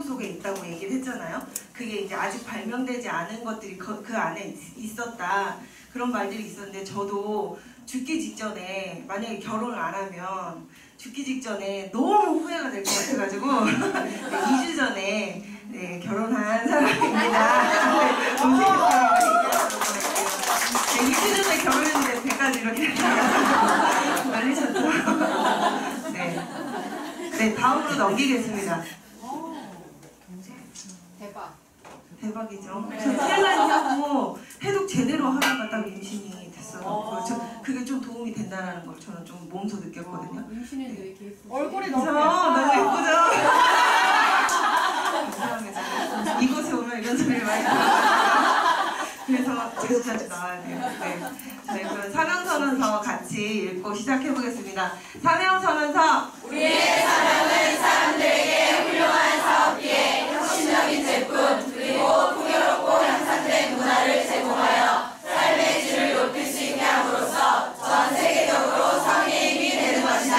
속에 있다고 얘기를 했잖아요. 그게 이제 아직 발명되지 않은 것들이 그 안에 있었다. 그런 말들이 있었는데 저도 죽기 직전에 만약에 결혼을 안 하면 죽기 직전에 너무 후회가 될 것 같아가지고 2주 전에 네, 결혼한 사람입니다. 네, 2주 전에 결혼했는데 배까지 이렇게 말리셨죠? 네. 네, 다음으로 넘기겠습니다. 대박. 대박이죠. 저 태어나냐고 해독 제대로 하다가 딱 임신이 됐어요. 그게 좀 도움이 된다는 걸 저는 좀 몸소 느꼈거든요. 임신했는데 왜 이렇게 예쁘지? 얼굴이 너무 너무 예쁘죠? 죄송합니다. 이곳에 오면 이런 소리를 많이 들어요. 그래서 자주 나와야 돼요. 네. 저희 그럼 사명선언서 같이 읽고 시작해보겠습니다. 사명선언서. 우리의 사명은 사람들에게 훌륭한 사업기에 혁신적인 제품 그리고 풍요롭고 향상된 문화를 제공하여 삶의 질을 높일 수 있게 함으로써 전 세계적으로 성의 힘이 되는 것이다.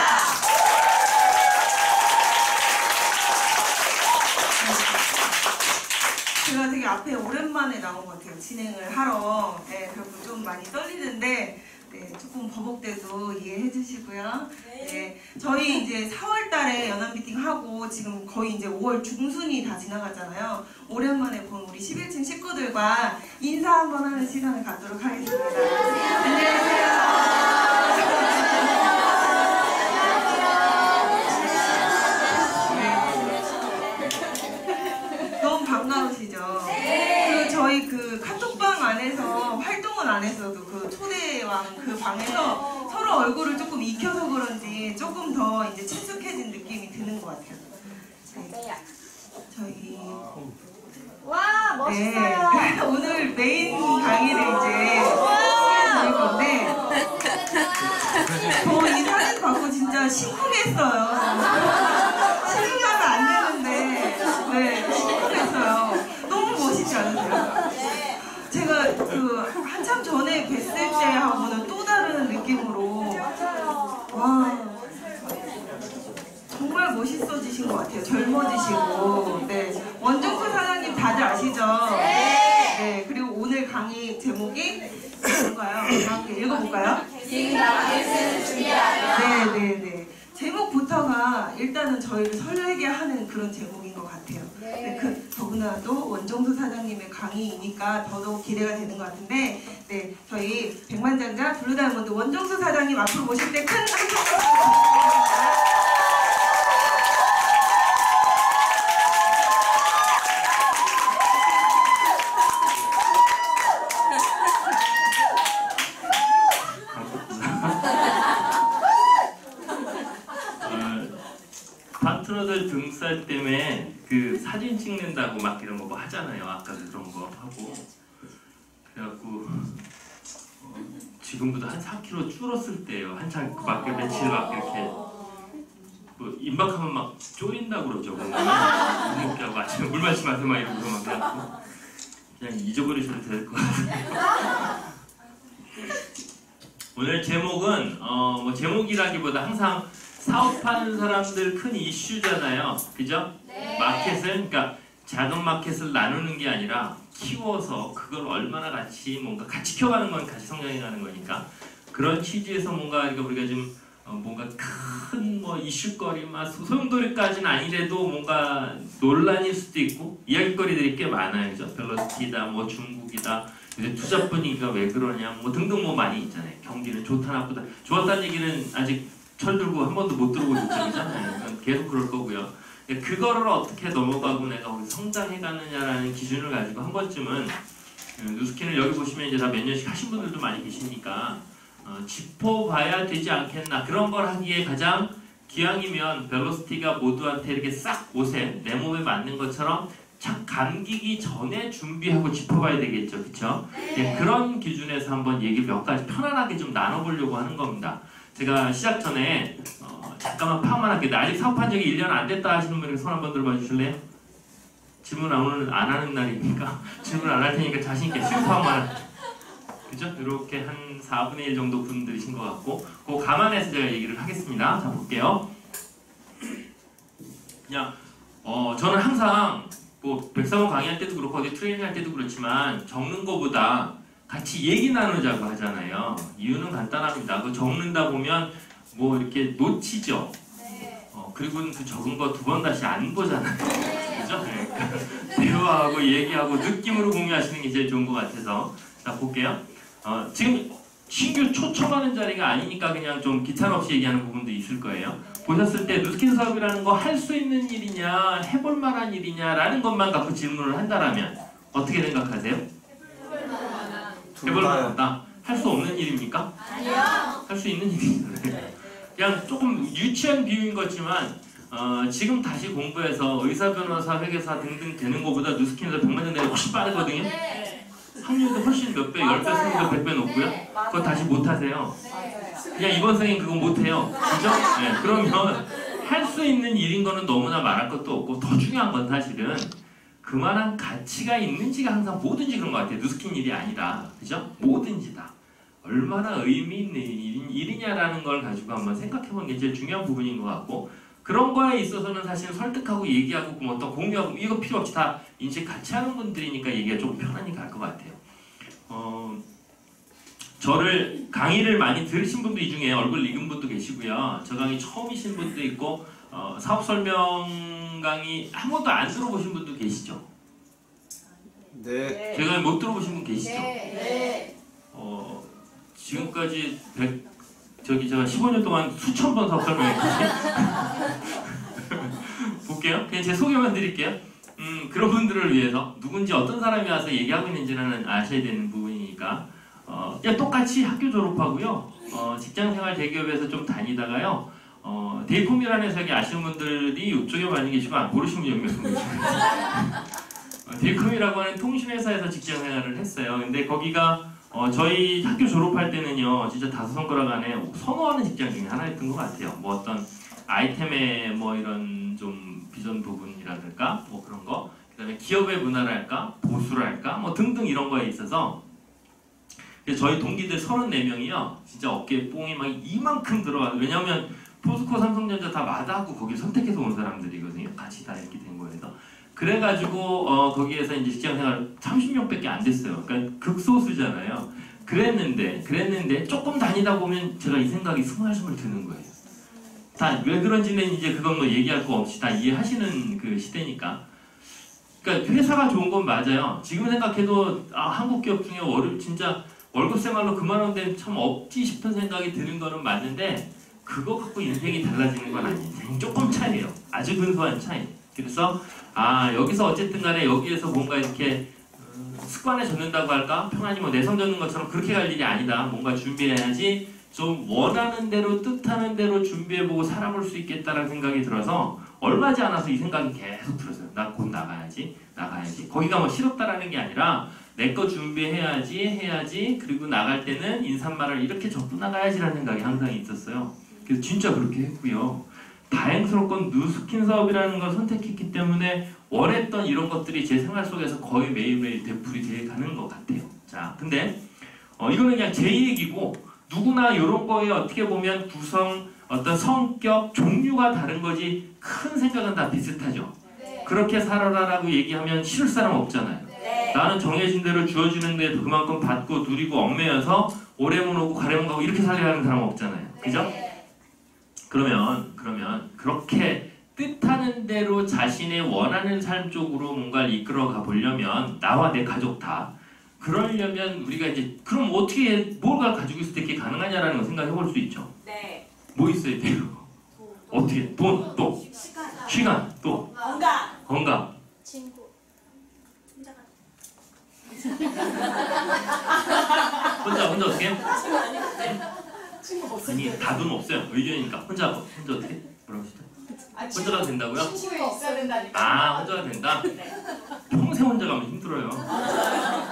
제가 되게 앞에 오랜만에 나온 것 같아요. 진행을 하러. 네, 그래서 좀 많이 떨리는데 네, 조금 버벅대도 이해해 주시고요. 네, 저희 이제 4월 달에 연합 미팅 하고 지금 거의 이제 5월 중순이 다 지나갔잖아요. 오랜만에 본 우리 11층 식구들과 인사 한번 하는 시간을 갖도록 하겠습니다. 안녕하세요. 너무 반가우시죠? 그 저희 그 카톡방 안에서 활동은 안 했어도 그 초대왕 그 방에서 서로 얼굴을 조금 익혀서 그런지 조금 더 이제 친숙해진 느낌이 드는 것 같아요. 저희 와 멋있어요. 네. 오늘 메인 강의를 이제 해드릴 건데 저 이 사진 받고 진짜 심쿵했어요. 심쿵하면 안 되는데 네, 심쿵했어요. 너무 멋있지 않으세요? 제가 그 한참 전에 뵀을 때하고는 또 다른 느낌으로 와 정말 멋있어지신 것 같아요. 젊어지시고 네. 원정수 사장님 다들 아시죠? 네. 그리고 오늘 강의 제목이 뭔가요? 함께 읽어볼까요? 네네네. 제목부터가 일단은 저희를 설레게 하는 그런 제목인 것 같아요. 네, 더구나도 원정수 사장님의 강의이니까 더더욱 기대가 되는 것 같은데 네, 저희 백만장자 블루다이몬드 원정수 사장님 앞으로 모실 때 큰 함성 부탁드립니다. 파트너들 등살 때문에 그 사진 찍는다고 막 이런 거 뭐 하잖아요. 아까 그런 거 하고 그래갖고 지금보다 한 4kg 줄었을 때예요. 한창 그 밖에 며칠 막 이렇게 뭐 임박하면 막 쪼인다고 그러죠. 물 먹게 하고 아침에 물 마시지 마세요 막 이러고 막 그래갖고 그냥 잊어버리셔도 될 것 같아요. 오늘 제목은 뭐 제목이라기보다 항상 사업하는 사람들 큰 이슈잖아요. 그죠? 네. 마켓을, 그러니까 작은 마켓을 나누는 게 아니라 키워서 그걸 얼마나 뭔가 같이 키워가는 건 같이 성장해가는 거니까 그런 취지에서 뭔가 우리가 좀 뭔가 큰 뭐 이슈거리, 소용돌이까지는 아니래도 뭔가 논란일 수도 있고 이야기거리들이 꽤 많아요. 그죠? 벨로시티다, 뭐 중국이다, 요새 투자 분위기가 왜 그러냐, 뭐 등등 뭐 많이 있잖아요. 경기는 좋다 나쁘다. 좋았다는 얘기는 아직 철들고 한 번도 못 들어본 입장이잖아요. 계속 그럴 거고요. 그거를 어떻게 넘어가고 내가 우리 성장해가느냐라는 기준을 가지고 한 번쯤은 뉴스킨을 여기 보시면 이제 다 몇 년씩 하신 분들도 많이 계시니까 짚어봐야 되지 않겠나. 그런 걸 하기에 가장 기왕이면 벨로시티가 모두한테 이렇게 싹 옷에 내 몸에 맞는 것처럼 착 감기기 전에 준비하고 짚어봐야 되겠죠. 그쵸? 네, 그런 기준에서 한번 얘기 몇 가지 편안하게 좀 나눠보려고 하는 겁니다. 제가 시작 전에 잠깐만 파악만 할게요. 아직 사업한 적이 1년 안 됐다 하시는 분이 손 한번 들어봐 주실래요? 질문 오늘 안 하는 날이니까 질문 안 할 테니까 자신 있게 수요 파악만 할게요. 그죠? 이렇게 한 4분의 1 정도 분들이신 것 같고 그거 감안해서 제가 얘기를 하겠습니다. 자 볼게요. 그냥 저는 항상 뭐 백상호 강의할 때도 그렇고 어디 트레이닝 할 때도 그렇지만 적는 거보다 같이 얘기 나누자고 하잖아요. 이유는 간단합니다. 그 적는다 보면 뭐 이렇게 놓치죠. 그리고 그 적은 거 2번 다시 안 보잖아요. 그죠? 그러니까 대화하고 얘기하고 느낌으로 공유하시는 게 제일 좋은 것 같아서. 자, 볼게요. 지금 신규 초청하는 자리가 아니니까 그냥 좀 기탄 없이 얘기하는 부분도 있을 거예요. 보셨을 때 누스킨 사업이라는 거 할 수 있는 일이냐, 해볼 만한 일이냐라는 것만 갖고 질문을 한다라면 어떻게 생각하세요? 해볼 만하다. 할 수 없는 일입니까? 아니요. 할 수 있는 일이잖아요. 그냥 조금 유치한 비유인 것지만 지금 다시 공부해서 의사, 변호사, 회계사 등등 되는 것보다 누스킨에서 100만 점 내가 훨씬 빠르거든요. 확률도 훨씬 몇 배, 10배, 20배, 100배 높고요. 그거 다시 못하세요. 그냥 이번 생엔 그거 못해요. 그죠? 네, 그러면 할 수 있는 일인 거는 너무나 말할 것도 없고 더 중요한 건 사실은 그만한 가치가 있는지가 항상 뭐든지 그런 것 같아요. 누스킨 일이 아니라. 그죠? 뭐든지 다. 얼마나 의미 있는 일이냐라는 걸 가지고 한번 생각해보는 게 제일 중요한 부분인 것 같고 그런 거에 있어서는 사실 설득하고 얘기하고 뭐 어떤 공유하고 이거 필요 없이 다 인식 같이 하는 분들이니까 얘기가 조금 편하니 갈 것 같아요. 저를 강의를 많이 들으신 분도 이 중에 얼굴 익은 분도 계시고요. 저 강의 처음이신 분도 있고 사업 설명 강의 한 번도 안 들어보신 분도 계시죠? 네. 제가 못 들어보신 분 계시죠? 네. 지금까지 제가 15년 동안 수천 번 사업 설명했거든요. 볼게요. 그냥 제 소개만 드릴게요. 그런 분들을 위해서 누군지 어떤 사람이 와서 얘기하고 있는지는 아셔야 되는 부분이니까 그냥 똑같이 학교 졸업하고요. 직장생활 대기업에서 좀 다니다가요. 데이콤이라는 회사에 아시는 분들이 이쪽에 많이 계시고 모르시는 분이 몇 분 계시고 데이콤이라고 하는 통신회사에서 직장생활을 했어요. 근데 거기가 저희 학교 졸업할 때는요, 진짜 5손가락 안에 선호하는 직장 중에 하나였던 것 같아요. 뭐 어떤 아이템의 뭐 이런 좀 비전 부분이라든가 뭐 그런 거, 그다음에 기업의 문화랄까, 보수랄까, 뭐 등등 이런 거에 있어서 저희 동기들 34명이요, 진짜 어깨에 뽕이 막 이만큼 들어가요. 왜냐하면 포스코, 삼성전자 다 마다하고 거기 선택해서 온 사람들이거든요. 같이 다 이렇게 된 거에서. 그래가지고 거기에서 이제 직장생활 30명밖에 안 됐어요. 그러니까 극소수잖아요. 그랬는데 조금 다니다 보면 제가 이 생각이 스물스물 드는 거예요. 다 왜 그런지는 이제 그건 뭐 얘기할 거 없이 다 이해하시는 그 시대니까. 그러니까 회사가 좋은 건 맞아요. 지금 생각해도 한국 기업 중에 진짜 월급 생활로 그만 온 데는 참 없지 싶은 생각이 드는 거는 맞는데 그거 갖고 인생이 달라지는 건 아니에요. 조금 차이예요. 아주 근소한 차이. 그래서 여기서 어쨌든 간에 여기에서 뭔가 이렇게 습관해졌는다고 할까? 편안히 뭐 내성 젖는 것처럼 그렇게 갈 일이 아니다. 뭔가 준비해야지 좀 원하는 대로 뜻하는 대로 준비해보고 살아볼 수 있겠다라는 생각이 들어서 얼마지 않아서 이 생각이 계속 들었어요. 나 곧 나가야지. 거기가 뭐 싫었다라는 게 아니라 내 거 준비해야지 그리고 나갈 때는 인사말을 이렇게 접고 나가야지라는 생각이 항상 있었어요. 그래서 진짜 그렇게 했고요. 다행스럽건 누스킨 사업이라는 걸 선택했기 때문에 원했던 이런 것들이 제 생활 속에서 거의 매일매일 되풀이 돼 가는 것 같아요. 자, 근데 이거는 그냥 제 얘기고 누구나 이런 거에 어떻게 보면 구성, 어떤 성격, 종류가 다른 거지 큰 생각은 다 비슷하죠. 네. 그렇게 살아라라고 얘기하면 싫을 사람 없잖아요. 네. 나는 정해진 대로 주어지는 데 그만큼 받고 누리고 얽매여서 오래문 오고 가래문 가고 이렇게 살려야 하는 사람 없잖아요. 그죠? 네. 그러면 그렇게 뜻하는 대로 자신의 원하는 삶 쪽으로 뭔가를 이끌어가 보려면 나와 내 가족 다 그러려면 우리가 이제 그럼 어떻게 뭘 가지고 있을 때 그게 가능하냐라는 걸 생각해 볼 수 있죠. 네. 뭐 있어야 돼요? 어떻게? 돈, 또 시간, 또 건강. 친구. 혼자 어떻게 해? 아니 다 돈 없어요. 의견이니까 혼자 어떻게? 뭐라고 하시죠? 혼자 가도 된다고요? 친구가 없어야 된다니까. 혼자 가도 된다? 평생 혼자 가면 힘들어요.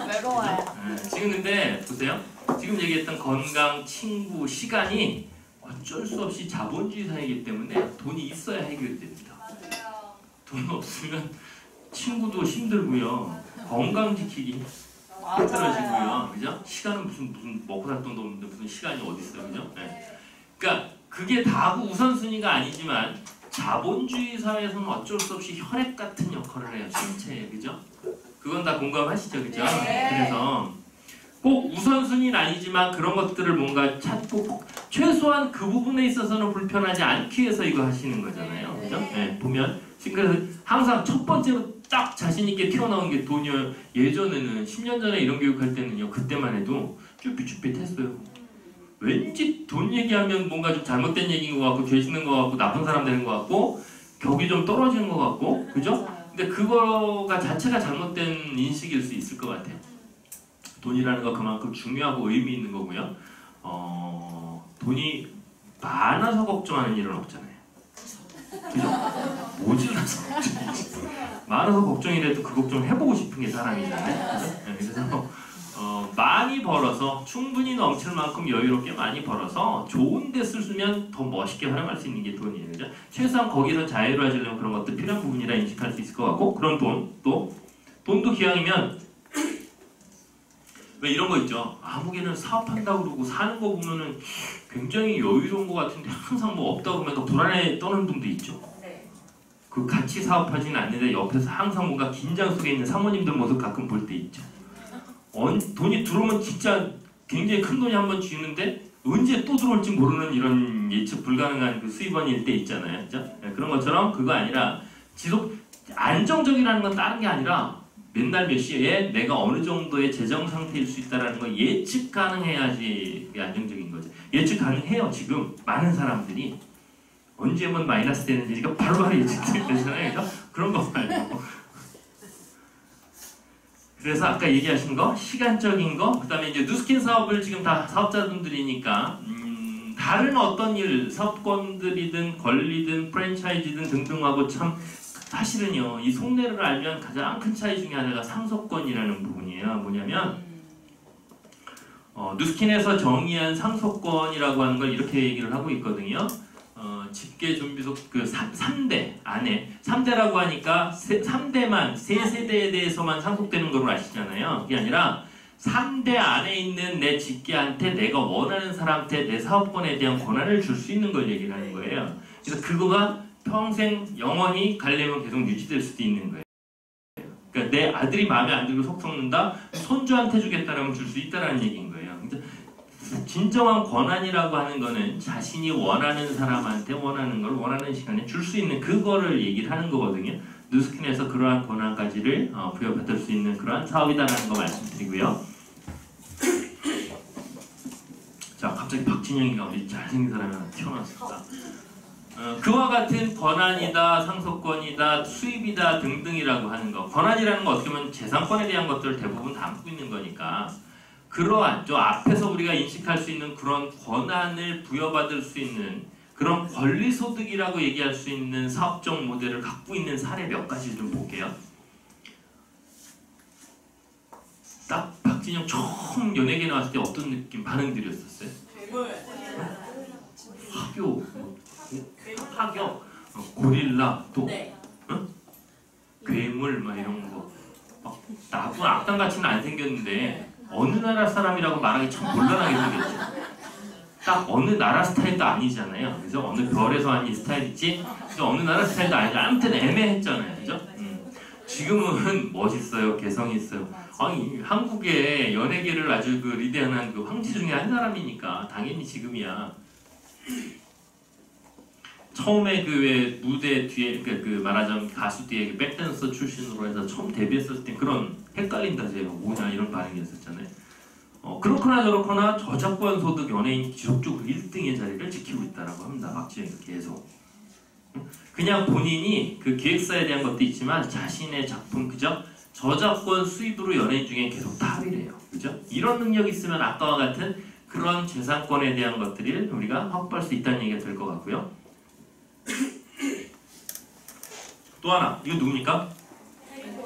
외로워요. 지금 근데 보세요. 지금 얘기했던 건강, 친구, 시간이 어쩔 수 없이 자본주의 사회이기 때문에 돈이 있어야 해결됩니다. 돈 없으면 친구도 힘들고요. 건강 지키기 힘들어지고요. 그죠? 시간은 무슨 먹고 살 돈도 없는데 무슨 시간이 어디 있어요. 그죠? 네. 그러니까 그게 다고 우선순위가 아니지만 자본주의 사회에서는 어쩔 수 없이 혈액 같은 역할을 해요. 신체에. 그죠? 그건 다 공감하시죠? 그죠? 그래서 꼭 우선순위는 아니지만 그런 것들을 뭔가 찾고 최소한 그 부분에 있어서는 불편하지 않기 위해서 이거 하시는 거잖아요. 그죠? 네, 보면 지금 그래서 항상 첫 번째로 딱 자신 있게 튀어나온 게 돈이요. 예전에는 10년 전에 이런 교육할 때는요. 그때만 해도 쭈삣쭈삣했어요. 왠지 돈 얘기하면 뭔가 좀 잘못된 얘기인 것 같고 죄짓는 것 같고 나쁜 사람 되는 것 같고 격이 좀 떨어지는 것 같고 그죠? 근데 그거가 자체가 잘못된 인식일 수 있을 것 같아요. 돈이라는 거 그만큼 중요하고 의미 있는 거고요. 돈이 많아서 걱정하는 일은 없잖아요. 그죠? 모질라서 걱정이지. 많아서 걱정이라도 그 걱정 해보고 싶은 게 사람이잖아요. 그죠? 네, 그래서 많이 벌어서 충분히 넘칠 만큼 여유롭게 많이 벌어서 좋은 데 쓰면 더 멋있게 활용할 수 있는 게 돈이에요. 그죠? 최소한 거기서 자유로워지려면 그런 것도 필요한 부분이라 인식할 수 있을 것 같고 그런 돈도 기왕이면 왜 이런 거 있죠? 아무개는 사업한다고 그러고 사는 거 보면은 굉장히 여유로운 것 같은데 항상 뭐 없다고 하면 불안해 떠는 분도 있죠. 그 같이 사업하지는 않는데 옆에서 항상 뭔가 긴장 속에 있는 사모님들 모습 가끔 볼 때 있죠. 돈이 들어오면 진짜 굉장히 큰 돈이 한번 쥐는데 언제 또 들어올지 모르는 이런 예측 불가능한 그 수입원일 때 있잖아요. 그죠? 네, 그런 것처럼 그거 아니라 지속 안정적이라는 건 다른 게 아니라 맨날 몇 시에 내가 어느 정도의 재정 상태일 수 있다는 거 예측 가능해야지 그게 안정적인 거죠. 예측 가능해요. 지금 많은 사람들이 언제면 마이너스 되는지 이거 바로바로 예측되잖아요. 그죠? 그런 거 말고 그래서 아까 얘기하신 거 시간적인 거 그다음에 이제 누스킨 사업을 지금 다 사업자분들이니까 다른 어떤 일 사업권들이든 권리든 프랜차이즈든 등등하고 참 사실은요 이 속내를 알면 가장 큰 차이 중에 하나가 상속권이라는 부분이에요. 뭐냐면 누스킨에서 정의한 상속권이라고 하는 걸 이렇게 얘기를 하고 있거든요. 집계준비소 그 3대 안에 3대라고 하니까 3대만 세 세대에 대해서만 상속되는 걸로 아시잖아요. 그게 아니라 3대 안에 있는 내 집계한테 내가 원하는 사람한테 내 사업권에 대한 권한을 줄 수 있는 걸 얘기를 하는 거예요. 그래서 그거가 평생 영원히 가려면 계속 유지될 수도 있는 거예요. 그러니까 내 아들이 마음에 안 들고 속 썩는다 손주한테 주겠다라면 줄 수 있다라는 얘기인 거예요. 진정한 권한이라고 하는 거는 자신이 원하는 사람한테 원하는 걸 원하는 시간에 줄 수 있는 그거를 얘기를 하는 거거든요. 누스킨에서 그러한 권한까지를 부여받을 수 있는 그러한 사업이다라는 거 말씀드리고요. 자, 갑자기 박진영이가 어디 잘생긴 사람이 하나 튀어나왔습니다. 그와 같은 권한이다, 상속권이다, 수입이다 등등이라고 하는 거. 권한이라는 거 어떻게 보면 재산권에 대한 것들을 대부분 담고 있는 거니까 그러한 저 앞에서 우리가 인식할 수 있는 그런 권한을 부여받을 수 있는 그런 권리소득이라고 얘기할 수 있는 사업적 모델을 갖고 있는 사례 몇 가지 좀 볼게요. 딱 박진영 처음 연예계 나왔을 때 어떤 느낌 반응들이었었어요? 하교, 고릴라, 또 괴물 막 이런 거. 막 나쁜 악당같이는 안 생겼는데 어느 나라 사람이라고 말하기 참 곤란하게 생겼죠. 딱 어느 나라 스타일도 아니잖아요. 그래서 어느 별에서 아닌 스타일이지 어느 나라 스타일도 아니죠. 아무튼 애매했잖아요. 그죠? 지금은 멋있어요. 개성이 있어요. 아니 한국의 연예계를 아주 그 리드하는 그 황제 중에 한 사람이니까 당연히 지금이야. 처음에 그 왜 무대 뒤에 그 말하자면 가수 뒤에 백댄서 출신으로 해서 처음 데뷔했을 때 그런 헷갈린다 제가 뭐냐 이런 반응이었었잖아요. 그렇거나 저렇거나 저작권 소득 연예인 지속적으로 1등의 자리를 지키고 있다라고 합니다. 박지영이 계속. 그냥 본인이 그 기획사에 대한 것도 있지만 자신의 작품 그죠? 저작권 수입으로 연예인 중에 계속 탑이래요. 그죠? 이런 능력이 있으면 아까와 같은 그런 재산권에 대한 것들을 우리가 확보할 수 있다는 얘기가 될 것 같고요. 또 하나, 이거 누굽니까?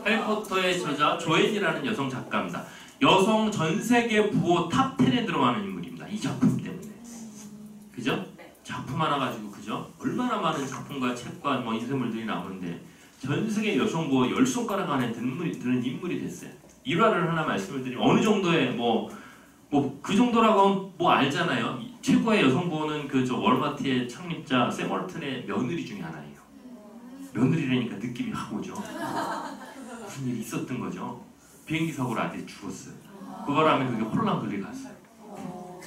해리포터의 저자 조앤이라는 여성 작가입니다. 여성 전세계 부호 탑 10에 들어가는 인물입니다. 이 작품 때문에. 그죠? 작품 하나 가지고 그죠? 얼마나 많은 작품과 책과 뭐 인쇄물들이 나오는데 전세계 여성 부호 10손가락 안에 드는 인물이 됐어요. 일화를 하나 말씀을 드리면 어느 정도의 뭐 그 정도라고 하면 뭐 알잖아요. 최고의 여성 부호는 그 저 월마트의 창립자 샘 월튼의 며느리 중에 하나예요. 며느리라니까 느낌이 확 오죠. 무슨 일이 있었던 거죠. 비행기 사고로 아들이 죽었어요. 그거라면 그게 홀랑글리 갔어요.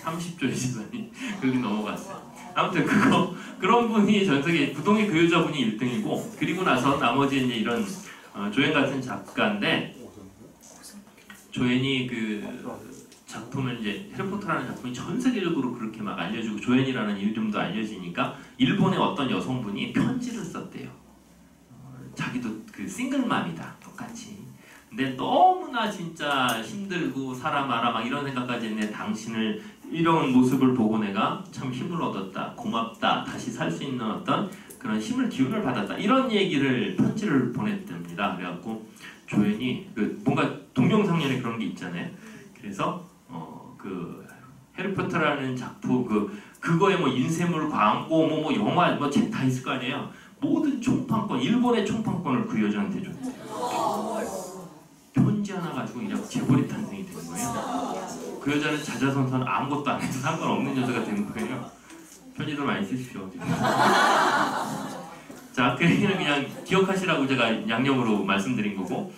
30조의 시간이 그렇게 넘어갔어요. 아무튼 그런 분이 전 세계 부동의 그 여자분이 1등이고, 그리고 나서 나머지 이제 이런 조엔 같은 작가인데, 조엔이 그 작품을 이제 해리포터라는 작품이 전 세계적으로 그렇게 막 알려지고 조엔이라는 이름도 알려지니까 일본의 어떤 여성분이 편지를 썼대요. 자기도 그 싱글맘이다 똑같이. 근데 너무나 진짜 힘들고 살아마라 막 이런 생각까지 했네. 당신을 이런 모습을 보고 내가 참 힘을 얻었다, 고맙다, 다시 살 수 있는 어떤 그런 힘을 기운을 받았다, 이런 얘기를 편지를 보냈답니다. 그래갖고 조연이 그 뭔가 동명상련에 그런 게 있잖아요. 그래서 그 해리포터라는 작품 그거에 뭐 인쇄물 광고 뭐 영화 뭐 책 다 있을 거 아니에요. 모든 총판권, 일본의 총판권을 그 여자한테 줬대요. 편지 하나 가지고 이제 재벌이 탄생이 된 거예요. 그 여자는 자자손손 아무것도 안 해도 상관없는 여자가 된 거예요. 편지들 많이 쓰십시오. 자, 그 얘기는 그냥 기억하시라고 제가 양념으로 말씀드린 거고,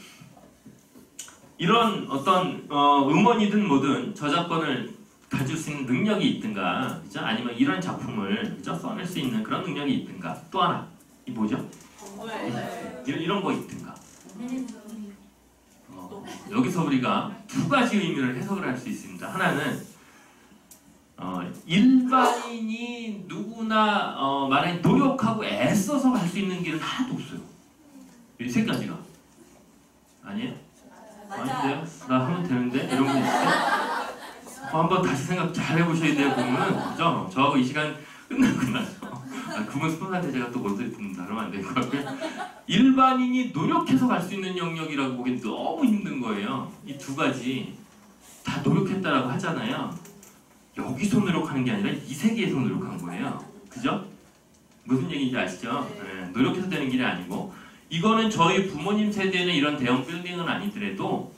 이런 어떤 음원이든 뭐든 저작권을 가질 수 있는 능력이 있든가, 그죠? 아니면 이런 작품을 그죠? 써낼 수 있는 그런 능력이 있든가, 또 하나 이 뭐죠? 이런 거 있든가. 여기서 우리가 두 가지 의미를 해석을 할 수 있습니다. 하나는 일반인이 누구나 말하는 노력하고 애써서 갈 수 있는 길은 하나도 없어요. 이 세 가지가. 아니에요? 아닌데요? 나 하면 되는데? 이런 분 있어요? 한번 다시 생각 잘 해보셔야 돼요. 보면 그죠? 저하고 이 시간 끝나고 나서 그분 스폰한테 제가 또 못을 듣는다 그러면 안 될 것 같고요. 일반인이 노력해서 갈 수 있는 영역이라고 보기엔 너무 힘든 거예요. 이 두 가지 다 노력했다라고 하잖아요. 여기서 노력하는 게 아니라 이 세계에서 노력한 거예요. 그죠? 무슨 얘기인지 아시죠? 네, 노력해서 되는 길이 아니고, 이거는 저희 부모님 세대는 이런 대형 빌딩은 아니더라도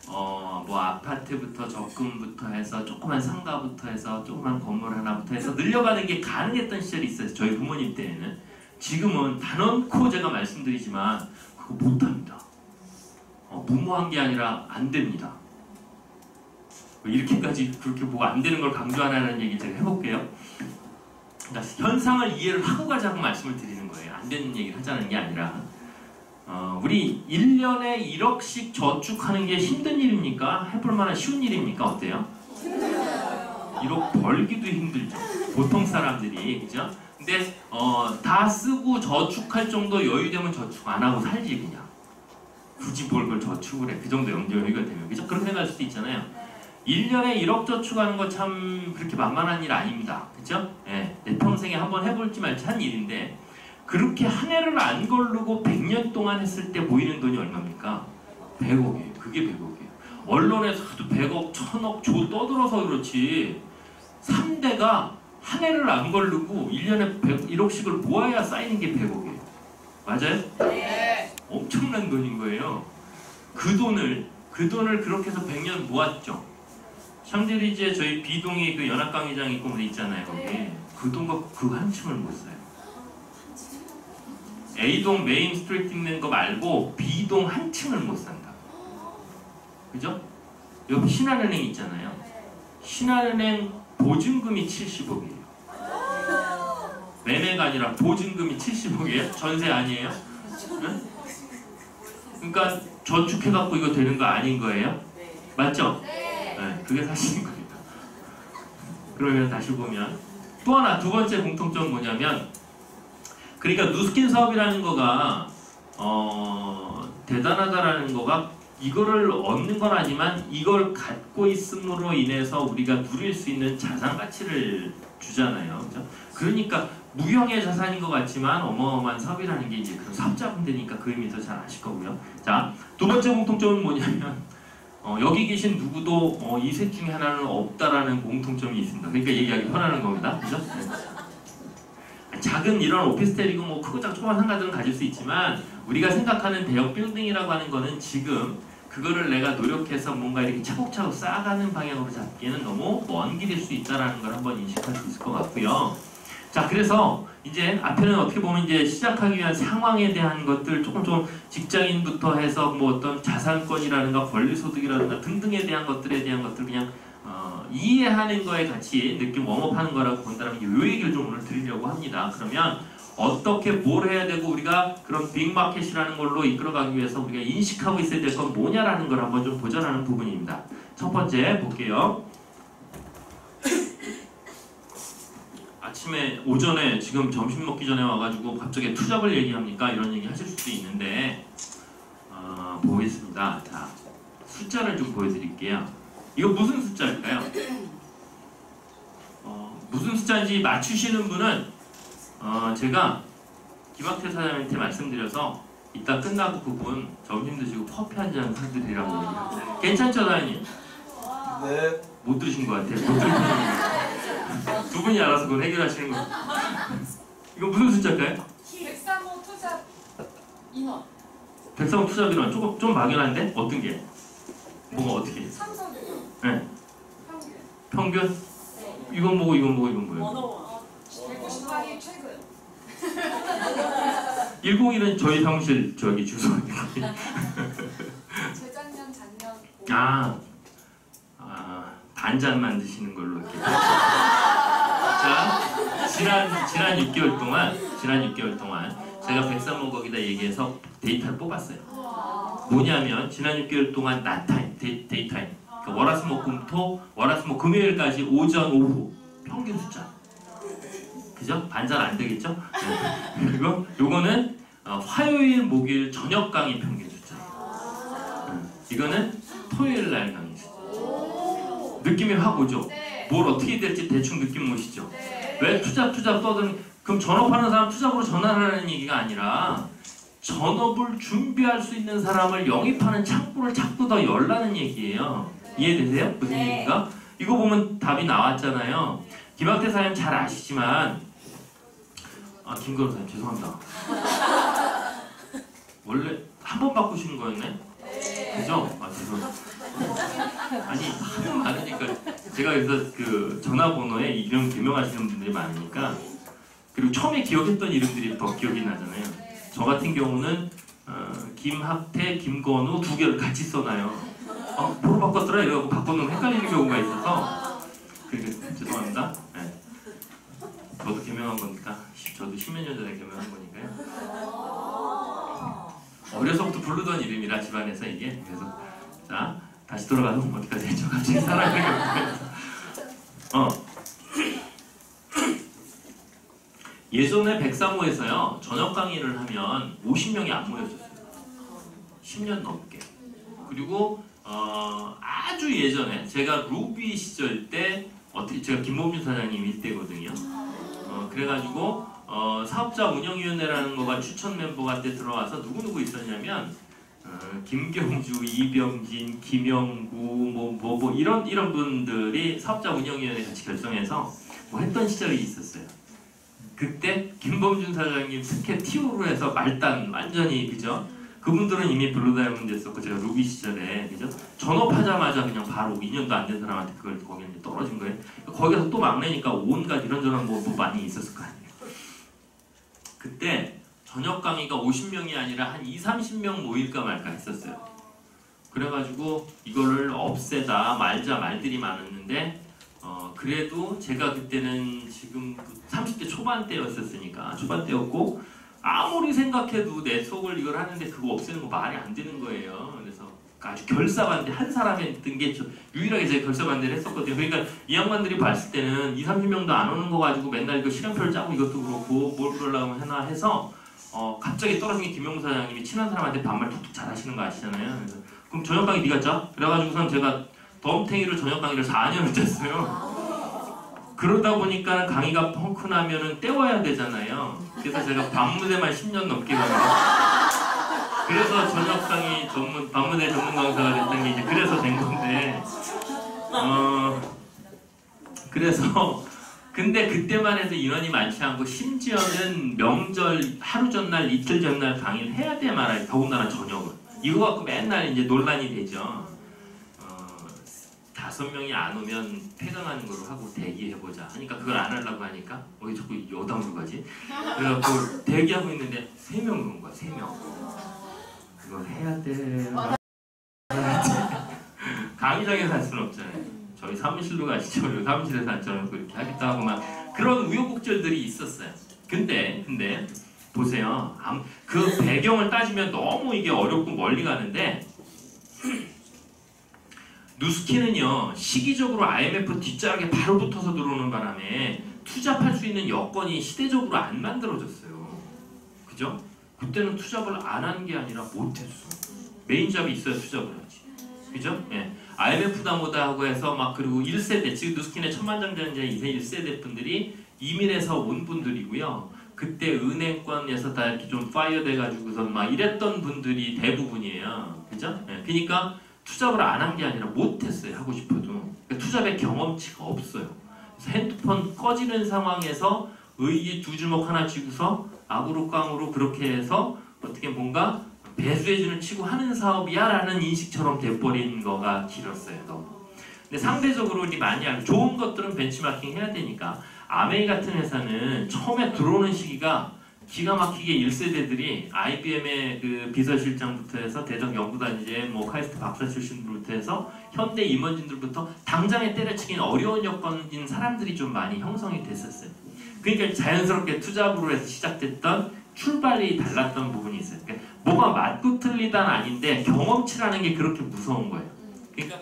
뭐 아파트부터 적금부터 해서 조그만 상가부터 해서 조그만 건물 하나부터 해서 늘려가는 게 가능했던 시절이 있어요. 저희 부모님 때에는. 지금은 단언코 제가 말씀드리지만 그거 못합니다. 무모한 게 아니라 안 됩니다. 이렇게까지 그렇게 보고 안 되는 걸 강조하라는 얘기 제가 해볼게요. 그러니까 현상을 이해를 하고 가자고 말씀을 드리는 거예요. 안 되는 얘기를 하자는 게 아니라, 우리 1년에 1억씩 저축하는 게 힘든 일입니까? 해볼 만한 쉬운 일입니까? 어때요? 1억 벌기도 힘들죠. 보통 사람들이. 그죠? 근데 다 쓰고 저축할 정도 여유되면 저축 안 하고 살지 그냥. 굳이 뭘 그걸 저축을 해. 그 정도 여유가 되면. 그죠? 그렇게 생각할 수도 있잖아요. 1년에 1억 저축하는 거 참 그렇게 만만한 일 아닙니다. 그죠? 예, 내 평생에 한번 해볼지 말지 한 일인데, 그렇게 한 해를 안 거르고 100년 동안 했을 때 모이는 돈이 얼마입니까? 100억이에요. 그게 100억이에요. 언론에서 하도 100억, 1000억 조 떠들어서 그렇지 3대가 한 해를 안 거르고 1년에 1억씩을 모아야 쌓이는 게 100억이에요. 맞아요? 네. 엄청난 돈인 거예요. 그 돈을 그렇게 해서 100년 모았죠. 샹젤리제 저희 B동이 그 연합강의장 있고 뭐 있잖아요. 거기. 그 돈과 그 한층을 못 사요. A동 메인 스트리트 있는 거 말고 B동 한층을 못 산다. 그죠? 여기 신한은행 있잖아요. 신한은행 보증금이 70억이에요. 매매가 아니라 보증금이 70억이에요? 전세 아니에요? 응? 그러니까 저축해갖고 이거 되는 거 아닌 거예요? 맞죠? 네, 그게 사실인 겁니다. 그러면 다시 보면 또 하나 두 번째 공통점은 뭐냐면, 그러니까 누스킨 사업이라는 거가 대단하다라는 거가 이거를 얻는 건 아니지만 이걸 갖고 있음으로 인해서 우리가 누릴 수 있는 자산 가치를 주잖아요. 그렇죠? 그러니까 무형의 자산인 것 같지만 어마어마한 사업이라는 게 이제 그런 사업자분들이니까 그 의미도 잘 아실 거고요. 자, 두 번째 공통점은 뭐냐면 여기 계신 누구도 이 셋 중에 하나는 없다라는 공통점이 있습니다. 그러니까 얘기하기 편하는 겁니다. 그죠? 네. 작은 이런 오피스텔이고 뭐 크고 작은 상가들은 가질 수 있지만 우리가 생각하는 대형 빌딩이라고 하는 거는 지금 그거를 내가 노력해서 뭔가 이렇게 차곡차곡 쌓아가는 방향으로 잡기에는 너무 먼 길일 수 있다는 걸 한번 인식할 수 있을 것 같고요. 자, 그래서 이제 앞에는 어떻게 보면 이제 시작하기 위한 상황에 대한 것들 조금 직장인부터 해서 뭐 어떤 자산권이라든가 권리소득이라든가 등등에 대한 것들에 대한 것들 그냥 이해하는 거에 같이 느낌 웜업하는 거라고 본다면 요 얘기를 좀 오늘 드리려고 합니다. 그러면 어떻게 뭘 해야 되고 우리가 그런 빅마켓이라는 걸로 이끌어가기 위해서 우리가 인식하고 있어야 될 건 뭐냐라는 걸 한번 좀 보자라는 부분입니다. 첫 번째 볼게요. 아침에 오전에 지금 점심 먹기 전에 와가지고 갑자기 투잡을 얘기합니까? 이런 얘기 하실 수도 있는데 보겠습니다. 자, 숫자를 좀 보여드릴게요. 이거 무슨 숫자일까요? 무슨 숫자인지 맞추시는 분은 제가 김학태 사장님한테 말씀드려서 이따 끝나고 그분 점심 드시고 커피 한 잔 사드리라고 얘기해요. 괜찮죠, 사장님? 네. 못 들으신 것 같아요. 못 들으신 것 같아요. 두 분이 알아서 그걸 해결하시는 거예요. 이거 무슨 숫자일까요? 103호 투잡 인원. 103호 투잡 인원 좀 막연한데? 어떤 게? 뭐가 어떻게? 삼성 네. 평균. 평균? 네. 이건 뭐고 이건 뭐고 이건 뭐예요? 198일 최근. 101은 저희 사무실 저기 주소입니다. 재작년 작년. 반잔 만드시는 걸로 이렇게. 자, 지난 6개월 동안 제가 103호 거기다 얘기해서 데이터를 뽑았어요. 뭐냐면 지난 6개월 동안 낮타임, 데이타임. 그러니까 월화수목금토, 월화수목금요일까지 오전 오후 평균 숫자. 그죠? 반잔 안 되겠죠? 네. 그리고 요거는 화요일, 목요일 저녁 강의 평균 숫자. 이거는 토요일 날 강의 숫자. 느낌이 확 오죠? 네. 뭘 어떻게 될지 대충 느낌 오시죠? 네. 왜 투잡 떠드니 그럼 전업하는 사람 투잡으로 전환하라는 얘기가 아니라 전업을 준비할 수 있는 사람을 영입하는 창구를 자꾸 더 열라는 얘기예요. 이해되세요? 무슨 네. 얘기인가? 이거 보면 답이 나왔잖아요. 김학태 사장님 잘 아시지만 김건우 사장님 죄송합니다. 원래 한 번 바꾸시는 거였네? 그죠? 죄송합니다. 아니 하도 많으니까 제가 그래서 그 전화번호에 이름 개명하시는 분들이 많으니까 그리고 처음에 기억했던 이름들이 더 기억이 나잖아요. 저 같은 경우는 김학태, 김건우 두 개를 같이 써놔요. 뭐로 바꿨더라 이러고 바꿔놓으면 헷갈리는 경우가 있어서 그러니까 죄송합니다. 네. 저도 개명한 거니까 저도 10몇 년 전에 개명한 거니까요. 어려서부터 부르던 이름이라 집안에서 이게 그래서 자 다시 돌아가서 어디까지 했죠? 갑자기 사람이 예전에 103호에서요 저녁 강의를 하면 50명이 안 모여졌어요. 10년 넘게. 그리고 아주 예전에 제가 루비 시절 때 제가 김범준 사장님 일대거든요. 그래가지고 사업자 운영위원회라는 거가 추천 멤버가 때 들어와서 누구누구 있었냐면 김경주, 이병진, 김영구 뭐 이런 분들이 사업자 운영위원회 같이 결성해서 뭐 했던 시절이 있었어요. 그때 김범준 사장님 특혜 티오로 해서 말단 완전히 그죠? 그분들은 이미 블루다이아몬드 했었고 제가 루비 시절에 그죠? 전업하자마자 그냥 바로 2년도 안 된 사람한테 그걸 거기에 이제 떨어진 거예요. 거기 가서 또 막내니까 온갖 이런저런 뭐 많이 있었을 거 아니에요. 그때 저녁 강의가 50명이 아니라 한 20-30명 모일까 말까 했었어요. 그래가지고 이거를 없애다 말자 말들이 많았는데 그래도 제가 그때는 지금 30대 초반대였었으니까 초반대였고 아무리 생각해도 내 속을 이걸 하는데 그거 없애는 거 말이 안 되는 거예요. 그래서 아주 결사반대 한 사람이 했던 게 유일하게 제가 결사반대를 했었거든요. 그러니까 이 양반들이 봤을 때는 20-30명도 안 오는 거 가지고 맨날 이거 실행표를 짜고 이것도 그렇고 뭘 그러려고 하나 해서 갑자기 떨어진 게 김용수 사장님이 친한 사람한테 반말 툭툭 잘하시는 거 아시잖아요. 그래서 그럼 저녁 강의 네가 짜? 그래가지고선 제가 덤탱이로 저녁 강의를 4년을 짰어요. 그러다 보니까 강의가 펑크 나면은 때워야 되잖아요. 그래서 제가 밤무대만 10년 넘게 갑니다. 그래서 저녁 강의 밤무대 전문 강사가 됐던 게 이제 그래서 된 건데 그래서 근데 그때만 해도 인원이 많지 않고 심지어는 명절 하루 전날 이틀 전날 강의를 해야 돼 말아요. 더군다나 저녁은 이거 갖고 맨날 이제 논란이 되죠. 5명이 안 오면 폐강하는 걸로 하고 대기해보자 하니까 그걸 안 하려고 하니까 왜 자꾸 여담으로 가지? 그래갖고 대기하고 있는데 3명 온 거야. 3명. 그걸 해야 돼. 강의장에서 할 수는 없잖아요. 저희 사무실로 가시죠. 여기 사무실에서 앉아서 그렇게 하겠다 하고 막 그런 우여곡절들이 있었어요. 근데 보세요. 그 배경을 따지면 너무 이게 어렵고 멀리 가는데 누스키는요 시기적으로 IMF 뒷자락에 바로 붙어서 들어오는 바람에 투잡할 수 있는 여건이 시대적으로 안 만들어졌어요. 그죠? 그때는 투잡을 안 한 게 아니라 못했어. 메인잡이 있어야 투잡을 하지. 그죠? 예. IMF다 뭐다 하고 해서 막 그리고 1세대 지금 누스킨의 천만장자의 1세대 분들이 이민해서 온 분들이고요. 그때 은행권에서 다 이렇게 좀 파이어 돼가지고서 막 이랬던 분들이 대부분이에요. 그죠? 예. 그러니까 투잡을 안 한 게 아니라 못했어요. 하고 싶어도. 그러니까 투잡의 경험치가 없어요. 그래서 핸드폰 꺼지는 상황에서 의기 2주먹 하나 쥐고서 악으로 깡으로 그렇게 해서 어떻게 뭔가 배수해주는 치고 하는 사업이야 라는 인식처럼 돼버린 거가 길었어요. 너무. 근데 상대적으로 우리 많이 알고 좋은 것들은 벤치마킹 해야 되니까 아메이 같은 회사는 처음에 들어오는 시기가 기가 막히게 1세대들이 IBM의 그 비서실장부터 해서 대적 연구단위제 뭐 카이스트 박사 출신들부터 해서 현대 임원진들부터 당장에 때려치긴 어려운 여건인 사람들이 좀 많이 형성이 됐었어요. 그러니까 자연스럽게 투잡으로 해서 시작됐던 출발이 달랐던 부분이 있어요. 그러니까 뭐가 맞고 틀리다는 아닌데 경험치라는 게 그렇게 무서운 거예요. 그러니까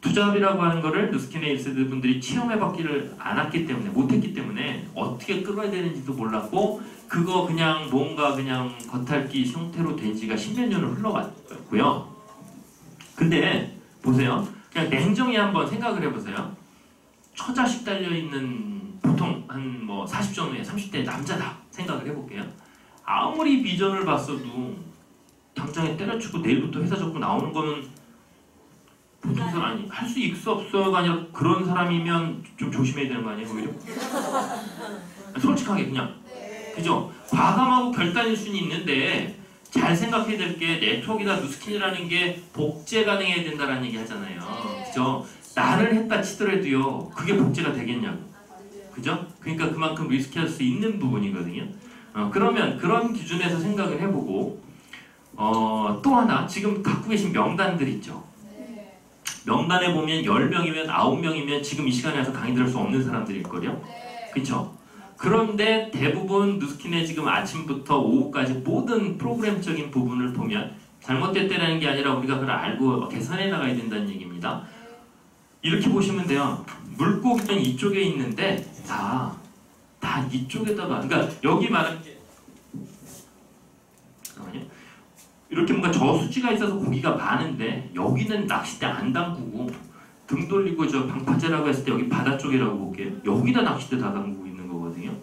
투잡이라고 하는 거를 누스킨의 1세대 분들이 체험해봤기를 않았기 때문에 못했기 때문에 어떻게 끌어야 되는지도 몰랐고 그거 그냥 뭔가 그냥 겉핥기 형태로 된 지가 10몇 년을 흘러갔고요. 근데 보세요. 그냥 냉정히 한번 생각을 해보세요. 처자식 달려있는 보통 한 뭐 40 정도의 30대 남자다 생각을 해볼게요. 아무리 비전을 봤어도 당장에 때려치고 내일부터 회사 접고 나오는 거는 보통 사람이 할 수 있어 없어가 아니라 그런 사람이면 좀 조심해야 되는 거 아니에요 오히려? 솔직하게 그냥 그죠? 과감하고 결단일 수는 있는데 잘 생각해야 될 게 네트워크나 누스킨이라는 게 복제 가능해야 된다는 얘기 하잖아요. 그죠? 나를 했다 치더라도요 그게 복제가 되겠냐고. 그죠? 그러니까 그만큼 리스크할 수 있는 부분이거든요. 그러면 그런 기준에서 생각을 해보고 또 하나 지금 갖고 계신 명단들 있죠. 명단에 보면 10명이면 9명이면 지금 이 시간에 와서 강의 들을 수 없는 사람들일 거요. 그쵸? 그런데 대부분 누스킨의 지금 아침부터 오후까지 모든 프로그램적인 부분을 보면 잘못됐다는 게 아니라 우리가 그걸 알고 개선해 나가야 된다는 얘기입니다. 이렇게 보시면 돼요. 물고기는 이쪽에 있는데 다 이쪽에다가 그러니까 여기 말하는 게 잠깐만요. 이렇게 뭔가 저수지가 있어서 고기가 많은데 여기는 낚싯대 안 담그고 등 돌리고 저 방파제라고 했을 때 여기 바다 쪽이라고 볼게요. 여기다 낚싯대 다 담그고 있는 거거든요.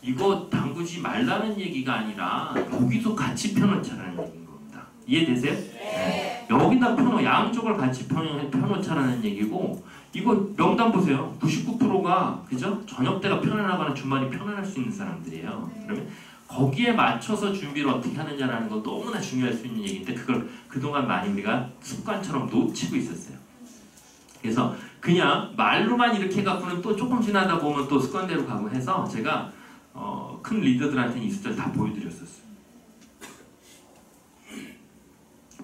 이거 담그지 말라는 얘기가 아니라 여기도 같이 펴놓자라는 얘기인 겁니다. 이해되세요? 네. 여기다 양쪽을 같이 펴놓자라는 얘기고 이거 명단 보세요. 99%가 그죠? 저녁 때가 편안하거나 주말이 편안할 수 있는 사람들이에요. 그러면 거기에 맞춰서 준비를 어떻게 하느냐라는 건 너무나 중요할 수 있는 얘기인데 그걸 그동안 많이 우리가 습관처럼 놓치고 있었어요. 그래서 그냥 말로만 이렇게 해갖고는 또 조금 지나다 보면 또 습관대로 가고 해서 제가 큰 리더들한테는 이 숫자를 다 보여드렸었어요.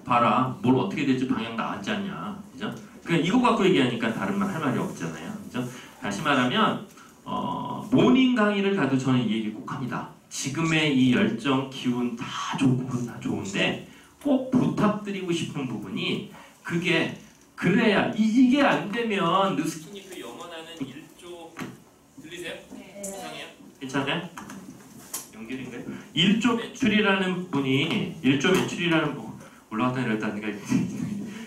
봐라, 뭘 어떻게 될지 방향 나왔지 않냐, 그죠? 그냥 이거 갖고 얘기하니까 다른 말 할 말이 없잖아요, 그죠? 다시 말하면 모닝 강의를 가도 저는 이 얘기 꼭 합니다. 지금의 이 열정, 기운 다 좋고 다 좋은데 꼭 부탁드리고 싶은 부분이 그게 그래야 이게 안 되면 누스킨이 그 영원하는 1조 들리세요? 네. 이상해요? 괜찮아요? 연결인가요? 1조 매출이라는 분이 1조 매출이라는 올라갔다 내렸다니까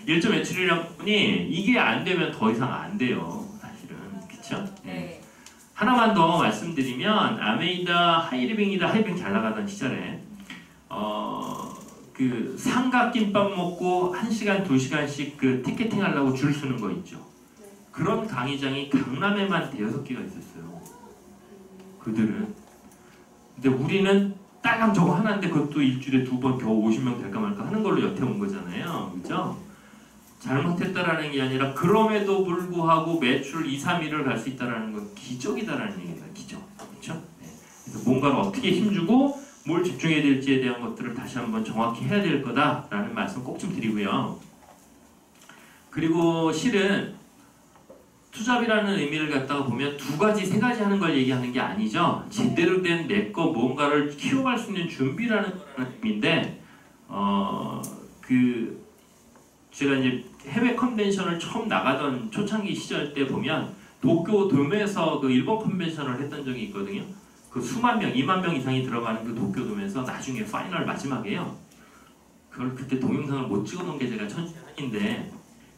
1조 매출이라는 분이 이게 안 되면 더 이상 안 돼요. 사실은 그쵸? 네. 하나만 더 말씀드리면 아메이다 하이리빙 잘 나가던 시절에 그 삼각김밥 먹고 1시간 2시간씩 그 티켓팅 하려고 줄 서는 거 있죠. 그런 강의장이 강남에만 5개가 있었어요. 그들은. 근데 우리는 딸랑 저거 하나인데 그것도 일주일에 2번 겨우 50명 될까 말까 하는 걸로 여태 온 거잖아요. 그죠? 잘못했다라는 게 아니라 그럼에도 불구하고 매출 2, 3위를 갈 수 있다라는 건 기적이다라는 얘기입니다. 기적. 그렇죠? 네. 그래서 뭔가를 어떻게 힘주고 뭘 집중해야 될지에 대한 것들을 다시 한번 정확히 해야 될 거다라는 말씀 꼭 좀 드리고요. 그리고 실은 투잡이라는 의미를 갖다가 보면 두 가지, 세 가지 하는 걸 얘기하는 게 아니죠. 제대로 된 내 거 뭔가를 키워갈 수 있는 준비라는 거라는 의미인데 제가 이제 해외 컨벤션을 처음 나가던 초창기 시절 때 보면 도쿄 돔에서 그 일본 컨벤션을 했던 적이 있거든요. 그 수만 명, 2만 명 이상이 들어가는 그 도쿄 돔에서 나중에 파이널 마지막에요. 그걸 그때 동영상을 못 찍어놓은 게 제가 천재한인데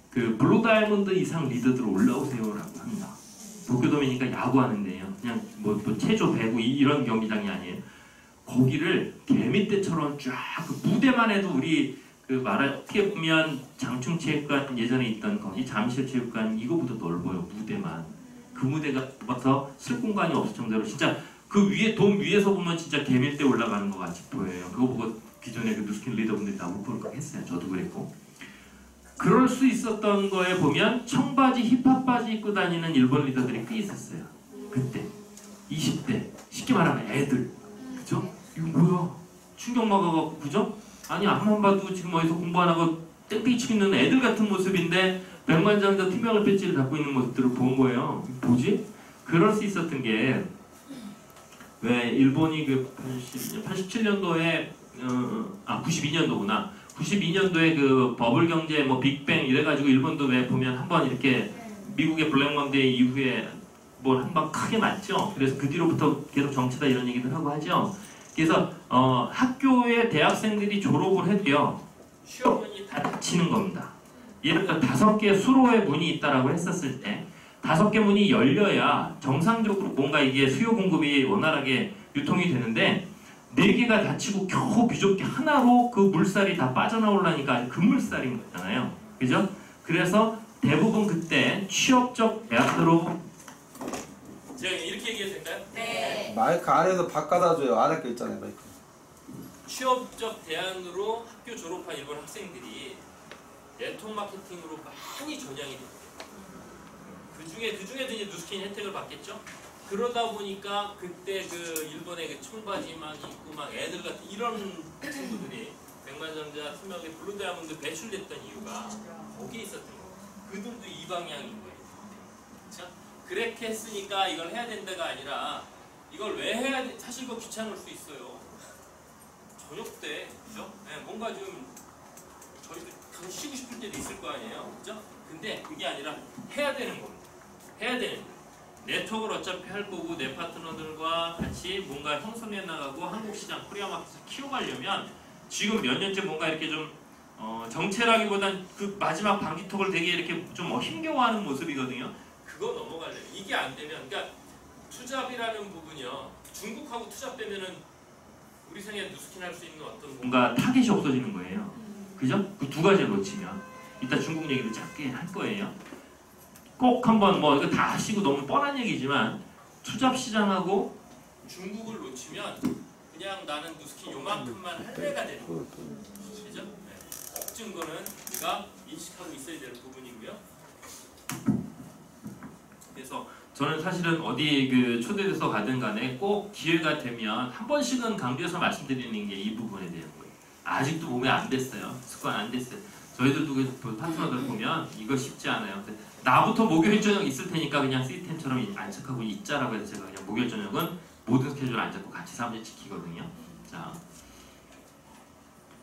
그 블루 다이아몬드 이상 리더들 올라오세요라고 합니다. 도쿄돔이니까 야구하는데요. 그냥 뭐 체조, 배구 이런 경기장이 아니에요. 거기를 개미떼처럼 쫙 그 무대만 해도 우리 어떻게 보면 장충체육관 예전에 있던 거기 잠실체육관 이거보다 넓어요. 무대만. 그 무대가 좁아서 쓸 공간이 없을 정도로 진짜 그 위에 돔 위에서 보면 진짜 개밀대 올라가는 것 같이 보여요. 그거 보고 기존에 그 누스킨 리더분들이 다 울컥울컥 했어요. 저도 그랬고. 그럴 수 있었던 거에 보면 청바지, 힙합 바지 입고 다니는 일본 리더들이 꽤 있었어요. 그때 20대 쉽게 말하면 애들, 그죠? 이거 뭐야? 충격 먹어갖고, 그죠? 아니 앞만 봐도 지금 어디서 공부 안 하고 땡땡이 치고 있는 애들 같은 모습인데 백만장자 투명한 배지를 갖고 있는 모습들을 본 거예요. 뭐지? 그럴 수 있었던 게 왜 일본이 그 87년도에 92년도구나. 92년도에 그 버블 경제 뭐 빅뱅 이래가지고 일본도 왜 보면 한번 이렇게 미국의 블랙 먼데이 이후에 뭘 한번 크게 맞죠. 그래서 그 뒤로부터 계속 정체다 이런 얘기들 하고 하죠. 그래서 학교에 대학생들이 졸업을 해도요 취업문이 다 닫히는 겁니다. 예를 들어 5개 수로의 문이 있다라고 했었을 때 5개 문이 열려야 정상적으로 뭔가 이게 수요 공급이 원활하게 유통이 되는데 4개가 닫히고 겨우 귀족기 하나로 그 물살이 다 빠져나오려니까 급물살인 거잖아요. 그죠? 그래서 대부분 그때 취업적 대학으로 제가 이렇게 얘기해도 될까요? 네. 마이크 안에서 바꿔다 줘요. 안에 거 있잖아요, 마이크. 취업적 대안으로 학교 졸업한 일본 학생들이 네트워크 마케팅으로 많이 전향이 됐대요. 그중에도 이제 누스킨 혜택을 받겠죠. 그러다 보니까 그때 그 일본의 그 청바지 막 입고 막 애들 같은 이런 친구들이 백만장자 투명의 블루 다이아몬드 배출됐던 이유가 거기에 있었던 거예요. 그들도 이 방향인 거예요. 그렇죠? 그렇게 했으니까 이걸 해야 된다가 아니라 이걸 왜 해야 돼? 사실 그거 귀찮을 수 있어요. 저녁 때, 그죠? 네, 뭔가 좀 저희도 가서 쉬고 싶을 때도 있을 거 아니에요, 그죠? 근데 그게 아니라 해야 되는 겁니다. 해야 되는 거예요. 네트워크를 어차피 할 거고 내 파트너들과 같이 뭔가 형성해 나가고 한국 시장, 코리아 마켓을 키워가려면 지금 몇 년째 뭔가 이렇게 좀 정체라기보단 그 마지막 방지턱을 되게 이렇게 좀 힘겨워하는 모습이거든요. 그거 넘어가려면 이게 안 되면, 그러니까 투잡이라는 부분이요. 중국하고 투잡되면은 우리 생에 누스킨 할 수 있는 어떤 뭔가 타겟이 없어지는 거예요. 그죠? 그 두 가지를 놓치면 이따 중국 얘기도 짧게 할 거예요. 꼭 한번 뭐 이거 다 하시고 너무 뻔한 얘기지만 투잡 시장하고 중국을 놓치면 그냥 나는 누스킨 요만큼만 할래가 되는 거예요. 그죠? 네. 걱정 거는 우리가 인식하고 있어야 되는 부분이고요. 그래서 저는 사실은 어디 그 초대돼서 가든 간에 꼭 기회가 되면 한 번씩은 강조해서 말씀드리는 게 이 부분에 대한 거예요. 아직도 몸에 안 됐어요. 습관 안 됐어요. 저희들도 그 파트너들 보면 이거 쉽지 않아요. 나부터 목요일 저녁 있을 테니까 그냥 시스템처럼 안착하고 있자라고 해서 제가 그냥 목요일 저녁은 모든 스케줄 안 잡고 같이 사무실 지키거든요.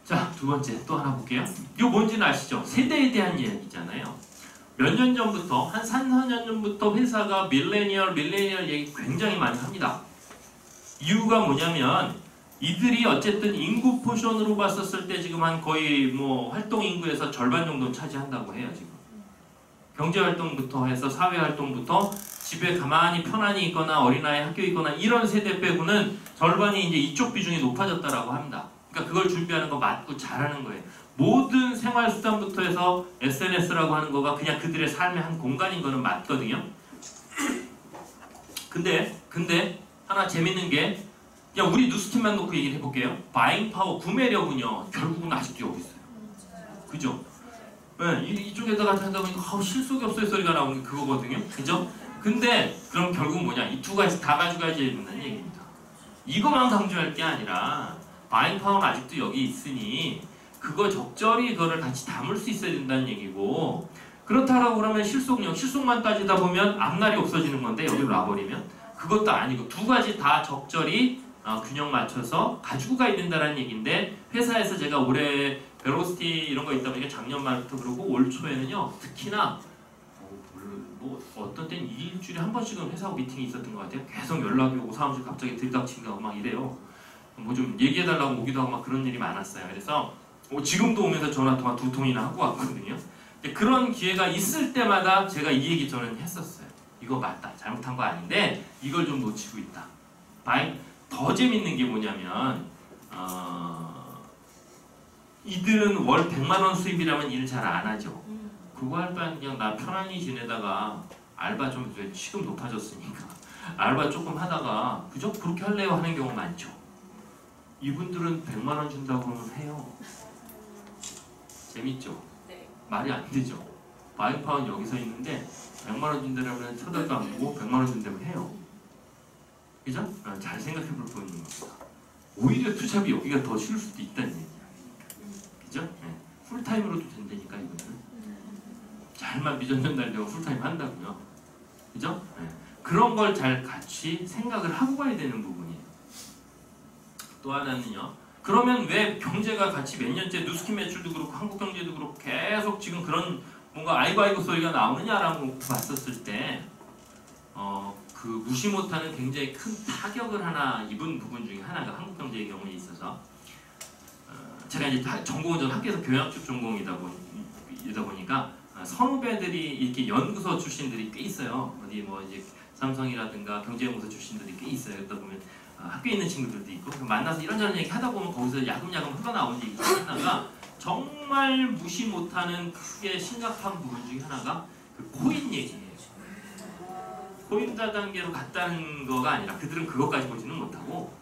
자, 두 번째 또 하나 볼게요. 이거 뭔지는 아시죠? 세대에 대한 이야기잖아요. 몇 년 전부터 한 3, 4년 전부터 회사가 밀레니얼 얘기 굉장히 많이 합니다. 이유가 뭐냐면 이들이 어쨌든 인구 포션으로 봤었을 때 지금 한 거의 뭐 활동 인구에서 절반 정도는 차지한다고 해요. 지금 경제활동부터 해서 사회활동부터 집에 가만히 편안히 있거나 어린아이 학교에 있거나 이런 세대 빼고는 절반이 이제 이쪽 비중이 높아졌다라고 합니다. 그러니까 그걸 준비하는 거 맞고 잘하는 거예요. 모든 생활수단부터 해서 SNS라고 하는 거가 그냥 그들의 삶의 한 공간인 거는 맞거든요. 근데 하나 재밌는 게 그냥 우리 뉴스팀만 놓고 얘기를 해볼게요. 바잉 파워, 구매력은요 결국은 아직도 여기 있어요. 그죠? 네, 이쪽에다가 하다 보니까 실속이 없어요 소리가 나오는 게 그거거든요. 그죠? 근데 그럼 결국 뭐냐? 이 두 가지 다 가져가야 된다는 얘기입니다. 이것만 강조할 게 아니라 바잉 파워는 아직도 여기 있으니 그거 적절히 그거를 같이 담을 수 있어야 된다는 얘기고, 그렇다라고 그러면 실속만 따지다 보면 앞날이 없어지는 건데 여기로 놔버리면 그것도 아니고 두 가지 다 적절히 균형 맞춰서 가지고 가야 된다는 얘기인데, 회사에서 제가 올해 벨로시티 이런 거 있다 보니까 작년 말부터 그러고 올 초에는요 특히나 뭐 어떤 때는 일주일에 한 번씩은 회사 미팅이 있었던 것 같아요. 계속 연락이 오고 사무실 갑자기 들이닥친다고 막 이래요. 뭐 좀 얘기해달라고 오기도 하고 막 그런 일이 많았어요. 그래서 지금도 오면서 전화 통화 2통이나 하고 왔거든요. 근데 그런 기회가 있을 때마다 제가 이 얘기 저는 했었어요. 이거 맞다. 잘못한 거 아닌데 이걸 좀 놓치고 있다. 더 재밌는 게 뭐냐면 이들은 월 100만 원 수입이라면 일을 잘 안 하죠. 그거 할 바엔 그냥 나 편안히 지내다가 알바 좀 시급 높아졌으니까 알바 조금 하다가 그죠? 그렇게 할래요 하는 경우 많죠. 이분들은 100만 원 준다고 그러면 해요. 재밌죠? 네. 말이 안 되죠. 바잉파운 여기서 있는데 100만 원 준다면 쳐다도 안 보고 100만 원 준다면 해요. 그죠? 잘 생각해 볼 부분인 겁니다. 오히려 투잡이 여기가 더 쉬울 수도 있다는 얘기야. 그죠? 네. 풀타임으로도 된다니까 이거는. 잘만 비전전달되고 풀타임 한다고요. 그죠? 네. 그런 걸 잘 같이 생각을 하고 가야 되는 부분이에요. 또 하나는요. 그러면 왜 경제가 같이 몇 년째 누스킨 매출도 그렇고 한국 경제도 그렇고 계속 지금 그런 뭔가 아이고 소리가 나오느냐라고 봤었을 때 그 무시 못하는 굉장히 큰 타격을 하나 입은 부분 중에 하나가 한국 경제의 경우에 있어서 제가 이제 전공은 전 학교에서 교양 쪽 전공이다 보니까 선후배들이 이렇게 연구소 출신들이 꽤 있어요. 어디 뭐 이제 삼성이라든가 경제연구소 출신들이 꽤 있어요. 그러다 보면 학교에 있는 친구들도 있고 만나서 이런저런 얘기 하다 보면 거기서 야금야금 흘러나오는 얘기 중에 하나가 정말 무시 못하는 크게 심각한 부분 중에 하나가 그 코인 얘기예요. 코인 다단계로 갔다는 거가 아니라 그들은 그것까지 보지는 못하고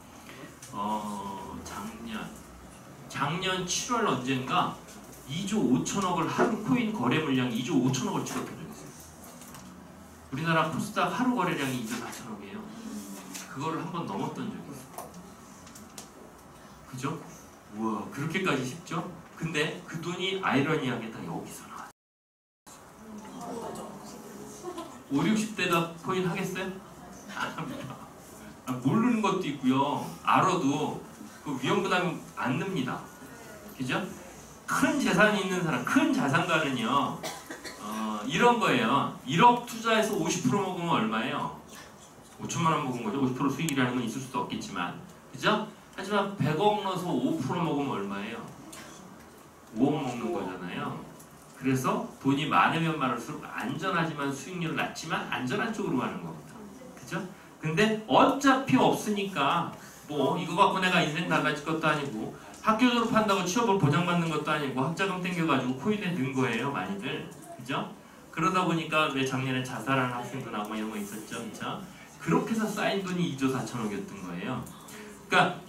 작년 7월 언젠가 2조 5천억을 하루 코인 거래 물량이 2조 5천억을 찍었던 적이 있어요. 우리나라 코스닥 하루 거래량이 2조 4천억이에요. 그거를 한 번 넘었던 적이 있어요. 그죠? 우와, 그렇게까지 쉽죠? 근데 그 돈이 아이러니하게 다 여기서 나왔어요. 5, 60대가 코인 하겠어요? 안 합니다. 모르는 것도 있고요. 알아도 그 위험부담이 안 듭니다. 그죠? 큰 재산이 있는 사람, 큰 자산가는요, 이런 거예요. 1억 투자해서 50% 먹으면 얼마예요? 5천만 원 먹은 거죠. 50% 수익이라는 건 있을 수도 없겠지만, 그죠? 하지만 100억 넣어서 5% 먹으면 얼마예요? 5억 먹는 거잖아요. 그래서 돈이 많으면 많을수록 안전하지만 수익률은 낮지만 안전한 쪽으로 가는 겁니다. 그죠? 근데 어차피 없으니까 뭐 이거 갖고 내가 인생 달라질 것도 아니고 학교 졸업한다고 취업을 보장받는 것도 아니고 학자금 땡겨가지고 코인에 넣은 거예요, 많이들. 그죠? 그러다 보니까 왜 작년에 자살하는 학생도 나오고 이런 거 있었죠, 그죠? 그렇게 해서 쌓인 돈이 2조 4천억이었던 거예요. 그러니까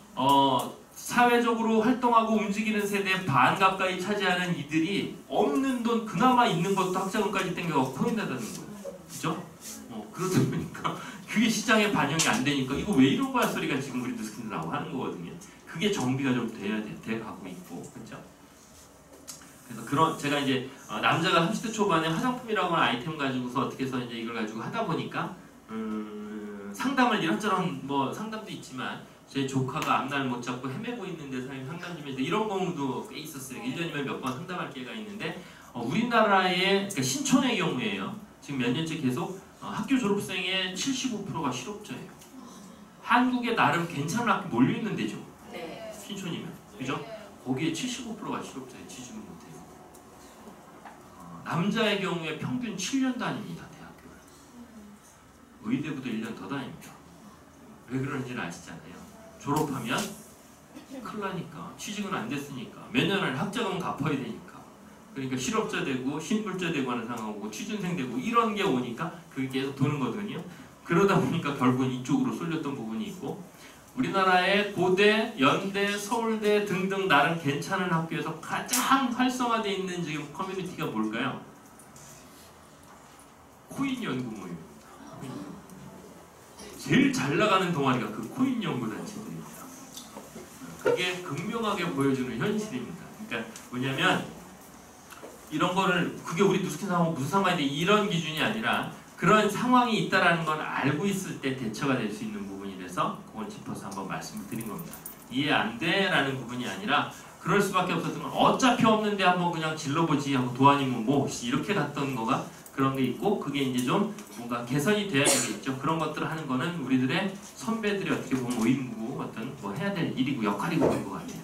사회적으로 활동하고 움직이는 세대의 반 가까이 차지하는 이들이 없는 돈, 그나마 있는 것도 학자금까지 땡겨갖고 코인하다는 거예요. 그죠? 그러다 보니까 그게 시장에 반영이 안 되니까 이거 왜 이런 거야 소리가 지금 우리 누스킨들 나오고 하는 거거든요. 그게 정비가 좀 돼 가고 있고, 그렇죠? 그래서 제가 이제 남자가 30대 초반에 화장품이라고 하는 아이템 가지고서 어떻게 해서 이제 이걸 가지고 하다 보니까 상담을 이런저런 뭐 상담도 있지만 제 조카가 앞날 못 잡고 헤매고 있는데 사장님 상담 좀 해주세요. 이런 경우도 꽤 있었어요. 1년이면 몇 번 상담할 기회가 있는데 우리나라의 그러니까 신촌의 경우에요. 지금 몇 년째 계속 학교 졸업생의 75%가 실업자예요. 한국에 나름 괜찮은 학교 몰려있는 데죠. 네. 신촌이면. 그죠? 거기에 75%가 실업자예요. 취직을 못해요. 남자의 경우에 평균 7년 다닙니다. 대학교를. 의대부터 1년 더 다닙니다. 왜 그런지는 아시잖아요. 졸업하면 큰일 나니까. 취직은 안 됐으니까. 몇 년을 학자금 갚아야 되니까. 그러니까 실업자 되고 신불자 되고 하는 상황이고 취준생 되고 이런 게 오니까 그게 계속 도는 거거든요. 그러다 보니까 결국은 이쪽으로 쏠렸던 부분이 있고 우리나라의 고대, 연대, 서울대 등등 나름 괜찮은 학교에서 가장 활성화되어 있는 지금 커뮤니티가 뭘까요? 코인 연구 모임입니다. 제일 잘 나가는 동아리가 그 코인 연구 단체들입니다. 그게 극명하게 보여주는 현실입니다. 그러니까 뭐냐면 이런 거를 그게 우리 누스킨 상황하고 무슨 상관이 돼 이런 기준이 아니라 그런 상황이 있다라는 걸 알고 있을 때 대처가 될 수 있는 부분이라서 그걸 짚어서 한번 말씀을 드린 겁니다. 이해 안 돼라는 부분이 아니라 그럴 수밖에 없었던 건 어차피 없는데 한번 그냥 질러보지 하고 도안이면 뭐 이렇게 갔던 거가 그런 게 있고 그게 이제 좀 뭔가 개선이 돼야 되겠죠. 그런 것들을 하는 거는 우리들의 선배들이 어떻게 보면 의무고 어떤 뭐 해야 될 일이고 역할이고 그런 것 같아요.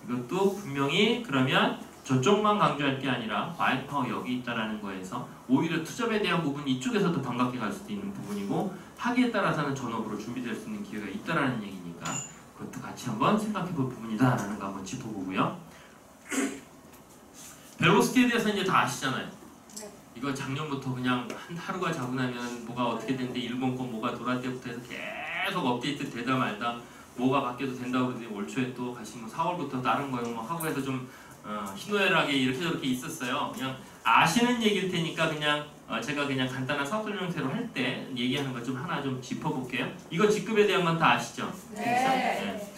이것도 분명히 그러면 저쪽만 강조할 게 아니라 와이파워 여기 있다라는 거에서 오히려 투잡에 대한 부분 이쪽에서도 반갑게 갈 수도 있는 부분이고 학위에 따라서는 전업으로 준비될 수 있는 기회가 있다라는 얘기니까 그것도 같이 한번 생각해 볼 부분이다라는 거 한번 짚어보고요. 벨로시티에 대해서 이제 다 아시잖아요. 이거 작년부터 그냥 한 하루가 자고 나면 뭐가 어떻게 된대 일본 거 뭐가 돌아올 때부터 해서 계속 업데이트 되다 말다 뭐가 바뀌어도 된다고 그러더니 올 초에 또 가시면 4월부터 다른 거 뭐 하고 해서 좀 희노애락하게 이렇게 저렇게 있었어요. 그냥 아시는 얘기일 테니까 그냥 제가 그냥 간단한 사업 설명서로 할 때 얘기하는 거 좀 하나 좀 짚어볼게요. 이거 직급에 대한 건 다 아시죠? 네.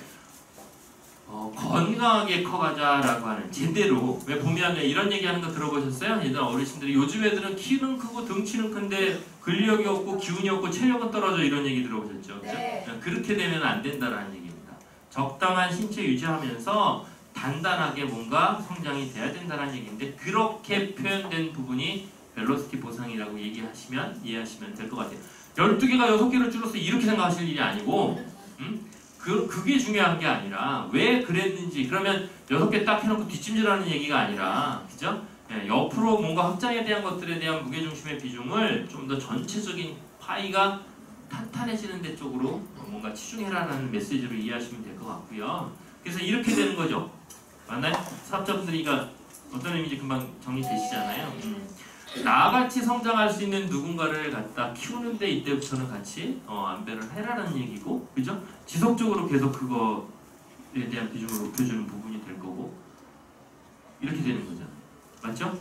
건강하게 커가자라고 하는 제대로 왜 보면 이런 얘기하는 거 들어보셨어요? 얘들 어르신들이 요즘 애들은 키는 크고 덩치는 큰데 근력이 없고 기운이 없고 체력은 떨어져 이런 얘기 들어보셨죠? 네. 그렇게 되면 안 된다라는 얘기입니다. 적당한 신체 유지하면서 단단하게 뭔가 성장이 돼야 된다는 얘기인데 그렇게 표현된 부분이 벨로시티 보상이라고 얘기하시면 이해하시면 될 것 같아요. 12개가 6개로 줄어서 이렇게 생각하실 일이 아니고 그게 중요한 게 아니라 왜 그랬는지 그러면 6개 딱 해놓고 뒷짐질하는 얘기가 아니라 그죠? 옆으로 뭔가 확장에 대한 것들에 대한 무게중심의 비중을 좀 더 전체적인 파이가 탄탄해지는 데 쪽으로 뭔가 치중해라는 메시지로 이해하시면 될 것 같고요. 그래서 이렇게 되는 거죠. 맞나요? 사업자분들이 이거 어떤 의미인지 금방 정리되시잖아요. 나같이 성장할 수 있는 누군가를 갖다 키우는데 이때부터는 같이 안배를 해라는 얘기고, 그죠? 지속적으로 계속 그거에 대한 비중을 높여주는 부분이 될 거고 이렇게 되는 거죠. 맞죠?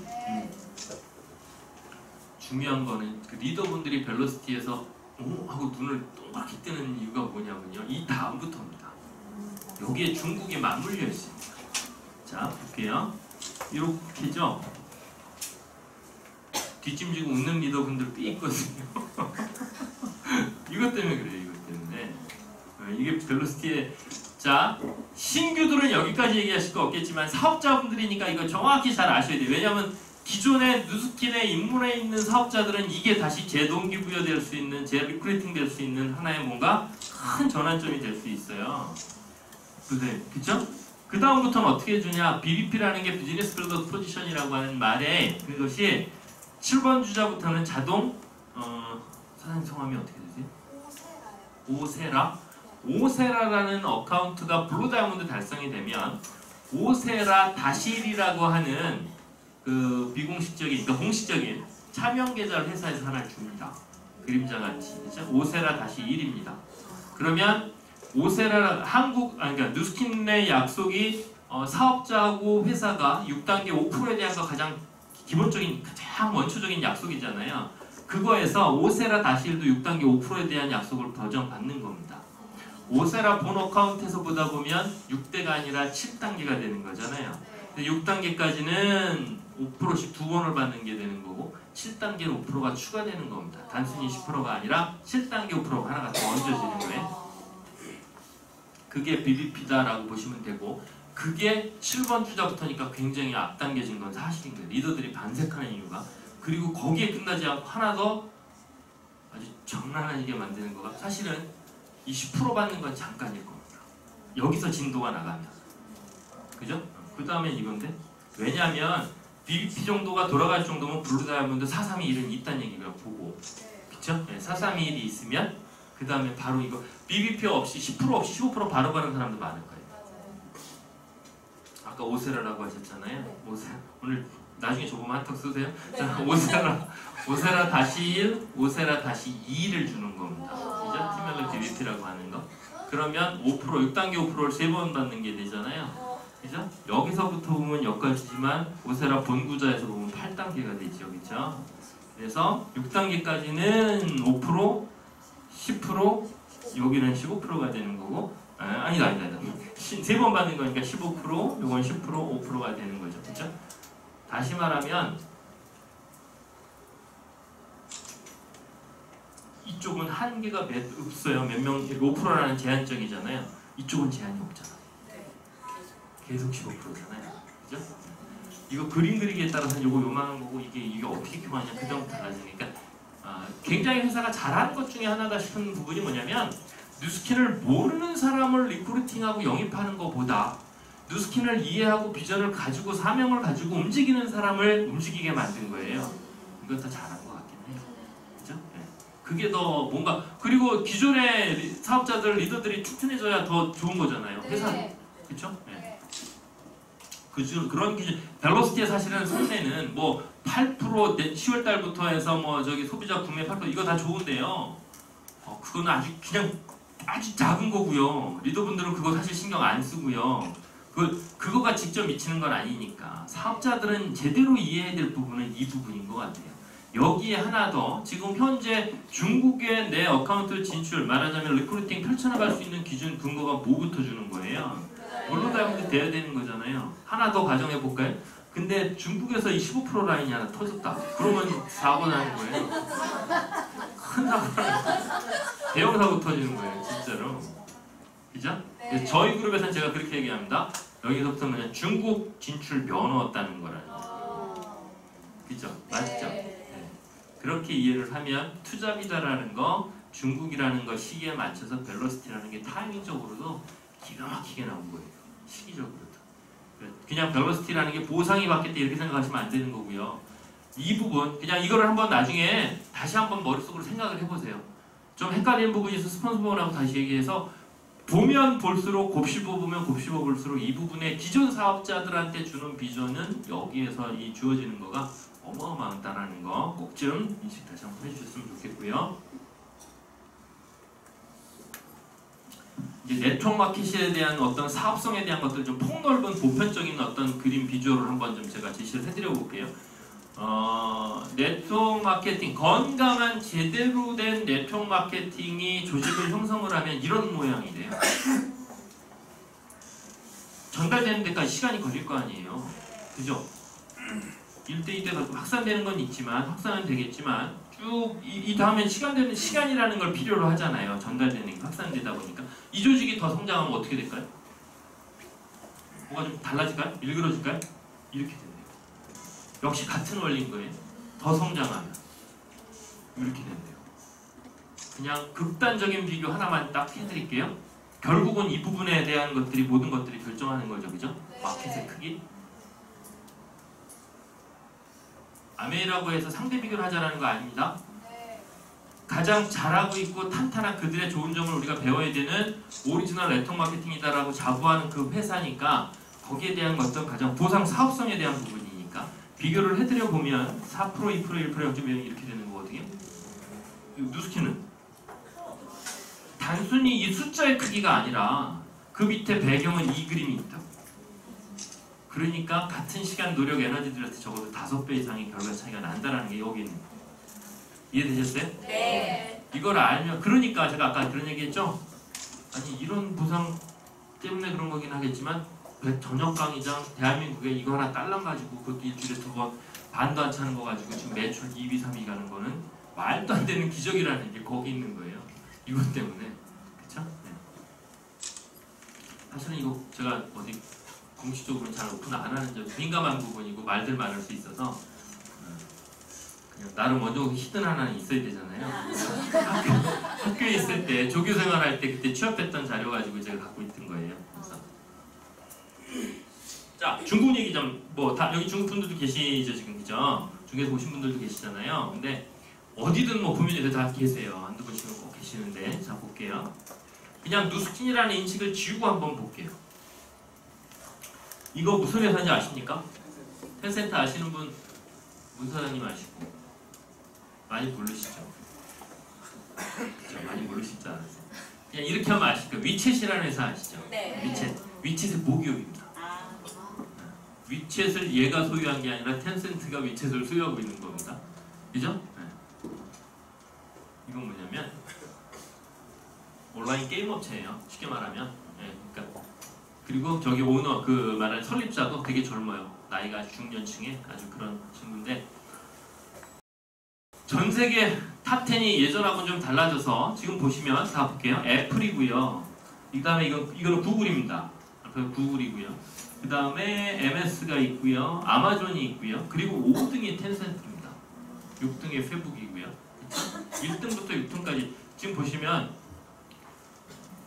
중요한 거는 그 리더분들이 벨로시티에서 오 하고 눈을 동그랗게 뜨는 이유가 뭐냐면요. 이 다음부터입니다. 여기에 중국이 맞물려 있습니다. 자, 볼게요. 이렇게죠. 뒷짐지고 웃는 리더분들 꽤 있거든요. 이것 때문에 그래요. 이것 때문에. 이게 벨로시티의 자, 신규들은 여기까지 얘기하실 거 없겠지만 사업자분들이니까 이거 정확히 잘 아셔야 돼요. 왜냐하면 기존의 누스킨에 입문해 있는 사업자들은 이게 다시 재동기부여될 수 있는, 재리크루팅 될 수 있는 하나의 뭔가 큰 전환점이 될 수 있어요. 그죠? 그 다음부터는 어떻게 해주냐? BBP라는 게 비즈니스 빌더 포지션이라고 하는 말에 그것이 7번 주자부터는 자동 사장님 성함이 어떻게 되세요? 오세라. 오세라라는 어카운트가 블루 다이아몬드 달성이 되면 오세라 -1이라고 하는 그 비공식적인, 그러니까 공식적인 차명 계좌를 회사에서 하나 줍니다. 그림자 같이. 그렇죠? 오세라 -1입니다. 그러면 오세라 그러니까 누스킨의 약속이 사업자하고 회사가 6단계 5%에 대한 거 가장 기본적인 가장 원초적인 약속이잖아요. 그거에서 오세라 -1도 6단계 5%에 대한 약속을 보장받는 겁니다. 오세라 본 어카운트에서 보다 보면 6대가 아니라 7단계가 되는 거잖아요. 6단계까지는 5%씩 2번을 받는 게 되는 거고 7단계는 5%가 추가되는 겁니다. 단순히 10%가 아니라 7단계 5%가 하나가 더 얹어지는 거예요. 그게 BBP다라고 보시면 되고 그게 7번 주자부터니까 굉장히 앞당겨진 건 사실인 거예요. 리더들이 반색하는 이유가. 그리고 거기에 끝나지 않고 하나 더 아주 장난 아니게 만드는 거가 사실은 이 10% 받는 건 잠깐일 겁니다. 여기서 진도가 나가면. 그죠? 그 다음에 이건데 왜냐하면 BBP 정도가 돌아갈 정도면 블루 다이아몬드 4321은 있다는 얘기가 보고 그쵸? 네, 4321이 있으면 그 다음에 바로 이거 BBP 없이 10% 없이 15% 바로 가는 사람도 많을 거예요. 아까 오세라라고 하셨잖아요. 오세라. 오늘 나중에 저보면 한턱 쓰세요. 자, 오세라 -1, 오세라 -2를 주는 겁니다. 그죠? 큐뮬러티비티라고 하는 거. 그러면 5%, 6단계 5%를 3번 받는 게 되잖아요. 그죠? 여기서부터 보면 여기까지지만 오세라 본구자에서 보면 8단계가 되죠. 그죠? 그래서 6단계까지는 5%, 10%, 여기는 15%가 되는 거고, 아니다. 3번 받는 거니까 15%, 요건 10%, 5%가 되는 거죠. 그죠? 다시 말하면 이쪽은 한계가 없어요. 몇 명, 5%라는 제한적이잖아요. 이쪽은 제한이 없잖아. 계속 15%잖아요. 그죠? 이거 그림 그리기에 따라서 요거 요만한 거고 이게 어떻게 교환하냐 그다음부터 달라지니까 굉장히 회사가 잘하는 것 중에 하나다 싶은 부분이 뭐냐면 뉴스킨을 모르는 사람을 리크루팅하고 영입하는 것보다 뉴스킨을 이해하고 비전을 가지고 사명을 가지고 움직이는 사람을 움직이게 만든 거예요. 이건 더 잘한 것 같긴 해요. 그죠? 네. 그게 더 뭔가 그리고 기존의 사업자들 리더들이 튼튼해져야 더 좋은 거잖아요. 회사 그렇죠? 네. 그런 기준 벨로시티의 사실은 속내는 뭐 8% 10월 달부터 해서 뭐 저기 소비자 구매 8% 이거 다 좋은데요. 그거는 아주 작은 거고요. 리더분들은 그거 사실 신경 안 쓰고요. 그거가 직접 미치는 건 아니니까 사업자들은 제대로 이해해야 될 부분은 이 부분인 것 같아요. 여기에 하나 더 지금 현재 중국의 내 어카운트 진출 말하자면 리크루팅 펼쳐나갈 수 있는 기준 근거가 뭐부터 주는 거예요? 물론 다이아몬드 돼야 되는 거잖아요. 하나 더 가정해 볼까요? 근데 중국에서 이 15% 라인이 하나 터졌다. 그러면 사고 나는 거예요. 큰 사고 나는 거예요. 대형 사고 터지는 거예요. 진짜로. 그죠? 네. 저희 그룹에서는 제가 그렇게 얘기합니다. 여기서부터 뭐냐 중국 진출 면허 따는 거라는 거예요. 그죠? 맞죠? 네. 그렇게 이해를 하면 투잡이다라는 거 중국이라는 거 시기에 맞춰서 벨로시티라는 게 타이밍적으로도 기가 막히게 나온 거예요. 시기적으로도. 그냥 벨로시티라는 게 보상이 받겠다 이렇게 생각하시면 안 되는 거고요. 이 부분 그냥 이거를 한번 나중에 다시 한번 머릿속으로 생각을 해보세요. 좀 헷갈리는 부분이 있어서 스폰서 부분하고 다시 얘기해서 보면 볼수록 곱씹어 보면 곱씹어 볼수록 이 부분에 기존 사업자들한테 주는 비전은 여기에서 이 주어지는 거가 어마어마하다라는 거 꼭 좀 인식 다시 한번 해주셨으면 좋겠고요. 이제 네트워크 마켓에 대한 어떤 사업성에 대한 것들 좀 폭넓은 보편적인 어떤 그림 비주얼을 한번 좀 제가 제시를 해드려 볼게요. 네트워크 마케팅, 건강한 제대로 된 네트워크 마케팅이 조직을 형성을 하면 이런 모양이 돼요. 전달되는 데까지 시간이 걸릴 거 아니에요. 그죠? 1대2 때 확산되는 건 있지만, 확산은 되겠지만, 쭉 이 다음엔 시간이라는 걸 필요로 하잖아요. 전달되는 게 확산되다 보니까. 이 조직이 더 성장하면 어떻게 될까요? 뭐가 좀 달라질까요? 일그러질까요? 이렇게 된대요. 역시 같은 원리인 거예요. 더 성장하면 이렇게 된대요. 그냥 극단적인 비교 하나만 딱 해드릴게요. 결국은 이 부분에 대한 것들이 모든 것들이 결정하는 거죠. 그죠? 마켓의 크기. 아메이라고 해서 상대 비교를 하자라는 거 아닙니다. 가장 잘하고 있고 탄탄한 그들의 좋은 점을 우리가 배워야 되는 오리지널 네트워크 마케팅이다라고 자부하는 그 회사니까 거기에 대한 어떤 가장 보상 사업성에 대한 부분이니까 비교를 해드려 보면 4%, 2%, 1%, 0.1 이렇게 되는 거거든요. 뉴스킨은 단순히 이 숫자의 크기가 아니라 그 밑에 배경은 이 그림이 있다. 그러니까 같은 시간, 노력, 에너지 들였을 때 적어도 5배 이상의 결과 차이가 난다라는 게 여기 있는 거예요. 이해되셨어요? 네. 이걸 알면 그러니까 제가 아까 그런 얘기했죠? 아니 이런 보상 때문에 그런 거긴 하겠지만 저녁 강의장 대한민국에 이거 하나 딸랑 가지고 그것도 일주일에 2번 반도 안 차는 거 가지고 지금 매출 2위, 3위 가는 거는 말도 안 되는 기적이라는 게 거기 있는 거예요. 이것 때문에. 그쵸? 네. 사실은 이거 제가 어디 공식적으로는 잘 오픈 안 하는 점 민감한 부분이고 말들 많을 수 있어서 그냥 나름 어느 정도 히든 하나는 있어야 되잖아요. 학교에 있을 때 조교생활 할 때 그때 취업했던 자료 가지고 제가 갖고 있던 거예요. 그래서 자 중국 얘기 좀 뭐 다 여기 중국 분들도 계시죠 지금 그죠? 중국에서 오신 분들도 계시잖아요. 근데 어디든 뭐 보면 다 계세요. 한두 분씩은 꼭 계시는데 자 볼게요. 그냥 뉴스킨이라는 인식을 지우고 한번 볼게요. 이거 무슨 회사인지 아십니까? 텐센트 아시는 분 문 사장님 아시고 많이 부르시죠? 그죠? 많이 모르실 줄 알았어요. 그냥 이렇게 하면 아실 거예요. 위챗이라는 회사 아시죠? 네. 위챗의 모기업입니다. 위챗을 얘가 소유한 게 아니라 텐센트가 위챗을 소유하고 있는 겁니다. 그죠? 네. 이건 뭐냐면 온라인 게임 업체예요. 쉽게 말하면. 네, 그러니까 그리고 저기 오너 그 말하는 설립자도 되게 젊어요. 나이가 아주 중년층의 아주 그런 친구인데 전 세계 탑10이 예전하고는 좀 달라져서 지금 보시면 다 볼게요. 애플이고요. 그 다음에 이거는 구글입니다. 구글이고요. 그 다음에 MS가 있고요. 아마존이 있고요. 그리고 5등이 텐센트입니다. 6등이 페북이고요. 1등부터 6등까지 지금 보시면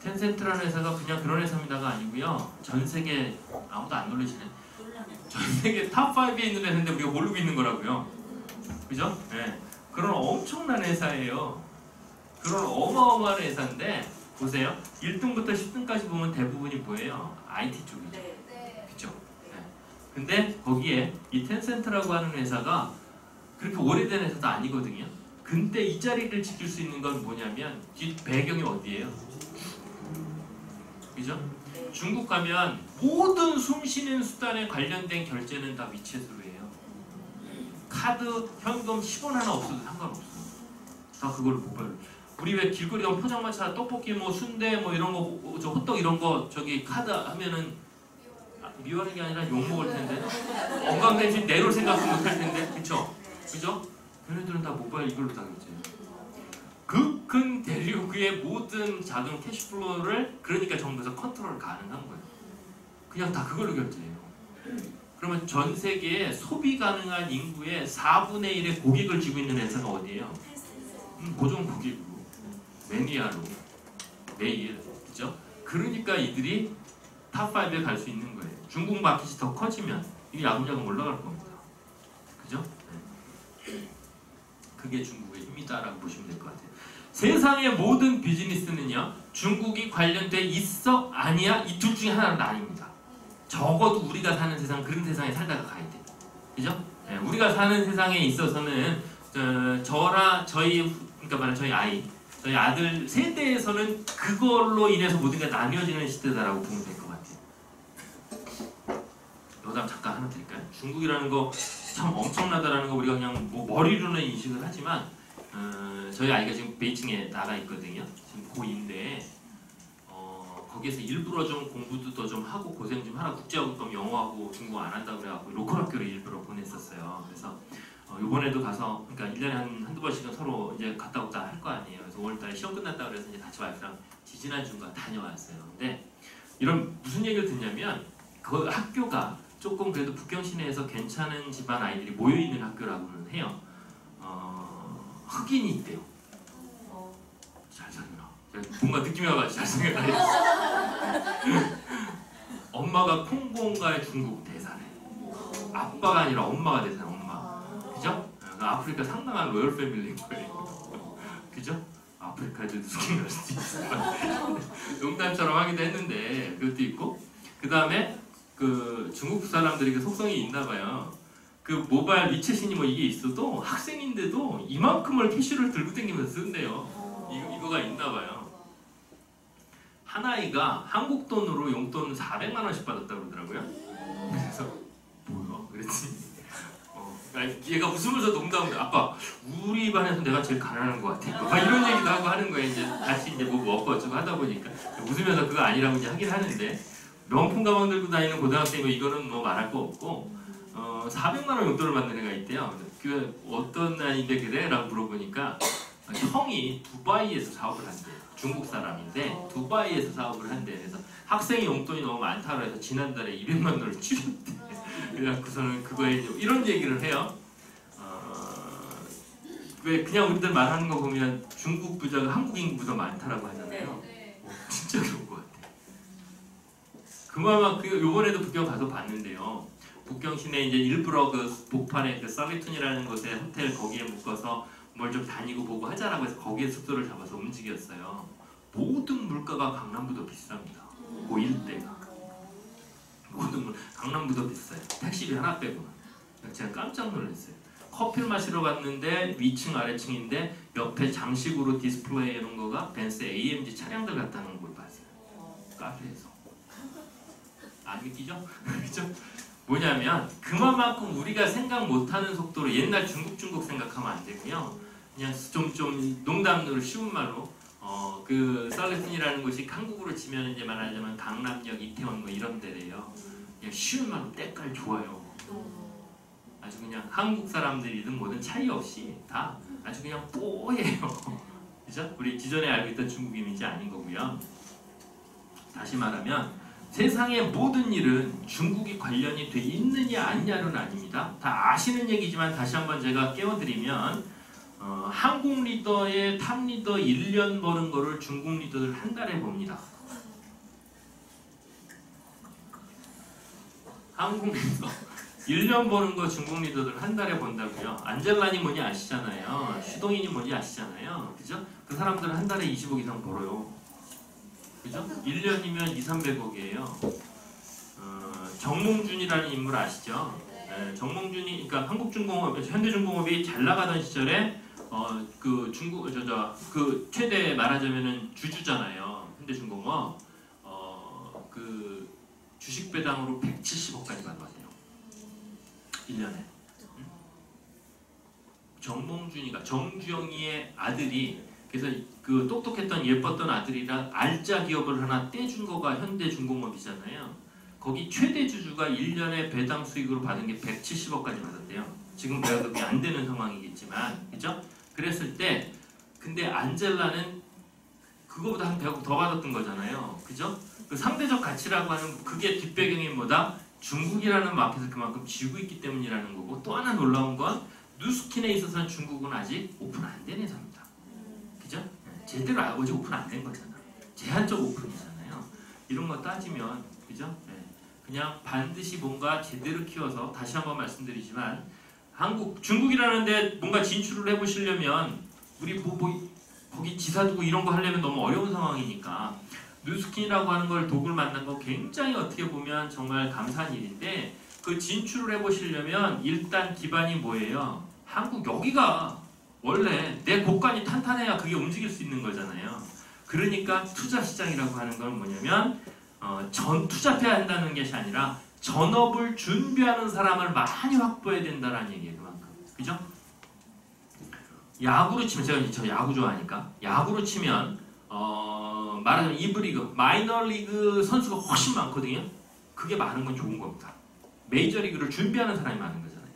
텐센트라는 회사가 그냥 그런 회사입니다가 아니고요. 전 세계 아무도 안 놀리시네. 전 세계 탑5에 있는 회사인데 우리가 모르고 있는 거라고요. 그죠? 네. 그런 엄청난 회사예요. 그런 어마어마한 회사인데 보세요. 1등부터 10등까지 보면 대부분이 뭐예요? IT 쪽이죠. 그죠? 네. 근데 거기에 이 텐센트라고 하는 회사가 그렇게 오래된 회사도 아니거든요. 근데 이 자리를 지킬 수 있는 건 뭐냐면 이 배경이 어디예요? 그죠? 중국 가면 모든 숨쉬는 수단에 관련된 결제는 다 위챗으로 해요. 카드, 현금 10원 하나 없어도 상관없어요. 다 그걸 모바일로. 우리 왜 길거리 가면 포장마차 떡볶이 뭐 순대 뭐 이런 거 저 호떡 이런 거 저기 카드 하면은 미워하는 게 아니라 욕 먹을 텐데 건강대신 내놓을 생각도 못 할 텐데 그쵸? 그죠? 걔네들은 다 모바일 이걸로 다 결제해요. 그 큰 대륙의 모든 작은 캐시플로우를 그러니까 정부에서 컨트롤 가능한 거예요. 그냥 다 그걸로 결제해요. 그러면 전 세계에 소비 가능한 인구의 4분의 1의 고객을 쥐고 있는 회사가 어디예요? 고정 고객으로 매니아로 매일 그죠? 그러니까 이들이 탑5에 갈 수 있는 거예요. 중국 마켓이 더 커지면 이게 야금야금 올라갈 겁니다. 그죠? 네. 그게 중국의 힘이다라고 보시면 될 것 같아요. 세상의 모든 비즈니스는요 중국이 관련돼 있어 아니야 이 둘 중에 하나는 아닙니다. 적어도 우리가 사는 세상 그런 세상에 살다가 가야 돼요. 그죠? 네, 우리가 사는 세상에 있어서는 저나 저희 그러니까 말하는 저희 아들 세대에서는 그걸로 인해서 모든 게 나뉘어지는 시대다라고 보면 될 것 같아요. 여담 잠깐 하나 드릴까요? 중국이라는 거 참 엄청나다라는 거 우리가 그냥 뭐 머리로는 인식을 하지만 저희 아이가 지금 베이징에 나가 있거든요. 지금 고2인데 거기에서 일부러 좀 공부도 더 좀 하고 고생 좀 하라 국제학업 그럼 영어하고 중국어 안 한다고 그래갖고 로컬 학교를 일부러 보냈었어요. 그래서 이번에도 가서 그러니까 1년에 한두 번씩은 서로 이제 갔다 오다 할 거 아니에요. 그래서 5월달에 시험 끝났다 그래서 이제 같이 와이프랑 지지난주인가 다녀왔어요. 근데 이런 무슨 얘기를 듣냐면 그 학교가 조금 그래도 북경 시내에서 괜찮은 집안 아이들이 모여있는 학교라고는 해요. 흑인이 있대요. 잘생겨라. 뭔가 느낌이 와가지고 잘생겨라. 엄마가 콩고인가의 중국 대사네. 아빠가 아니라 엄마가 대사네. 엄마. 그죠? 아프리카 상당한 로열 패밀리인 거예요. 그죠? 아프리카에도 숙인할 수도 있어요. 농담처럼 하기도 했는데 그것도 있고 그 다음에 그 중국 사람들이 그 속성이 있나 봐요. 그 모바일 위챗이니 뭐 이게 있어도 학생인데도 이만큼을 캐시를 들고 다니면서 쓴대요. 이거가 있나 봐요. 한 아이가 한국 돈으로 용돈 400만 원씩 받았다고 그러더라고요. 그래서 뭐야? 그랬더니 얘가 웃으면서 농담을 아빠 우리 반에서 내가 제일 가난한 것 같아. 막 이런 얘기도 하고 하는 거예요. 이제 같이 이제 뭐 먹고 어쩌고 하다 보니까 웃으면서 그거 아니라고 이제 하긴 하는데 명품 가방 들고 다니는 고등학생이고 이거는 뭐 말할 거 없고 400만 원 용돈을 받는 애가 있대요. 그 어떤 아이인데 그래? 라고 물어보니까 형이 두바이에서 사업을 한대요. 중국 사람인데 두바이에서 사업을 한대. 그래서 학생이 용돈이 너무 많다고 해서 지난달에 200만 원을 줄였대. 그래갖고서는 그거에 이런 얘기를 해요. 왜 그냥 우리들 말하는 거 보면 중국 부자가 한국 인구보다 많다라고 하잖아요. 진짜 그런 것 같아. 그나마 요번에도 북경 가서 봤는데요. 북경 시내 이제 일부러 그 복판에 그 서리툰이라는 곳에 호텔 거기에 묶어서 뭘 좀 다니고 보고 하자라고 해서 거기에 숙소를 잡아서 움직였어요. 모든 물가가 강남보다 비쌉니다. 그 일대가. 모든 강남보다 비싸요. 택시비 하나 빼고는. 제가 깜짝 놀랐어요. 커피를 마시러 갔는데 위층 아래층인데 옆에 장식으로 디스플레이 해놓은 거가 벤츠 AMG 차량들 갖다 놓은 걸 봤어요. 카페에서. 안 믿기죠? 그죠? 뭐냐면 그만큼 우리가 생각 못하는 속도로 옛날 중국 생각하면 안 되고요. 그냥 좀 농담으로 쉬운 말로 그 살레틴이라는 곳이 한국으로 치면 이제 말하자면 강남역, 이태원 뭐 이런 데래요. 그냥 쉬운 말로 때깔 좋아요. 아주 그냥 한국 사람들이든 뭐든 차이 없이 다 아주 그냥 뽀예요. 그죠? 우리 기존에 알고 있던 중국 이미지 아닌 거고요. 다시 말하면 세상의 모든 일은 중국이 관련이 돼 있느냐 아니냐는 아닙니다. 다 아시는 얘기지만 다시 한번 제가 깨워드리면 한국 리더의 탑 리더 1년 버는 거를 중국 리더들 한 달에 봅니다. 한국 리더 1년 버는 거 중국 리더들 한 달에 본다고요. 안젤라니 뭐니 아시잖아요. 슈동인이 뭐니 아시잖아요. 그죠? 그 사람들은 한 달에 20억 이상 벌어요. 그죠? 1년이면 2, 300억이에요. 정몽준이라는 인물 아시죠? 네, 정몽준이, 그러니까 한국중공업, 현대중공업이 잘 나가던 시절에 그 중국, 그 최대 말하자면은 주주잖아요. 현대중공업. 그 주식 배당으로 170억까지 받았대요. 1년에. 정몽준이가 정주영이의 아들이 그래서 그 똑똑했던 예뻤던 아들이랑 알짜 기업을 하나 떼준 거가 현대중공업이잖아요. 거기 최대 주주가 1년에 배당 수익으로 받은 게 170억까지 받았대요. 지금 배당이 안 되는 상황이겠지만, 그죠? 그랬을 때, 근데 안젤라는 그거보다 한 100억 더 받았던 거잖아요. 그죠? 그 상대적 가치라고 하는 그게 뒷배경이 뭐다? 중국이라는 마켓을 그만큼 쥐고 있기 때문이라는 거고, 또 하나 놀라운 건 누스킨에 있어서는 중국은 아직 오픈 안 된 회사입니다. 그죠? 제대로 아직 오픈 안 된 거잖아. 제한적 오픈이잖아요. 이런 거 따지면, 그죠? 그냥 반드시 뭔가 제대로 키워서 다시 한번 말씀드리지만 중국이라는데 뭔가 진출을 해보시려면 우리 거기 지사 두고 이런 거 하려면 너무 어려운 상황이니까 누스킨이라고 하는 걸 독을 만난 거 굉장히 어떻게 보면 정말 감사한 일인데 그 진출을 해보시려면 일단 기반이 뭐예요? 한국 여기가 원래 내 곳간이 탄탄해야 그게 움직일 수 있는 거잖아요. 그러니까 투자 시장이라고 하는 건 뭐냐면 투자해야 한다는 것이 아니라 전업을 준비하는 사람을 많이 확보해야 된다는 얘기예요. 그만큼. 그죠? 야구로 치면 저 야구 좋아하니까 야구로 치면 말하자면 2부 리그, 마이너리그 선수가 훨씬 많거든요. 그게 많은 건 좋은 겁니다. 메이저리그를 준비하는 사람이 많은 거잖아요.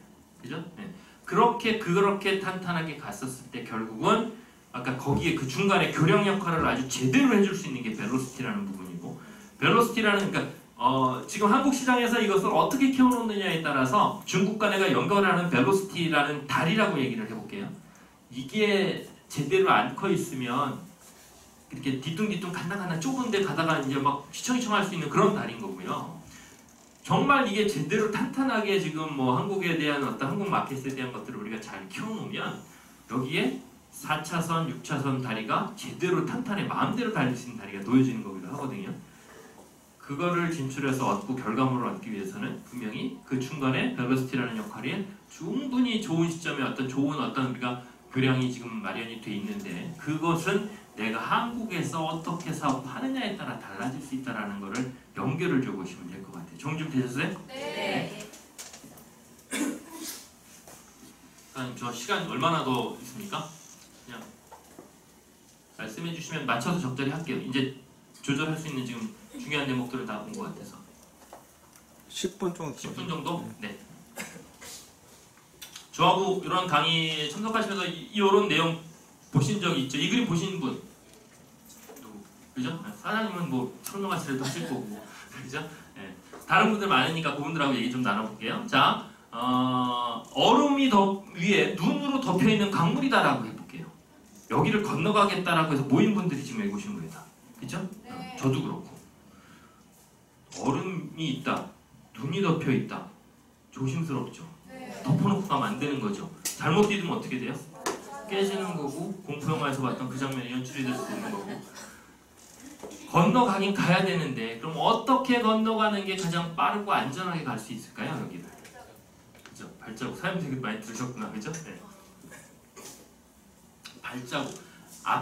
그죠? 네. 그렇게 탄탄하게 갔었을 때 결국은 아까 거기에 그 중간에 교량 역할을 아주 제대로 해줄 수 있는 게 벨로시티라는 부분이고 벨로시티라는 그러니까 지금 한국 시장에서 이것을 어떻게 키워놓느냐에 따라서 중국과 내가 연결하는 벨로시티라는 다리라고 얘기를 해볼게요. 이게 제대로 안 커 있으면 이렇게 뒤뚱뒤뚱 간당간당 좁은 데 가다가 이제 막 휘청휘청 할 수 있는 그런 다리인 거고요. 정말 이게 제대로 탄탄하게 지금 뭐 한국에 대한 어떤 한국 마켓에 대한 것들을 우리가 잘 키워놓으면 여기에 4차선, 6차선 다리가 제대로 탄탄해 마음대로 달릴 수 있는 다리가 놓여지는 거기도 하거든요. 그거를 진출해서 얻고 결과물을 얻기 위해서는 분명히 그 중간에 벨로시티라는 역할이 충분히 좋은 시점에 좋은 우리가 교량이 지금 마련이 돼 있는데 그것은 내가 한국에서 어떻게 사업하느냐에 따라 달라질 수 있다는 거를 연결을 줘보시면 될 것 같아요. 정리 좀 되셨어요? 네. 저 시간 얼마나 더 있습니까? 그냥 말씀해 주시면 맞춰서 적절히 할게요. 이제 조절할 수 있는 지금 중요한 대목들을 다 본 것 같아서 10분 정도 10분 정도? 네. 저하고 이런 강의 참석하시면서 이런 내용 보신 적 있죠? 이 그림 보신 분? 누구? 그죠? 사장님은 뭐 청룡아시를 하실 거고 그죠? 네. 다른 분들 많으니까 그분들하고 얘기 좀 나눠볼게요. 자, 얼음이 위에 눈으로 덮여있는 강물이다라고 해볼게요. 여기를 건너가겠다라고 해서 모인 분들이 지금 여기 오신 거예요. 다. 그죠? 네. 저도 그렇고 얼음이 있다. 눈이 덮여있다. 조심스럽죠. 네. 덮어놓고 가면 안 되는 거죠. 잘못 뛰면 어떻게 돼요? 깨지는 거고 공포영화에서 봤던 그 장면이 연출이 될 수 있는 거고 건너가긴 가야 되는데 그럼 어떻게 건너가는 게 가장 빠르고 안전하게 갈 수 있을까요? 여기를 그죠? 발자국 사람 되게 많이 들으셨구나, 그죠? 네. 발자국.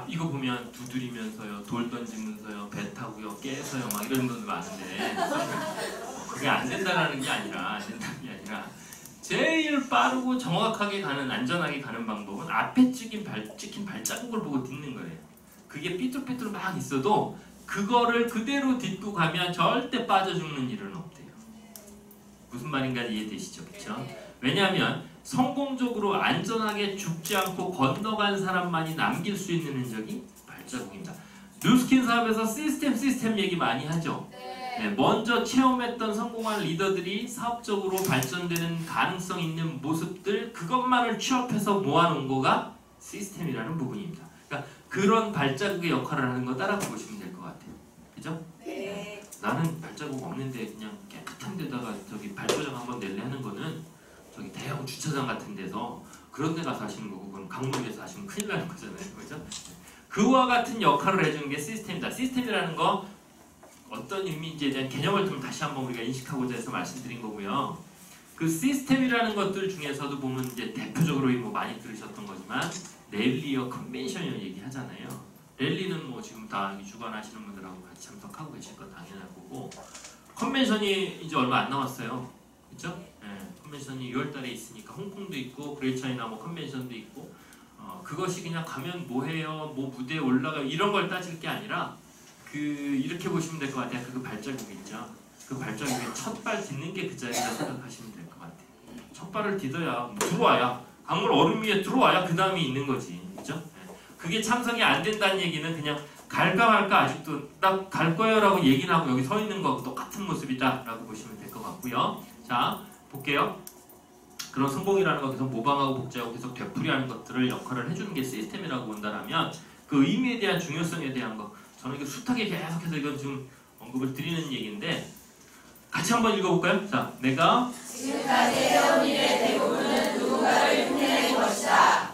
이거 보면 두드리면서요, 돌 던지면서요, 배 타고요, 깨서요, 막 이런 분들 많은데 그게 안 된다는 게 아니라 제일 빠르고 정확하게 가는, 안전하게 가는 방법은 앞에 찍힌 발자국을 보고 딛는 거예요. 그게 삐뚤삐뚤 막 있어도 그거를 그대로 딛고 가면 절대 빠져 죽는 일은 없대요. 무슨 말인가 이해되시죠? 그렇죠? 왜냐하면 성공적으로 안전하게 죽지 않고 건너간 사람만이 남길 수 있는 흔적이 발자국입니다. 뉴스킨 사업에서 시스템 얘기 많이 하죠. 네, 먼저 체험했던 성공한 리더들이 사업적으로 발전되는 가능성 있는 모습들, 그것만을 취합해서 모아놓은 거가 시스템이라는 부분입니다. 그러니까 그런 발자국의 역할을 하는 거 따라 보시면 될 것 같아요. 그죠? 네. 나는 발자국 없는데 그냥 깨끗한 데다가 저기 발표장 한번 낼래 하는 거는 저기 대형 주차장 같은 데서 그런 데 가서 하시는 거고, 그건 강물에서 하시면 큰일 나는 거잖아요. 그죠? 그와 같은 역할을 해주는 게 시스템이다. 시스템이라는 거 어떤 의미인지에 대한 개념을 좀 다시 한번 우리가 인식하고자 해서 말씀드린 거고요. 그 시스템이라는 것들 중에서도 보면 이제 대표적으로 뭐 많이 들으셨던 거지만 랠리어 컨벤션을 얘기하잖아요. 랠리는 뭐 지금 다 주관하시는 분들하고 같이 참석하고 계실 거 당연한 거고, 컨벤션이 이제 얼마 안 남았어요. 그렇죠? 네, 컨벤션이 6월달에 있으니까 홍콩도 있고 그레이트 차이나 뭐 컨벤션도 있고, 그것이 그냥 가면 뭐해요, 뭐 무대에 올라가 이런 걸 따질 게 아니라 이렇게 보시면 될 것 같아요. 그 발자국 있죠. 그 발자국에 첫 발 딛는 게 그 자리라 생각하시면 될 것 같아요. 첫 발을 디뎌야 들어와야 강물 얼음 위에 들어와야 그 다음이 있는 거지, 그죠? 네. 그게 참석이 안 된다는 얘기는 그냥 갈까 말까 아직도 딱 갈 거예요라고 얘기는 하고 여기 서 있는 거하고 똑같은 모습이다라고 보시면 될 것 같고요. 자, 볼게요. 그런 성공이라는 거 계속 모방하고 복제하고 계속 되풀이하는 것들을 역할을 해주는 게 시스템이라고 본다면 그 의미에 대한 중요성에 대한 거, 저는 이게 숱하게 계속해서 이건 지금 언급을 드리는 얘기인데 같이 한번 읽어볼까요? 자, 내가 지금까지 해온 일의 대부분은 누군가를 흉내낸 것이다.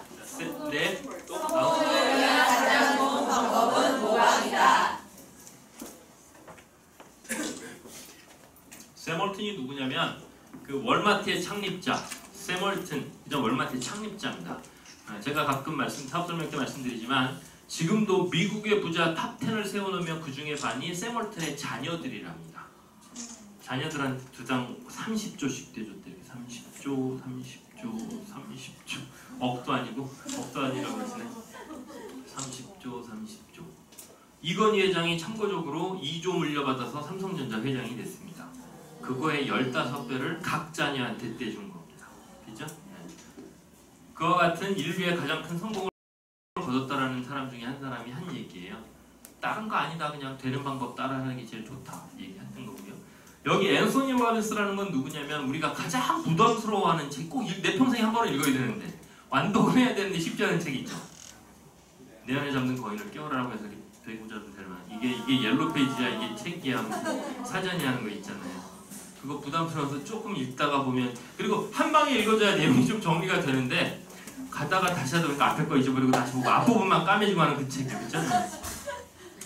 네, 또 성공을 위한 가장 좋은 방법은 모방이다. 샘 월튼이 누구냐면 그 월마트의 창립자 샘 월튼, 그죠? 월마트의 창립자입니다. 제가 가끔 사업 설명 때 말씀드리지만 지금도 미국의 부자 탑 10을 세워놓으면 그 중에 반이 샘 월튼의 자녀들이랍니다. 자녀들한테 두당 30조씩 대줬대요. 30조. 억도 아니고, 억도 아니라고 그러시네. 30조. 이건희 회장이 참고적으로 2조 물려받아서 삼성전자 회장이 됐습니다. 그거의 15배를 각 자녀한테 떼준 겁니다. 그죠? 그와 같은 인류의 가장 큰 성공을 거뒀다라는 사람 중에 한 사람이 한 얘기예요. 다른 거 아니다, 그냥 되는 방법 따라하는 게 제일 좋다 얘기했던 거고요. 여기 앤소니 로빈스라는 건 누구냐면 우리가 가장 부담스러워하는 책, 꼭 내 평생에 한 번은 읽어야 되는데 완독을 해야 되는데 쉽지 않은 책이 있죠. 내 안에 잡는 거인을 깨워라라고 해서 배구자도 되면 이게 옐로 페이지야, 이게 책이야, 사전이 하는 거 있잖아요. 그거 부담스러워서 조금 읽다가 보면, 그리고 한 방에 읽어줘야 내용이 좀 정리가 되는데 가다가 다시 하다 보니까 앞에 거 잊어버리고 다시 보고 앞부분만 까매지고 하는 그 책 있잖아요.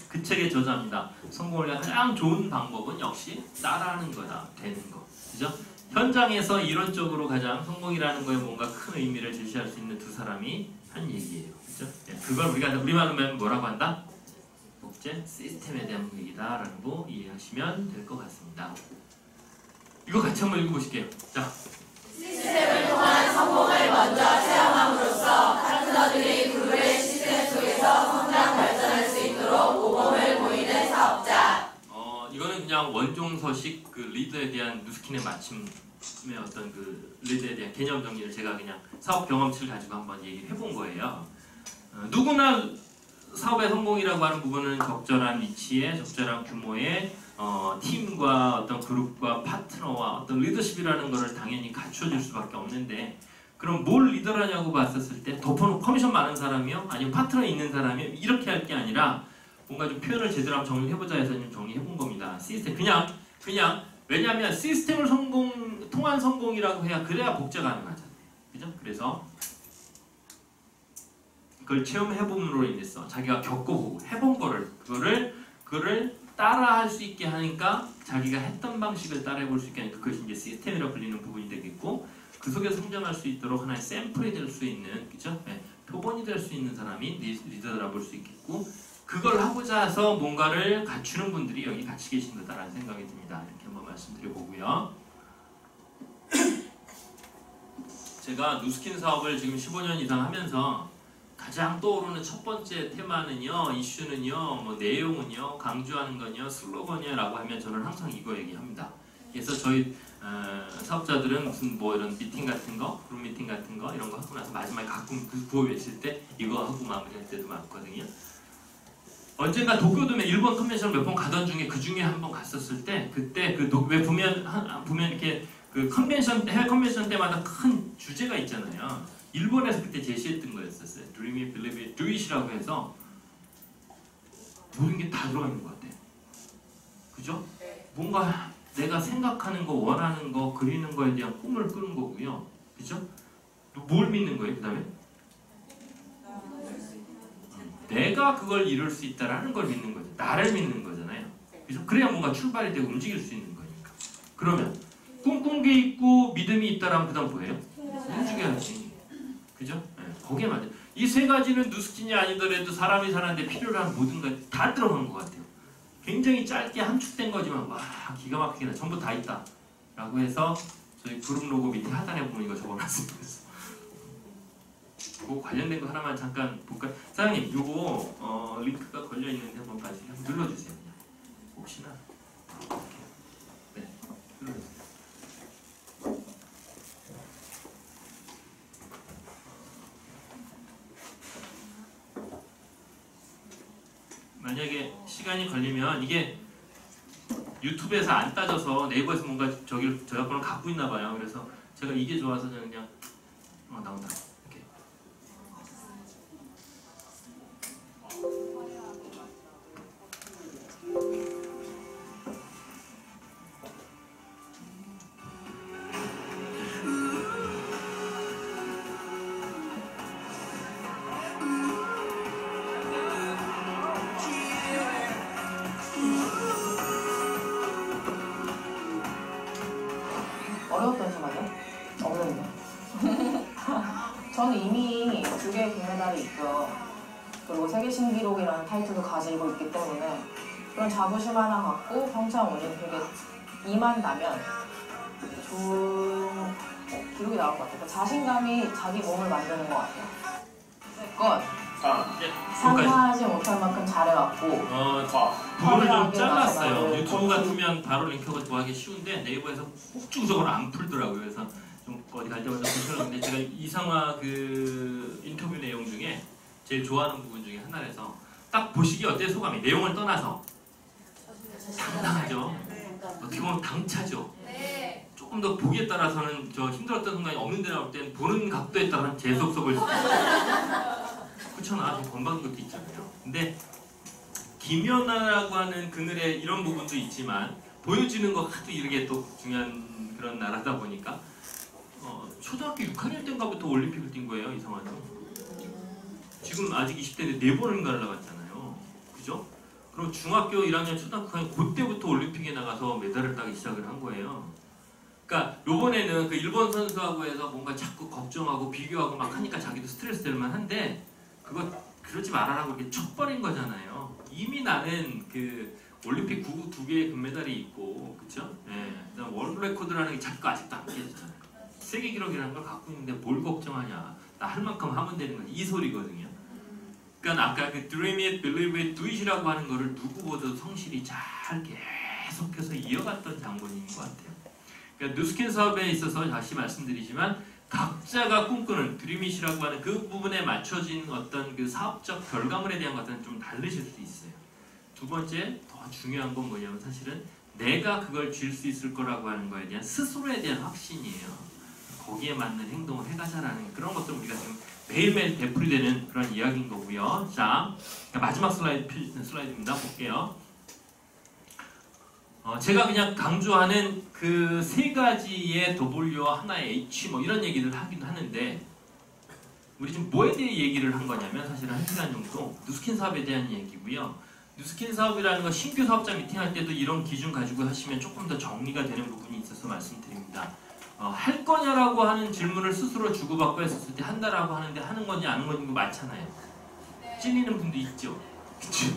그 책의 저자입니다. 성공을 위한 가장 좋은 방법은 역시 따라하는 거다, 되는 거. 그죠? 현장에서 이론적으로 가장 성공이라는 거에 뭔가 큰 의미를 제시할 수 있는 두 사람이 한 얘기예요. 그죠? 그걸 우리말로 하면 뭐라고 한다? 복제 시스템에 대한 얘기다라는 거 이해하시면 될 것 같습니다. 이거 같이 한번 읽어보실게요. 자, 시스템을 통한 성공을 먼저 체험함으로써 파트너들이 그룹의 시스템 속에서 성장 발전할 수 있도록 모범을 보이는 사업자. 이거는 그냥 원종서식 그 리더에 대한 누스킨의 맞춤의 어떤 그 리더에 대한 개념 정리를 제가 그냥 사업 경험치를 가지고 한번 얘기를 해본 거예요. 누구나 사업의 성공이라고 하는 부분은 적절한 위치에, 적절한 규모의 팀과 어떤 그룹과 파트너와 어떤 리더십이라는 것을 당연히 갖춰줄 수밖에 없는데, 그럼 뭘 리더라냐고 봤었을 때 커미션 많은 사람이요? 아니면 파트너 있는 사람이요? 이렇게 할 게 아니라 뭔가 좀 표현을 제대로 한번 정리해보자 해서 좀 정리해본 겁니다. 시스템, 그냥 왜냐하면 시스템을 통한 성공이라고 그래야 복제가 가능하잖아요. 그죠? 그래서 그걸 체험해봄으로 인해서 자기가 겪어보고 해본 그거를 따라할 수 있게 하니까 자기가 했던 방식을 따라해볼 수 있게 하니까 그것이 이제 시스템이라고 불리는 부분이 되겠고, 그 속에 성장할 수 있도록 하나의 샘플이 될 수 있는, 그죠? 네, 표본이 될 수 있는 사람이 리더라 볼 수 있겠고, 그걸 하고자 해서 뭔가를 갖추는 분들이 여기 같이 계신 거다라는 생각이 듭니다. 이렇게 한번 말씀드려보고요. 제가 누스킨 사업을 지금 15년 이상 하면서 가장 떠오르는 첫 번째 테마는요, 이슈는요, 뭐 내용은요, 강조하는 건요, 슬로건이요라고 하면 저는 항상 이거 얘기합니다. 그래서 저희 사업자들은 무슨 뭐 이런 미팅 같은 거, 그룹 미팅 같은 거 이런 거 하고 나서 마지막에 가끔 그 구호 외칠 때 이거 하고 마무리할 때도 많거든요. 언젠가 도쿄돔에 일본 컨벤션을 몇 번 가던 중에 그 중에 한 번 갔었을 때 그때 왜 보면 이렇게 그 컨벤션 해외 컨벤션 때마다 큰 주제가 있잖아요. 일본에서 그때 제시했던 거였었어요. Dream it, believe it, do it이라고 해서 모든 게 다 들어가 있는 것 같아요. 그죠? 뭔가 내가 생각하는 거, 원하는 거, 그리는 거에 대한 꿈을 꾸는 거고요. 그죠? 뭘 믿는 거예요? 그 다음에? 내가 그걸 이룰 수 있다라는 걸 믿는 거죠. 나를 믿는 거잖아요. 그죠? 그래야 뭔가 출발이 되고 움직일 수 있는 거니까. 그러면 꿈꾼 게 있고 믿음이 있다라면 그 다음 뭐예요? 움직여야지. 그죠? 네, 거기에 맞아요. 이 세 가지는 누스킨이 아니더라도 사람이 사는데 필요한 모든 것 다 들어간 것 같아요. 굉장히 짧게 함축된 거지만 와 기가 막히게 전부 다 있다 라고 해서 저희 그룹 로고 밑에 하단에 보면 이거 적어놨습니다. 그거 관련된 거 하나만 잠깐 볼까요? 사장님 요거 링크가 걸려있는데 한번 다시 눌러주세요. 그냥. 혹시나 이렇게. 네, 눌러주세요. 만약에 시간이 걸리면 이게 유튜브에서 안 따져서 네이버에서 뭔가 저작권을 갖고 있나 봐요. 그래서 제가 이게 좋아서 저는 그냥 나온다. 이렇게. 어려웠던 순간이요? 어려운데. 저는 이미 2개의 금메달이 있고요. 그리고 세계 신기록이라는 타이틀도 가지고 있기 때문에 그런 자부심 하나 갖고 평창 올림픽에 임한다면 좋은 기록이 나올 것 같아요. 그러니까 자신감이 자기 몸을 만드는 것 같아요. 그건 상상하지 못할 만큼 잘해왔고 부분을 좀 잘랐어요. 유튜브 같으면 바로 링크가 구하기 쉬운데 네이버에서 꼭중적으로 안 풀더라고요. 그래서 좀 어디 갈 때마다 불편한데 제가 이상화 그 인터뷰 내용 중에 제일 좋아하는 부분 중에 하나라서 딱 보시기 어때요? 소감이? 내용을 떠나서 당당하죠. 어떻게 보면 당차죠. 조금 더 보기에 따라서는 저 힘들었던 순간이 없는 데 나올 땐 보는 각도에 따라 재속속을 그렇잖아. 좀 건방진 것도 있잖아요. 근데 김연아라고 하는 그늘에 이런 부분도 있지만 보여지는 거 하도 이렇게 또 중요한 그런 나라다 보니까 초등학교 6학년 때인가부터 올림픽을 뛴 거예요. 이상하죠. 지금 아직 20대인데 4번인가 나갔잖아요. 그죠? 그리고 중학교 1학년, 초등학교 1학년 그때부터 올림픽에 나가서 메달을 따기 시작을 한 거예요. 그러니까 요번에는 그 일본 선수하고 해서 뭔가 자꾸 걱정하고 비교하고 막 하니까 자기도 스트레스 될 만한데 그거 그러지 말아라고 이렇게 척버린 거잖아요. 이미 나는 그 올림픽 2개의 금메달이 있고, 그쵸? 예. 그다음 월드 레코드라는 게 자기가 아직도 안 깨졌잖아요. 세계 기록이라는 걸 갖고 있는데 뭘 걱정하냐? 나 할 만큼 하면 되는 거지. 이 소리거든요. 그러니까 아까 그 Dream it, believe it, do it이라고 하는 거를 누구보다도 성실히 잘 계속해서 이어갔던 장본인인 것 같아요. 그러니까 누스킨 사업에 있어서 다시 말씀드리지만 각자가 꿈꾸는 드림잇이라고 하는 그 부분에 맞춰진 어떤 그 사업적 결과물에 대한 것들은 좀 다르실 수 있어요. 두 번째, 더 중요한 건 뭐냐면 사실은 내가 그걸 쥘 수 있을 거라고 하는 거에 대한 스스로에 대한 확신이에요. 거기에 맞는 행동을 해가자라는 그런 것들 우리가 지금 매일매일 되풀이되는 그런 이야기인 거고요. 자, 마지막 슬라이드입니다. 볼게요. 제가 그냥 강조하는 그 3가지의 W와 하나의 H 뭐 이런 얘기를 하긴 하는데 우리 지금 뭐에 대해 얘기를 한 거냐면 사실은 1시간 정도 누스킨 사업에 대한 얘기고요. 누스킨 사업이라는 거 신규 사업자 미팅할 때도 이런 기준 가지고 하시면 조금 더 정리가 되는 부분이 있어서 말씀드립니다. 할 거냐라고 하는 질문을 스스로 주고받고 했었을 때 한다라고 하는데 하는 건지 안 하는 건지 많잖아요. 찔리는 분도 있죠. 그쵸?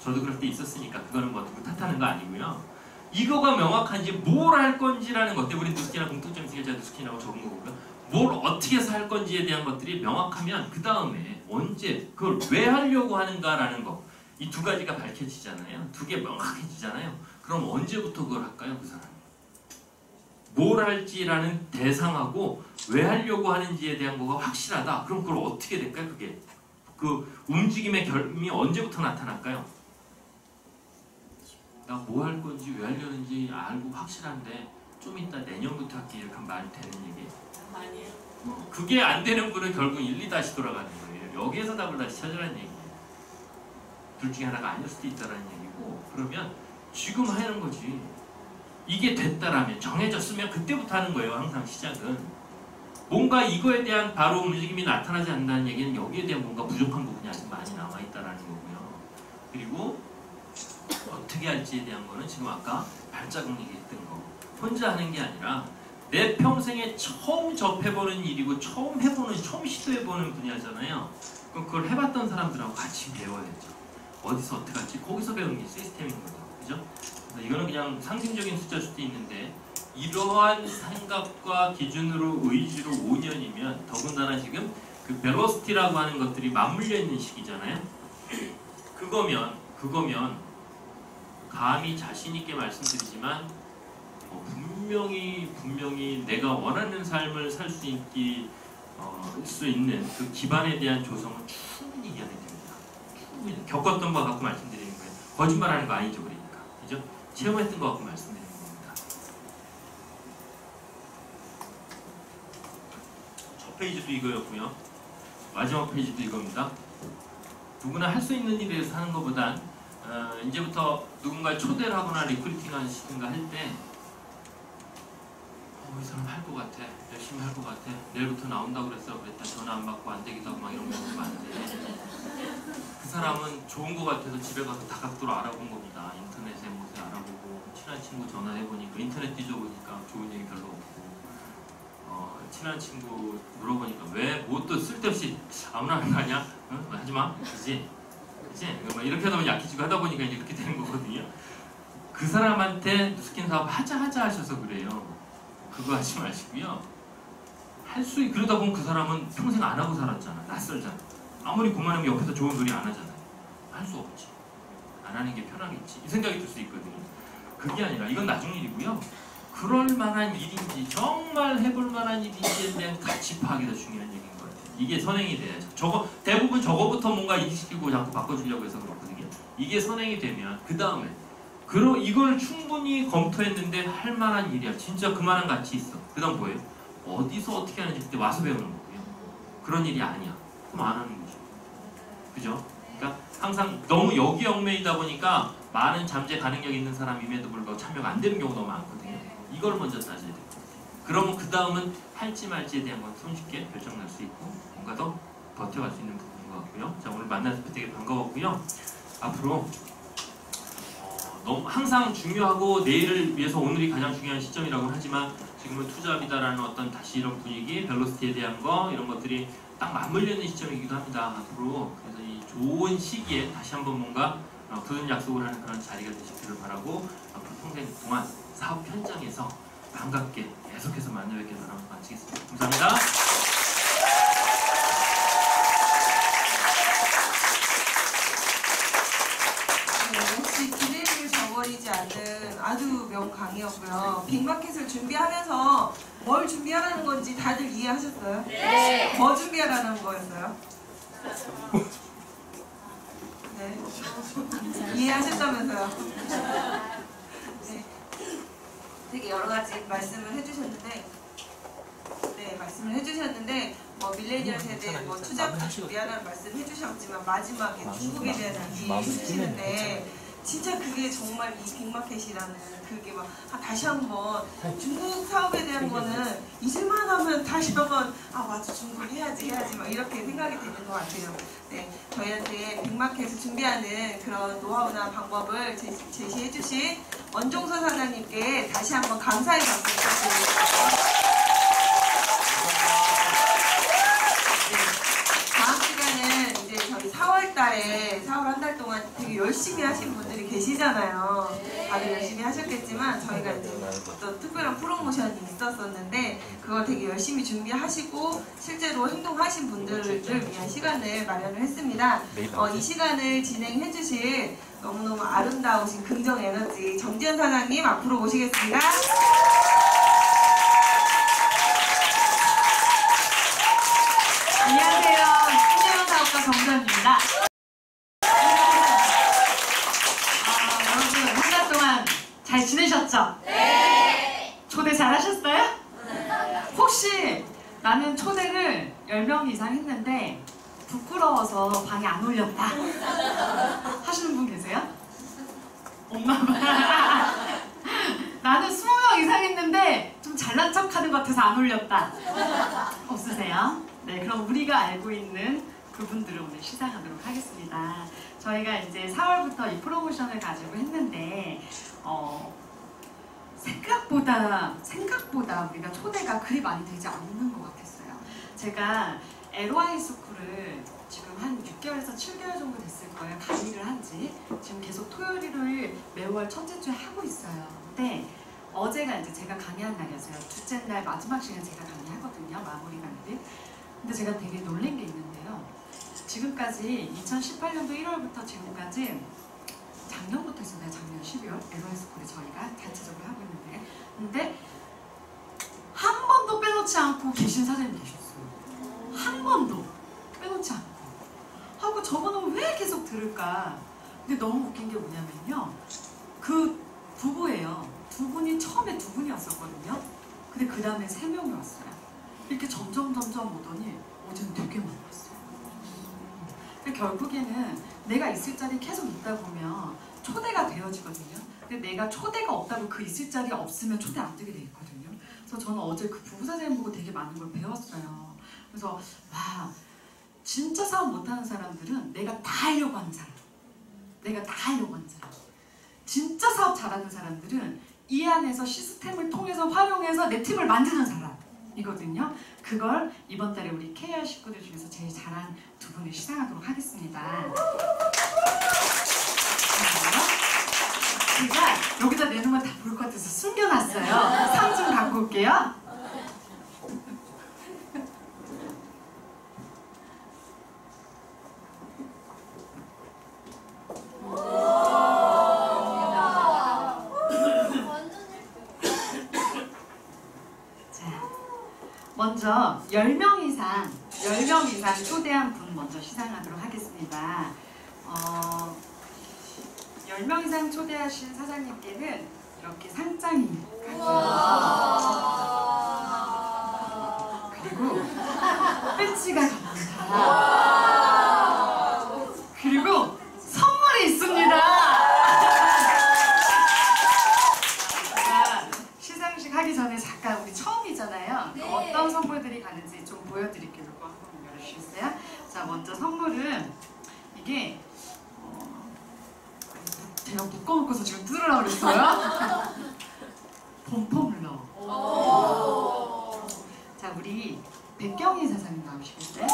저도 그럴 때 있었으니까 그거는 뭐 누구 탓하는 거 아니고요. 이거가 명확한지 뭘 할 건지라는 것 때문에 우리 누스키나 공통점이 있으니까 제가 누스키나고 적은 거고요. 뭘 어떻게 해서 할 건지에 대한 것들이 명확하면 그 다음에 언제 그걸 왜 하려고 하는가라는 거 이 두 가지가 밝혀지잖아요. 두 개 명확해지잖아요. 그럼 언제부터 그걸 할까요? 그 사람 뭘 할지라는 대상하고 왜 하려고 하는지에 대한 거가 확실하다. 그럼 그걸 어떻게 될까요? 그게 그 움직임의 결이 언제부터 나타날까요? 나 뭐 할 건지 왜 하려는지 알고 확실한데 좀 이따 내년부터 할게 이렇게 하면 말 되는 얘기? 아니에요. 그게 안 되는 분은 결국 1, 2 다시 돌아가는 거예요. 여기에서 답을 다시 찾으라는 얘기예요. 둘 중에 하나가 아닐 수도 있다는 얘기고 그러면 지금 하는 거지. 이게 됐다라면 정해졌으면 그때부터 하는 거예요. 항상 시작은. 뭔가 이거에 대한 바로 움직임이 나타나지 않는다는 얘기는 여기에 대한 뭔가 부족한 부분이 아직 많이 남아있다는 거고요. 그리고 어떻게 할지에 대한 거는 지금 아까 발자국 얘기했던 거 혼자 하는 게 아니라 내 평생에 처음 접해보는 일이고 처음 시도해보는 분야잖아요. 그럼 그걸 해봤던 사람들하고 같이 배워야죠. 어디서 어떻게 할지 거기서 배우는 게 시스템인 거죠. 그죠? 그래서 이거는 그냥 상징적인 숫자일 수도 있는데 이러한 생각과 기준으로 의지로 5년이면 더군다나 지금 그 벨로시티라고 하는 것들이 맞물려 있는 시기잖아요. 그거면 감히 자신 있게 말씀드리지만 분명히 내가 원하는 삶을 살 수 있는 그 기반에 대한 조성은 충분히 이해가 됩니다. 충분히 겪었던 거 갖고 말씀드리는 거예요. 거짓말하는 거 아니죠, 그러니까. 그죠? 체험했던 거 갖고 말씀드리는 겁니다. 첫 페이지도 이거였고요. 마지막 페이지도 이겁니다. 누구나 할 수 있는 일에 대해서 하는 것보단 이제부터 누군가를 초대를 하거나 리크루팅 하시든가 할 때 이 사람 할 것 같아. 열심히 할 것 같아. 내일부터 나온다고 그랬다. 전화 안 받고 안 되기도 하고 막 이런 경우도 많은데 그 사람은 좋은 것 같아서 집에 가서 다각도로 알아본 겁니다. 인터넷에 뭐세 알아보고 친한 친구 전화해보니까 인터넷 뒤져보니까 좋은 얘기 별로 없고 친한 친구 물어보니까 왜 뭐 또 쓸데없이 아무나 하는 거 아니야? 응? 하지마. 그치? 이렇게 하다 약해지고 하다 보니까 이제 이렇게 되는 거거든요. 그 사람한테 누스킨 사업 하자 하셔서 그래요. 그거 하지 마시고요. 그러다 보면 그 사람은 평생 안 하고 살았잖아. 낯설잖아. 아무리 그만하면 옆에서 좋은 소리 안 하잖아요. 할 수 없지. 안 하는 게 편하겠지. 이 생각이 들 수 있거든요. 그게 아니라 이건 나중 일이고요. 그럴 만한 일인지 정말 해볼 만한 일인지에 대한 가치 파악이 더 중요한 얘기인 것 같아요. 이게 선행이 돼야죠. 대부분 저거부터 뭔가 이식시키고 자꾸 바꿔주려고 해서 그렇거든요. 이게 선행이 되면 그 다음에 이걸 충분히 검토했는데 할 만한 일이야. 진짜 그만한 가치 있어. 그 다음 뭐예요? 어디서 어떻게 하는지 그때 와서 배우는 거고요. 그런 일이 아니야. 그럼 안 하는 거죠. 그죠? 그러니까 항상 너무 여기영매이다 보니까 많은 잠재 가능력 있는 사람임에도 불구하고 참여가 안 되는 경우가 너무 많거든요. 이걸 먼저 따져야 돼요. 그러면 그 다음은 할지 말지에 대한 건 손쉽게 결정날 수 있고 뭔가 더 버텨갈 수 있는 부분인 것 같고요. 자, 오늘 만나서 되게 반가웠고요. 앞으로 너무 항상 중요하고 내일을 위해서 오늘이 가장 중요한 시점이라고 하지만 지금은 투잡이다라는 어떤 다시 이런 분위기, 벨로시티에 대한 거 이런 것들이 딱 맞물려 있는 시점이기도 합니다. 앞으로 그래서 이 좋은 시기에 다시 한번 뭔가 굳은 약속을 하는 그런 자리가 되시기를 바라고 앞으로 평생 동안 사업 현장에서 반갑게 계속해서 만나뵙게 바라고 마치겠습니다. 감사합니다. 혹시 기대를 저버리지 않는 아주 명강의였고요. 빅마켓을 준비하면서 뭘 준비하라는 건지 다들 이해하셨어요? 네. 뭐 준비하라는 거였어요? 네. 이해하셨다면서요? 네. 되게 여러 가지 말씀을 해주셨는데 뭐 밀레니얼 세대 뭐 투자부터 준비하라는 말씀 해주셨지만 마지막에 중국에 대한 얘기 해주시는데 진짜 그게 정말 이 빅마켓이라는 그게 막 다시 한번 중국 사업에 대한 거는 잊을만 하면 다시 한번 맞아 중국 해야지 막 이렇게 생각이 되는 것 같아요. 네, 저희한테 빅마켓을 준비하는 그런 노하우나 방법을 제시해 주신 원종서 사장님께 다시 한번 감사의 박수 부탁드립니다. 달에 4월 한 달 동안 되게 열심히 하신 분들이 계시잖아요. 다들 열심히 하셨겠지만 저희가 이제 어떤 특별한 프로모션이 있었었는데 그걸 되게 열심히 준비하시고 실제로 행동하신 분들을 위한 시간을 마련을 했습니다. 이 시간을 진행해 주실 너무너무 아름다우신 긍정 에너지 정지현 사장님 앞으로 모시겠습니다. 안녕하세요. 신재원사업가 정지현입니다. 여러분 한 달 동안 잘 지내셨죠? 네. 초대 잘 하셨어요? 혹시 나는 초대를 10명 이상 했는데 부끄러워서 방에 안 올렸다 하시는 분 계세요? 없나봐. 나는 20명 이상 했는데 좀 잘난 척하는 것 같아서 안 올렸다. 없으세요? 네, 그럼 우리가 알고 있는 그분들을 오늘 시상하도록 하겠습니다. 저희가 이제 4월부터 이 프로모션을 가지고 했는데 생각보다 우리가 초대가 그리 많이 되지 않는 것 같았어요. 제가 LOI 스쿨을 지금 한 6개월에서 7개월 정도 됐을 거예요. 강의를 한지 지금 계속 토요일, 일요일 매월 첫째 주에 하고 있어요. 근데 어제가 이제 제가 강의한 날이었어요. 둘째 날 마지막 시간 제가 강의하거든요. 마무리 강의를. 근데 제가 되게 놀란 게 있는데요. 지금까지 2018년도 1월부터 지금까지 작년부터 있었나요? 작년 12월 LOI 스쿨에 저희가 단체적으로 하고 있는데 근데 한 번도 빼놓지 않고 계신 사장님이 계셨어요. 한 번도 빼놓지 않고 하고 저거는 왜 계속 들을까? 근데 너무 웃긴 게 뭐냐면요. 그 부부예요. 두 분이 처음에 두 분이었었거든요. 근데 그 다음에 3명이 왔어요. 이렇게 점점 오더니 어제는 되게 많이 왔어요. 근데 결국에는 내가 있을 자리에 계속 있다 보면 초대가 되어지거든요. 근데 내가 초대가 없다고 그 있을 자리에 없으면 초대 안 되게 돼 있거든요. 그래서 저는 어제 그 부부 사장님 보고 되게 많은 걸 배웠어요. 그래서 와, 진짜 사업 못하는 사람들은 내가 다 하려고 하는 사람, 내가 다 하려고 하는 사람, 진짜 사업 잘하는 사람들은 이 안에서 시스템을 통해서 활용해서 내 팀을 만드는 사람이거든요. 그걸 이번 달에 우리 KR 식구들 중에서 제일 잘한 두 분을 시상하도록 하겠습니다. 제가 여기다 내놓으면 다 볼 것 같아서 숨겨놨어요. 상 좀 갖고 올게요. 먼저 10명 이상 초대한 분 먼저 시상하도록 하겠습니다. 10명 이상 초대하신 사장님께는 이렇게 상장이 그리고 배지가 갑니다. 그리고 선물이 있습니다. 시상식 하기 전에 잠깐 우리 처음이잖아요. 어떤 선물들이 가는지 좀 보여드릴게요. 이거 한번 열어주시겠어요? 자, 먼저 선물은 이게 제가 묶어놓고서 지금 뜯으려고 그랬어요. 봄포물러. 자, 우리 백경희 사장님 나오시겠어요? 자,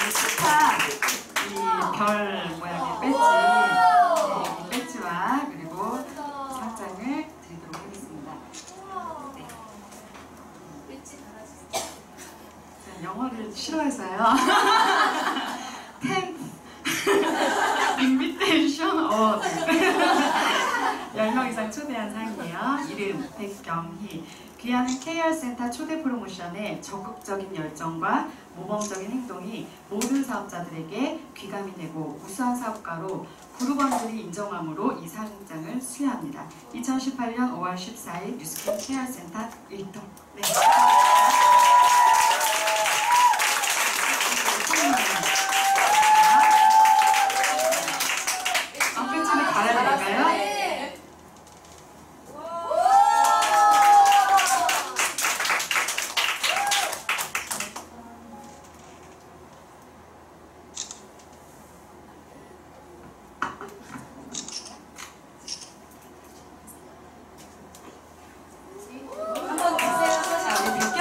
우리 스타 이 별 모양의 배지. 배지와 그리고 상장을 드리도록 하겠습니다. 네. 배지 달아주세요. 영어를 싫어해서요. 인비테이션 10명 이상 초대한 상이에요. 이름 백경희. 귀하는 KR센터 초대 프로모션의 적극적인 열정과 모범적인 행동이 모든 사업자들에게 귀감이 되고 우수한 사업가로 구루번들이 인정함으로 이 상장을 수여합니다. 2018년 5월 14일 뉴스캠 KR센터 1동. 네. 앞배지를 갈아야 될까요? 자, 우리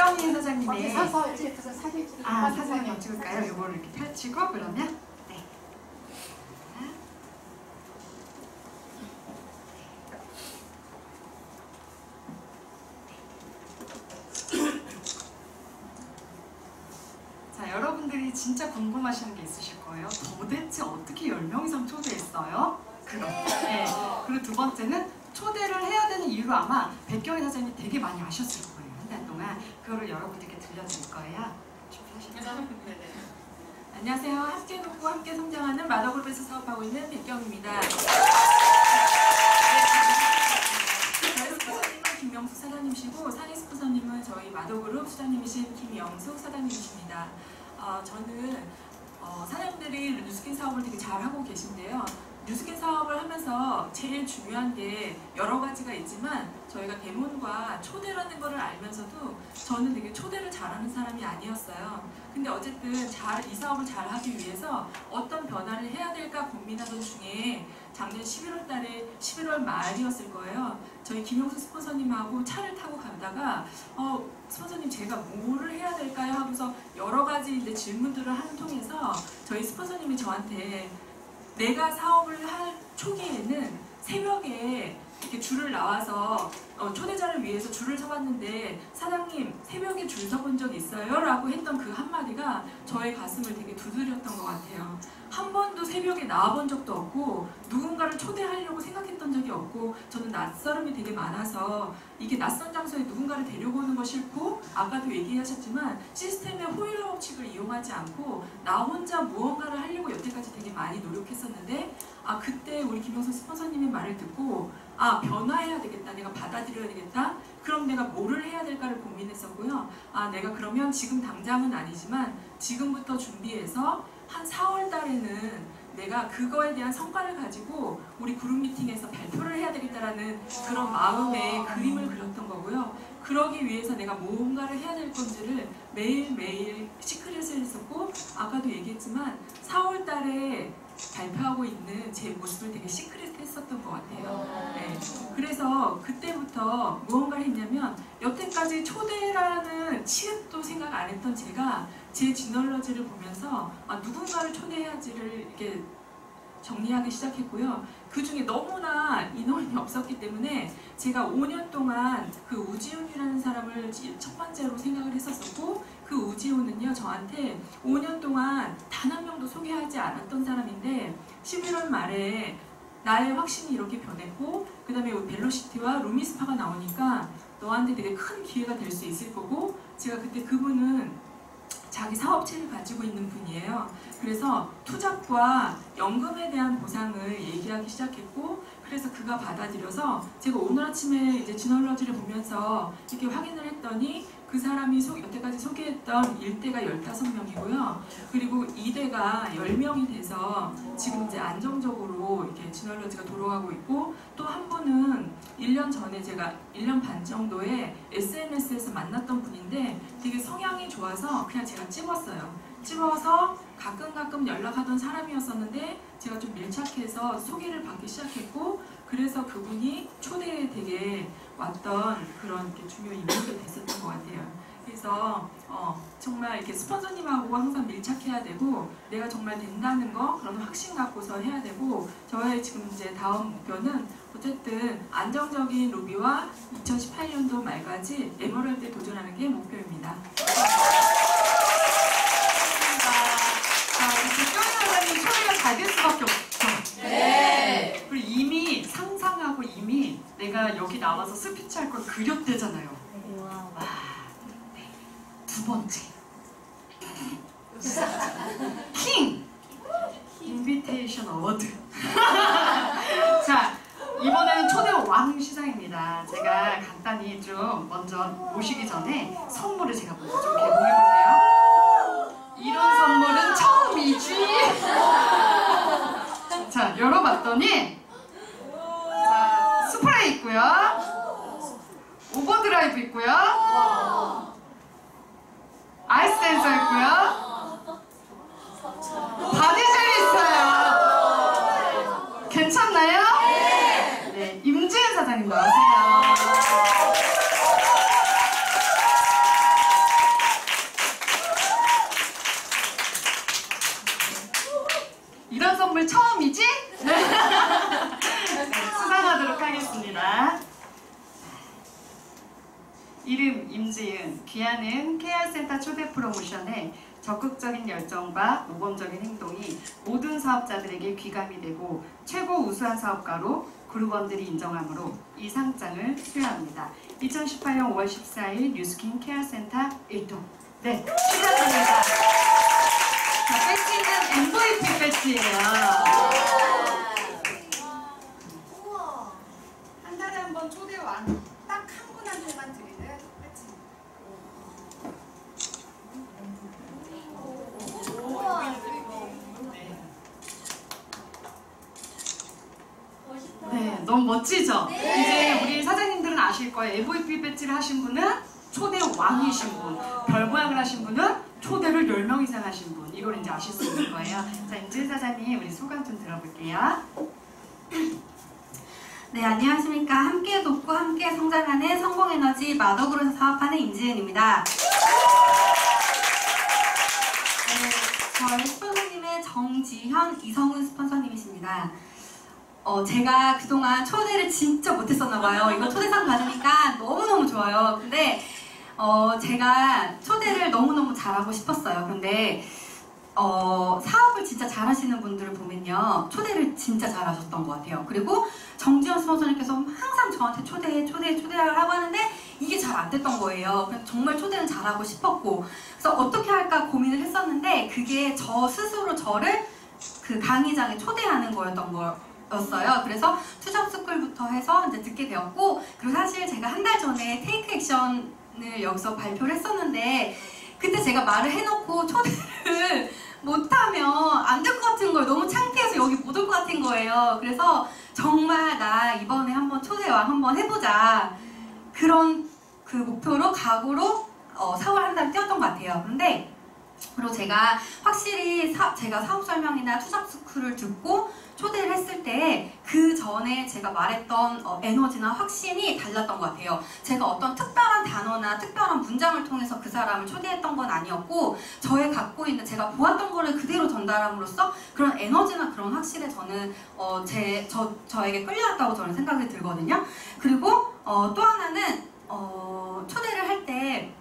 앞에서 사진 찍을까요? 아, 사진 한번 찍을까요? 이거를 이렇게 펼치고 그러면 네. 자, 여러분들이 진짜 궁금하시는 게 있으실 거예요. 도대체 어떻게 10명 이상 초대했어요? 그거. 네. 그리고 두 번째는 초대를 해야 되는 이유로 아마 백경희 사장님이 되게 많이 아셨을 거예요. 한 달 동안. 그거를 여러분들께 들려드릴 거예요. 준비하셨나요? 안녕하세요. 함께 먹고 함께 성장하는 마더그룹에서 사업하고 있는 백경입니다. 저희 스폰서님은 김명숙 사장님이시고 상임 스폰서님은 저희 마더그룹 수장님이신 김영숙 사장님이십니다. 저는 사장님들이 뉴스킨 사업을 되게 잘하고 계신데요. 뉴스킨 사업을 하면서 제일 중요한 게 여러 가지가 있지만 저희가 대문과 초대라는 거를 알면서도 저는 되게 초대를 잘하는 사람이 아니었어요. 근데 어쨌든 이 사업을 잘하기 위해서 어떤 변화를 해야 될까 고민하던 중에 작년 11월 달에 11월 말이었을 거예요. 저희 김용수 스폰서님하고 차를 타고 가다가 스폰서님 제가 뭐를 해야 될까요? 하고서 여러 가지 이제 질문들을 하는 통해서 저희 스폰서님이 저한테 내가 사업을 할 초기에는 새벽에 이렇게 줄을 나와서 초대자를 위해서 줄을 서봤는데 사장님 새벽에 줄 서본 적 있어요? 라고 했던 그 한마디가 저의 가슴을 되게 두드렸던 것 같아요. 한 번도 새벽에 나와본 적도 없고 누군가를 초대하려고 생각했던 적이 없고 저는 낯설음이 되게 많아서 이게 낯선 장소에 누군가를 데려오는 거 싫고 아까도 얘기하셨지만 시스템의 호일러 법칙을 이용하지 않고 나 혼자 무언가를 하려고 여태까지 되게 많이 노력했었는데 그때 우리 김영선 스폰서님의 말을 듣고 변화해야 되겠다, 내가 받아들여야 되겠다, 그럼 내가 뭐를 해야 될까를 고민했었고요. 내가 그러면 지금 당장은 아니지만 지금부터 준비해서 한 4월 달에는 내가 그거에 대한 성과를 가지고 우리 그룹 미팅에서 발표를 해야 되겠다라는 그런 마음의 그림을 그렸던 거고요. 그러기 위해서 내가 뭔가를 해야 될 건지를 매일매일 시크릿을 했었고 아까도 얘기했지만 4월 달에 발표하고 있는 제 모습을 되게 시크릿했었던 것 같아요. 네. 그래서 그때부터 무언가를 했냐면 여태까지 초대라는 취급도 생각 안 했던 제가 제 지널러지를 보면서 누군가를 초대해야지를 이렇게 정리하기 시작했고요. 그 중에 너무나 인원이 없었기 때문에 제가 5년 동안 그 우지훈이라는 사람을 첫 번째로 생각을 했었고 그 우지훈은요 저한테 5년 동안 단 한 명도 소개하지 않았던 사람인데 11월 말에 나의 확신이 이렇게 변했고 그 다음에 벨로시티와 루미스파가 나오니까 너한테 되게 큰 기회가 될 수 있을 거고 제가 그때 그분은 자기 사업체를 가지고 있는 분이에요. 그래서 투잡과 연금에 대한 보상을 얘기하기 시작했고 그래서 그가 받아들여서 제가 오늘 아침에 이제 지널러지를 보면서 이렇게 확인을 했더니 그 사람이 여태까지 소개했던 1대가 15명이고요. 그리고 2대가 10명이 돼서 지금 이제 안정적으로 이렇게 지널러지가 돌아가고 있고 또 한 분은 1년 전에 제가 1년 반 정도에 SNS에서 만났던 분인데 되게 성향이 좋아서 그냥 제가 찍어서 가끔 연락하던 사람이었었는데 제가 좀 밀착해서 소개를 받기 시작했고 그래서 그분이 초대에 되게 왔던 그런 이렇게 중요 인물이 됐었던 것 같아요. 그래서 정말 이렇게 스폰서님하고 항상 밀착해야 되고 내가 정말 된다는 거 그런 확신 갖고서 해야 되고 저의 지금 이제 다음 목표는 어쨌든 안정적인 로비와 2018년도 말까지 에메랄드에 도전하는 게 목표입니다. 잘 될 수밖에 없죠. 네. 그리고 이미 상상하고 이미 내가 여기 나와서 스피치 할 걸 그렸대잖아요. 와, 네. 두 번째. 킹! 인비테이션 어워드. 자, 이번에는 초대 왕 시장입니다. 제가 간단히 좀 먼저 모시기 전에 선물을 제가 먼저 좀 개봉해볼게요. 이런 선물은 처음이지. 자, 열어봤더니 자, 스프레이 있고요. 오버드라이브 있고요. 아이스 댄서 있고요. 바디젤 있어요. 괜찮나요? 네, 임지은 사장님 나오세요. 오늘 처음이지? 네. 수상하도록 하겠습니다. 이름 임지은, 귀하는 KR센터 초대 프로모션에 적극적인 열정과 모범적인 행동이 모든 사업자들에게 귀감이 되고 최고 우수한 사업가로 그룹원들이 인정하므로 이 상장을 수여합니다. 2018년 5월 14일 뉴스킨 케어센터 1동. 네, 축하드립니다. 자, 배지는 MVP 배지예요. 한 달에 한 번 초대 왕 딱 한 분한테만 드리는 배지. 네, 너무 멋지죠? 이제 우리 사장님들은 아실 거예요. MVP 배지를 하신 분은 초대 왕이신 분, 별 모양을 하신 분은 초대를 10명 이상 하신 분. 이걸 이제 아실 수 있는 거예요. 자, 임지은 사장님, 우리 소감 좀 들어볼게요. 네, 안녕하십니까. 함께 돕고 함께 성장하는 성공에너지 마더그룹에서 사업하는 임지은입니다. 네, 저희 스폰서님은 정지현, 이성훈 스폰서님이십니다. 제가 그동안 초대를 진짜 못했었나봐요. 이거 초대상 받으니까 너무너무 좋아요. 근데 제가 초대를 너무너무 잘하고 싶었어요. 근데 사업을 진짜 잘하시는 분들을 보면요, 초대를 진짜 잘하셨던 것 같아요. 그리고 정지현 스폰서님께서 항상 저한테 초대하라고 하는데 이게 잘 안 됐던 거예요. 그래서 정말 초대는 잘하고 싶었고, 그래서 어떻게 할까 고민을 했었는데 그게 저 스스로 저를 그 강의장에 초대하는 거였던 거였어요. 그래서 투잡스쿨부터 해서 이제 듣게 되었고, 그리고 사실 제가 한 달 전에 테이크 액션을 여기서 발표를 했었는데 그때 제가 말을 해놓고 초대를 못하면 안 될 것 같은 거예요. 너무 창피해서 여기 못 올 것 같은 거예요. 그래서 정말 나 이번에 한번 초대왕 한번 해보자, 그런 그 목표로 각오로 4월 한 달 뛰었던 것 같아요. 근데 그리고 제가 확실히 제가 사업 설명이나 투잡 스쿨을 듣고 초대를 했을 때 그 전에 제가 말했던 에너지나 확신이 달랐던 것 같아요. 제가 어떤 특별한 단어나 특별한 문장을 통해서 그 사람을 초대했던 건 아니었고, 저의 갖고 있는 제가 보았던 거를 그대로 전달함으로써 그런 에너지나 그런 확신에 저는 저에게 끌려왔다고 저는 생각이 들거든요. 그리고 또 하나는 초대를 할 때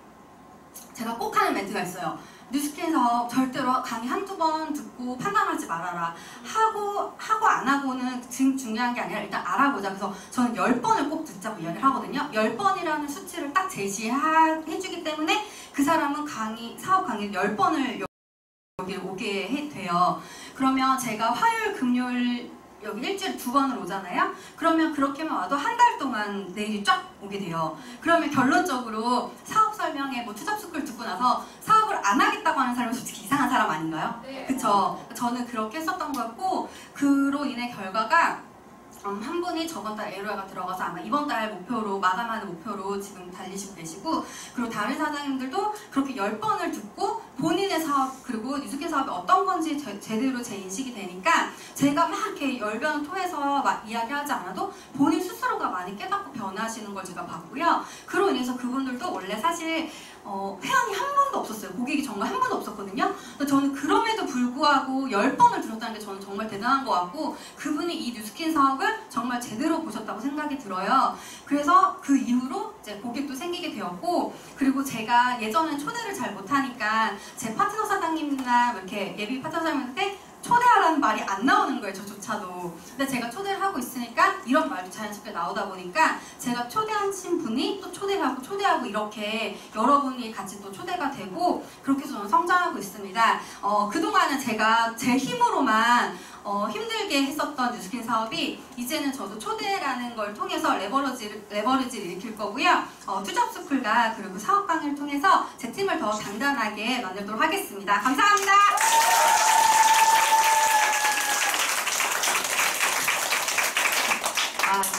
제가 꼭 하는 멘트가 있어요. 뉴스킨에서 절대로 강의 한두 번 듣고 판단하지 말아라. 하고 안 하고는 지금 중요한 게 아니라 일단 알아보자. 그래서 저는 10번을 꼭 듣자고 이야기를 하거든요. 10번이라는 수치를 딱 제시해주기 때문에 그 사람은 사업 강의를 10번을 여기 오게 돼요. 그러면 제가 화요일, 금요일 여기 일주일에 2번을 오잖아요. 그러면 그렇게만 와도 한 달 동안 내일이 쫙 오게 돼요. 그러면 결론적으로 사업 설명에 뭐 투잡스쿨 듣고 나서 사업을 안 하겠다고 하는 사람은 솔직히 이상한 사람 아닌가요? 네. 그쵸? 저는 그렇게 했었던 거였고, 그로 인해 결과가 한 분이 저번 달 LOI가 들어가서 아마 이번 달 목표로, 마감하는 목표로 지금 달리시고 계시고, 그리고 다른 사장님들도 그렇게 10번을 듣고 본인의 사업, 그리고 뉴스킨 사업이 어떤 건지 제대로 제 인식이 되니까 제가 막 이렇게 열변을 토해서 막 이야기하지 않아도 본인 스스로가 많이 깨닫고 변화하시는 걸 제가 봤고요. 그로 인해서 그분들도 원래 사실 회원이 한 번도 없었어요. 고객이 정말 한 번도 없었거든요. 근데 저는 그럼에도 불구하고 10번을 들었다는 게 저는 정말 대단한 것 같고, 그분이 이 뉴스킨 사업을 정말 제대로 보셨다고 생각이 들어요. 그래서 그 이후로 이제 고객도 생기게 되었고, 그리고 제가 예전엔 초대를 잘 못하니까 제 파트너 사장님이나 이렇게 예비 파트너 사장님한테 초대하라는 말이 안 나오는 거예요, 저조차도. 근데 제가 초대를 하고 있으니까 이런 말도 자연스럽게 나오다 보니까 제가 초대하신 분이 또 초대하고 이렇게 여러분이 같이 또 초대가 되고, 그렇게 저는 성장하고 있습니다. 그동안은 제가 제 힘으로만 힘들게 했었던 뉴스킨 사업이 이제는 저도 초대라는 걸 통해서 레버리지를 일으킬 거고요. 투잡스쿨과 그리고 사업 강의를 통해서 제 팀을 더 단단하게 만들도록 하겠습니다. 감사합니다.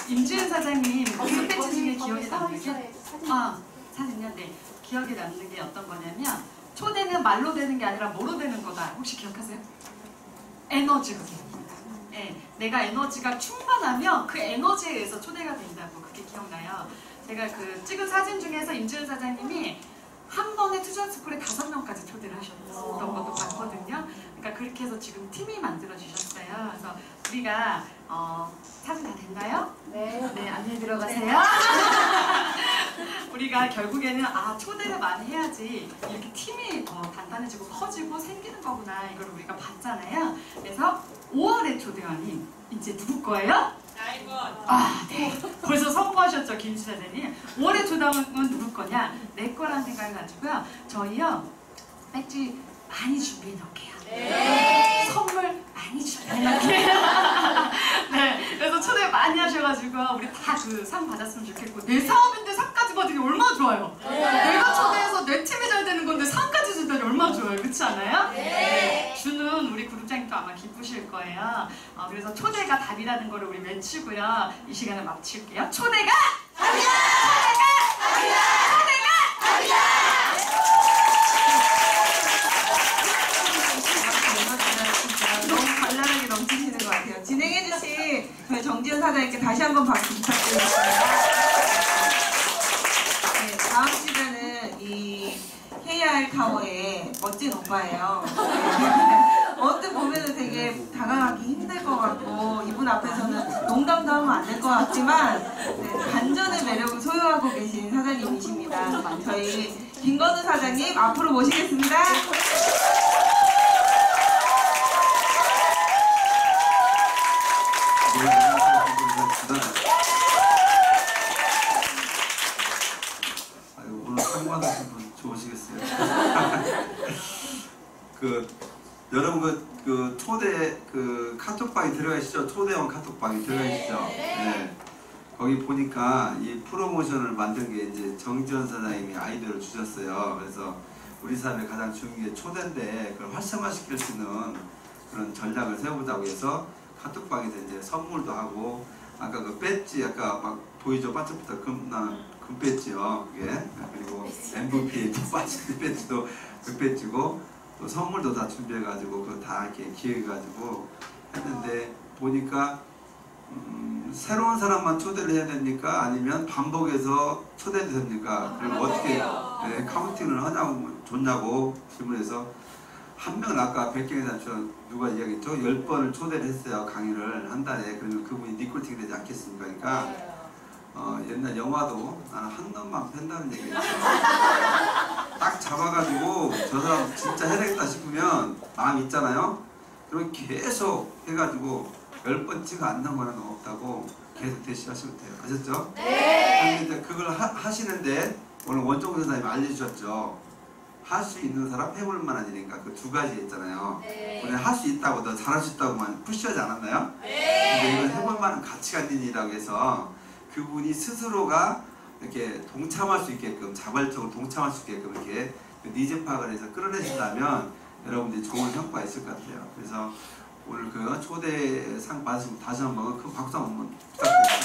임지은 사장님 그 배치 중에 기억에 남는 게 사진요? 네. 기억에 남는 게 어떤 거냐면, 초대는 말로 되는 게 아니라 뭐로 되는 거다. 혹시 기억하세요? 에너지로 됩니다. 네, 내가 에너지가 충만하면 그 에너지에 의해서 초대가 된다고. 그게 기억나요. 제가 그 찍은 사진 중에서 임지은 사장님이 한 번에 투잡스쿨에 5명까지 초대를 하셨던 것도 봤거든요. 그러니까 그렇게 해서 지금 팀이 만들어지셨어요. 우리가 사진 다 됐나요? 네. 네, 안내 들어가세요. 우리가 결국에는 초대를 많이 해야지 이렇게 팀이 더 단단해지고 커지고 생기는 거구나 이걸 우리가 봤잖아요. 그래서 5월의 초대원이 이제 누구 거예요? 나인 것. 네. 벌써 선포하셨죠, 김수 사장님. 5월의 초대원은 누구 거냐? 내 거라는 생각을 가지고요. 저희요 배지 많이 준비해 놓을게요. 네. 선물 많이 준비해 놓을게요. 네, 그래서 초대 많이 하셔가지고 우리 다 그 상 받았으면 좋겠고 내 사업인데 상까지 받으니 얼마나 좋아요. 내가 초대해서 내 팀이 잘 되는 건데 상까지 준다니 얼마나 좋아요. 그렇지 않아요? 네. 주는 우리 그룹장님도 아마 기쁘실 거예요. 그래서 초대가 답이라는 거를 우리 외치고요. 이 시간을 마칠게요. 초대가 답이다! 초대가 답이다! 너무 발랄하게 넘치시는 것 같아요. 진행해주신 저희 정지현 사장님께 다시 한번 박수 부탁드리겠습니다. 네, 다음 시간은 이 KR 타워의 멋진 오빠예요. 네, 언뜻 보면은 되게 다가가기 힘들 것 같고 이분 앞에서는 농담도 하면 안 될 것 같지만 반전의 매력을 소유하고 계신 사장님이십니다. 저희 김건우 사장님 앞으로 모시겠습니다. 오늘 상 받으신 분 좋으시겠어요? 여러분 그 초대 카톡방에 들어가시죠? 초대형 카톡방에 들어가시죠? 네. 거기 보니까 이 프로모션을 만든 게 이제 정지현 사장님이 아이디어를 주셨어요. 그래서 우리 사람의 가장 중요한 게 초대인데 그걸 활성화시킬 수 있는 그런 전략을 세워보자고 해서 카톡방에서 이제 선물도 하고 아까 그 배지 아까 막 보이죠? 반짝반짝 금 배지요. 그게 그리고 MVP 빠진 배지도 그 배지고 또 선물도 다 준비해가지고 그거 다 이렇게 기획해가지고 했는데 보니까 새로운 사람만 초대를 해야 됩니까? 아니면 반복해서 초대도 됩니까? 그리고 어떻게 카운팅을 하냐고 좋냐고 질문해서 한 명은 아까 백경에서 누가 이야기했죠? 10번을 초대를 했어요. 강의를 한 달에. 그러면 그분이 니콜팅이 되지 않겠습니까? 그러니까 옛날 영화도 나는 한 놈만 팬다는 얘기했죠. 딱 잡아가지고 저 사람 진짜 해야 되겠다 싶으면 마음 있잖아요? 그러면 계속 해가지고 10번째가 안 나온 거는 없다고 계속 대시하시면 돼요. 아셨죠? 네! 근데 그걸 하시는데 오늘 원종 선생님이 알려주셨죠? 할 수 있는 사람, 해볼 만한 일인가 그 두 가지 있잖아요. 오늘 할 수 있다고 너 잘할 수 있다고만 푸시하지 않았나요? 근데 이건 해볼 만한 가치가 있는 일이라고 해서 그분이 스스로가 이렇게 동참할 수 있게끔 자발적으로 동참할 수 있게끔 이렇게 니즈 파악을 해서 끌어내신다면 여러분들이 좋은 성과가 있을 것 같아요. 그래서 오늘 그 초대상 받으시면 다시 한번 큰 박수 한번 부탁드립니다.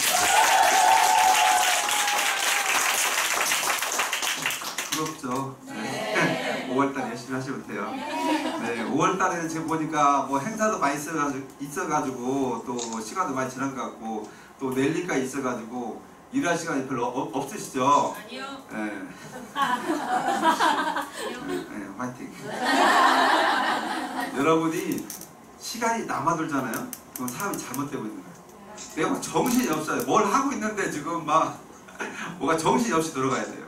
부럽죠? 네. 5월달에 열심히 하시면 돼요. 네, 5월달에는 지금 보니까 뭐 행사도 많이 있어가지고 또 시간도 많이 지난 것 같고 또 랠리까지 있어가지고 일할 시간이 별로 없으시죠? 아니요. 네. 네, 화이팅. 여러분이 시간이 남아돌잖아요? 그럼 사람이 잘못되고 있는 거예요. 내가 막 정신이 없어요. 뭘 하고 있는데 지금 막 뭐가 정신이 없이 돌아가야 돼요.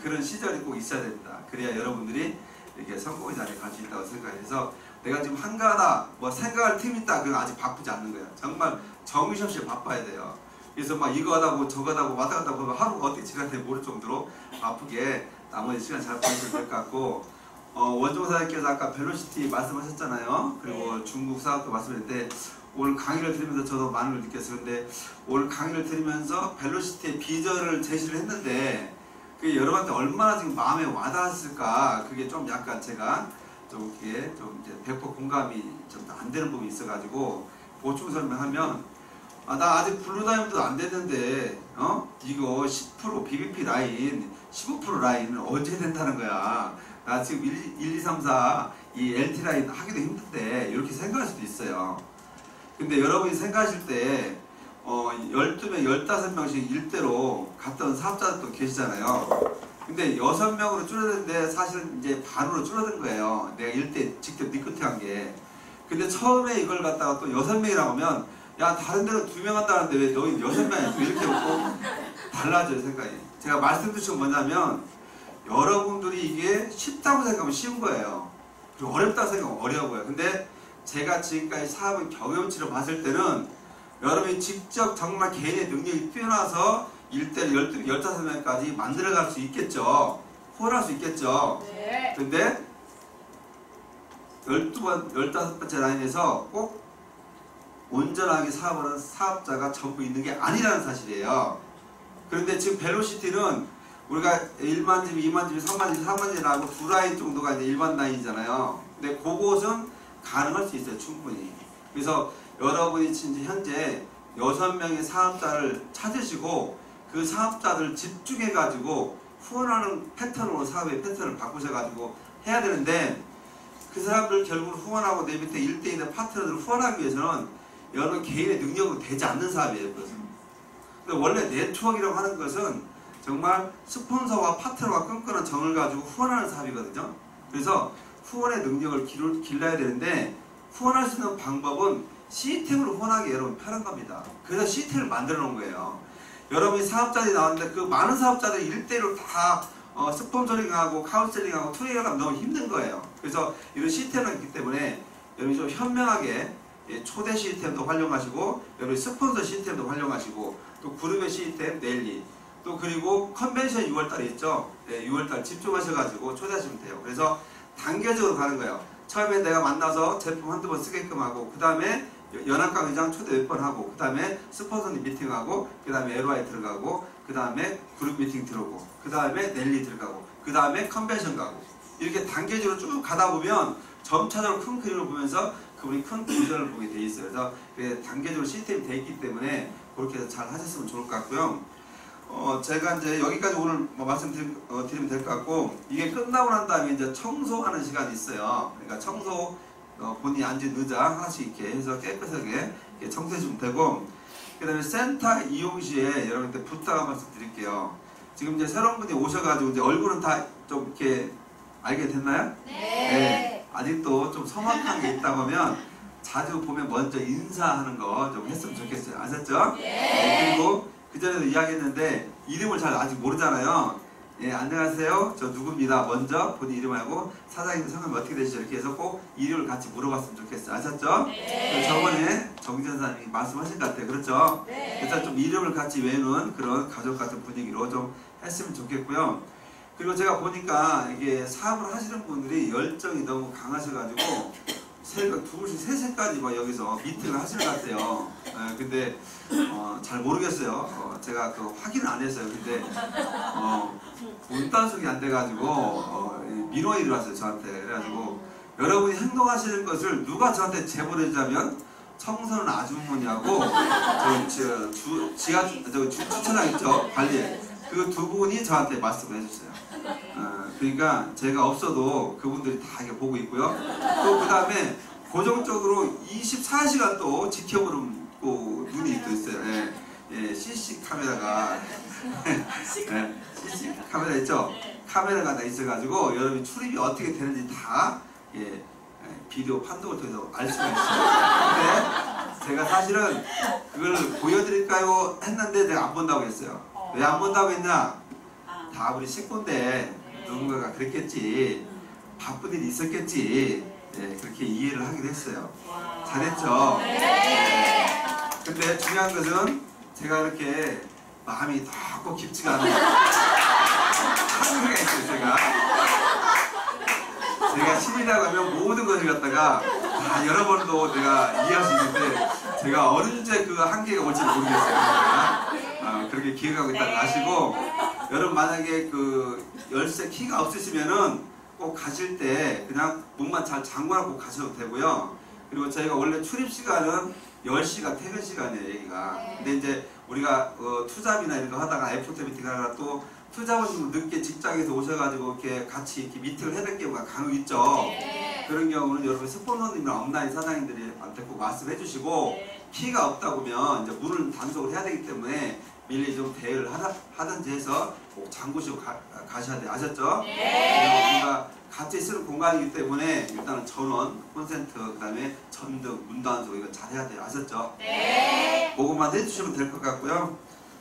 그런 시절이 꼭 있어야 됩니다. 그래야 여러분들이 이렇게 성공의 자리에 갈 수 있다고 생각해서 내가 지금 한가하다, 뭐 생각할 틈이 있다, 그건 아직 바쁘지 않는 거야. 정말 정신없이 바빠야 돼요. 그래서 막 이거 하다 보고 저거 하다 보고 왔다 갔다 보면 하루가 어떻게 지나는지 모를 정도로 바쁘게 나머지 시간 잘 보내시면 될 것 같고 원종 사장님께서 아까 벨로시티 말씀하셨잖아요. 그리고 중국 사업도 말씀했는데 오늘 강의를 들으면서 저도 많은 걸 느꼈어요. 근데 오늘 강의를 들으면서 벨로시티의 비전을 제시를 했는데 그게 여러분한테 얼마나 지금 마음에 와닿았을까 그게 좀 약간 제가 좀 이렇게 좀 이제 100% 공감이 좀 안 되는 부분이 있어가지고 보충 설명하면 나 아직 블루다이아몬드도 안 됐는데 이거 10% BBP 라인 15% 라인은 언제 된다는 거야. 나 지금 1, 2, 3, 4 이 LT 라인 하기도 힘든데 이렇게 생각할 수도 있어요. 근데 여러분이 생각하실 때 12명, 15명씩 일대로 갔던 사업자들도 계시잖아요. 근데 6명으로 줄어드는데 사실은 이제 반으로 줄어든 거예요. 내가 일대 직접 리크루트한 게. 근데 처음에 이걸 갖다가 또 6명이라고 하면 야 다른 데는 2명 한다는데 왜 너희 6명이야? 이렇게 놓고 달라져요 생각이. 제가 말씀드린 건 뭐냐면 여러분들이 이게 쉽다고 생각하면 쉬운 거예요. 그리고 어렵다고 생각하면 어려워요. 근데 제가 지금까지 사업을 경험치로 봤을 때는 여러분이 직접 정말 개인의 능력이 뛰어나서 1대 15명까지 만들어갈 수 있겠죠. 후원할 수 있겠죠. 근데 15번째 라인에서 꼭 온전하게 사업을 하는 사업자가 전부 있는 게 아니라는 사실이에요. 그런데 지금 벨로시티는 우리가 1만 집, 2만 집, 3만 집, 4만 집 나고 2라인 정도가 이제 1만 라인이잖아요. 근데 그곳은 가능할 수 있어요, 충분히. 그래서 여러분이 지금 현재 6명의 사업자를 찾으시고 그 사업자들 집중해가지고 후원하는 패턴으로 사업의 패턴을 바꾸셔가지고 해야 되는데 그 사람들 결국 후원하고 내 밑에 1대1의 파트너들을 후원하기 위해서는 여러분 개인의 능력으로 되지 않는 사업이에요. 그것은. 근데 원래 네트워크라고 하는 것은 정말 스폰서와 파트너와 끈끈한 정을 가지고 후원하는 사업이거든요. 그래서 후원의 능력을 길러야 되는데 후원할 수 있는 방법은 시스템으로 후원하기 여러분 편한 겁니다. 그래서 시스템을 만들어 놓은 거예요. 여러분이 사업자들이 나왔는데 그 많은 사업자들이 1대1로 다 스폰서링하고 카운셀링하고 투자하면 너무 힘든 거예요. 그래서 이런 시스템이 있기 때문에 여러분이 좀 현명하게 초대 시스템도 활용하시고 여러분 스폰서 시스템도 활용하시고 또 그룹의 시스템 넬리 또 그리고 컨벤션 6월달에 있죠. 6월달 집중하셔가지고 초대하시면 돼요. 그래서 단계적으로 가는 거예요. 처음에 내가 만나서 제품 한두 번 쓰게끔 하고 그 다음에 연합강 의장 초대 몇 번 하고 그 다음에 스폰서님 미팅하고 그 다음에 LOI 들어가고 그 다음에 그룹 미팅 들어오고 그 다음에 넬리 들어가고 그 다음에 컨벤션 가고 이렇게 단계적으로 쭉 가다 보면 점차적으로 큰 그림을 보면서 그분이 큰 비전을 보게 돼 있어요. 그래서 단계적으로 시스템이 돼 있기 때문에 그렇게 해서 잘 하셨으면 좋을 것 같고요. 제가 이제 여기까지 오늘 뭐 말씀드리면 될 것 같고 이게 끝나고 난 다음에 이제 청소하는 시간이 있어요. 그러니까 청소 본인이 앉은 의자 하나씩 이렇게 해서 깨끗하게 이렇게 청소해 주면 되고 그 다음에 센터 이용 시에 여러분들 부탁 한 말씀 드릴게요. 지금 이제 새로운 분이 오셔가지고 이제 얼굴은 다 좀 이렇게 알게 됐나요? 네. 아직도 좀 서먹한 게 있다 보면 자주 보면 먼저 인사하는 거 좀 했으면 좋겠어요. 아셨죠? 네. 그리고 그 전에도 이야기했는데 이름을 잘 아직 모르잖아요. 예, 안녕하세요. 저 누구입니다. 먼저 본인 이름 알고 사장님 성함이 어떻게 되시죠? 이렇게 해서 꼭 이름을 같이 물어봤으면 좋겠어요. 아셨죠? 네. 저번에 정지현사님이 말씀하신 것 같아요. 그렇죠? 네. 그래서 좀 이름을 같이 외우는 그런 가족 같은 분위기로 좀 했으면 좋겠고요. 그리고 제가 보니까 이게 사업을 하시는 분들이 열정이 너무 강하셔가지고 새벽 2시, 3시까지 막 여기서 미팅을 하시는 것 같아요. 근데 잘 모르겠어요. 제가 그 확인을 안 했어요. 근데 문단속이 안 돼가지고 민원이 들어왔어요. 저한테. 그래가지고 여러분이 행동하시는 것을 누가 저한테 제보를 해주자면 청소는 아주머니하고 주차장 있죠? 관리. 그 두 분이 저한테 말씀을 해주세요. 그러니까 제가 없어도 그분들이 다 이렇게 보고 있고요. 또 그 다음에 고정적으로 24시간 또 지켜보는 눈이 또 있어요. CC 카메라가 CC 카메라 있죠? 카메라가 다 있어가지고 여러분이 출입이 어떻게 되는지 다 비디오 판독을 통해서 알 수가 있어요. 근데 제가 사실은 그걸 보여드릴까요? 했는데 제가 안 본다고 했어요. 왜 안 본다고 했냐? 다 우리 식구인데 누군가가 그랬겠지. 바쁜 일이 있었겠지. 그렇게 이해를 하기로 했어요. 잘했죠? 네. 근데 중요한 것은 제가 이렇게 마음이 덥고 깊지가 않아요. 한계가 있어요. 제가 신이라고 하면 모든 것을 갖다가 다 여러 번도 내가 이해할 수 있는데 제가 언제 그 한계가 올지 모르겠어요. 그렇게 기억하고 있다는 거 아시고 여러분 만약에 그 열쇠 키가 없으시면은 꼭 가실 때 그냥 문만 잘 잠궈놓고 가셔도 되고요. 그리고 저희가 원래 출입 시간은 10시가 퇴근 시간이에요. 여기가. 근데 이제 우리가 투잡이나 이런 거 하다가 애프터 미팅 하다가 또 투자원님 늦게 직장에서 오셔가지고 이렇게 같이 이렇게 미팅을 해야 될 경우가 간혹 있죠. 그런 경우는 여러분 스폰서님이나 업라인 사장님들한테 꼭 말씀해 주시고 키가 없다 보면 이제 문을 단속을 해야 되기 때문에 미리 좀 대여를 하든지 해서 꼭 잠그시고 가셔야 돼요. 아셨죠? 우리가 같이 쓰는 공간 공간이기 때문에 일단은 전원, 콘센트, 그다음에 전등, 문단속 이거 잘 해야 돼요. 아셨죠? 네. 그것만 해주시면 될 것 같고요.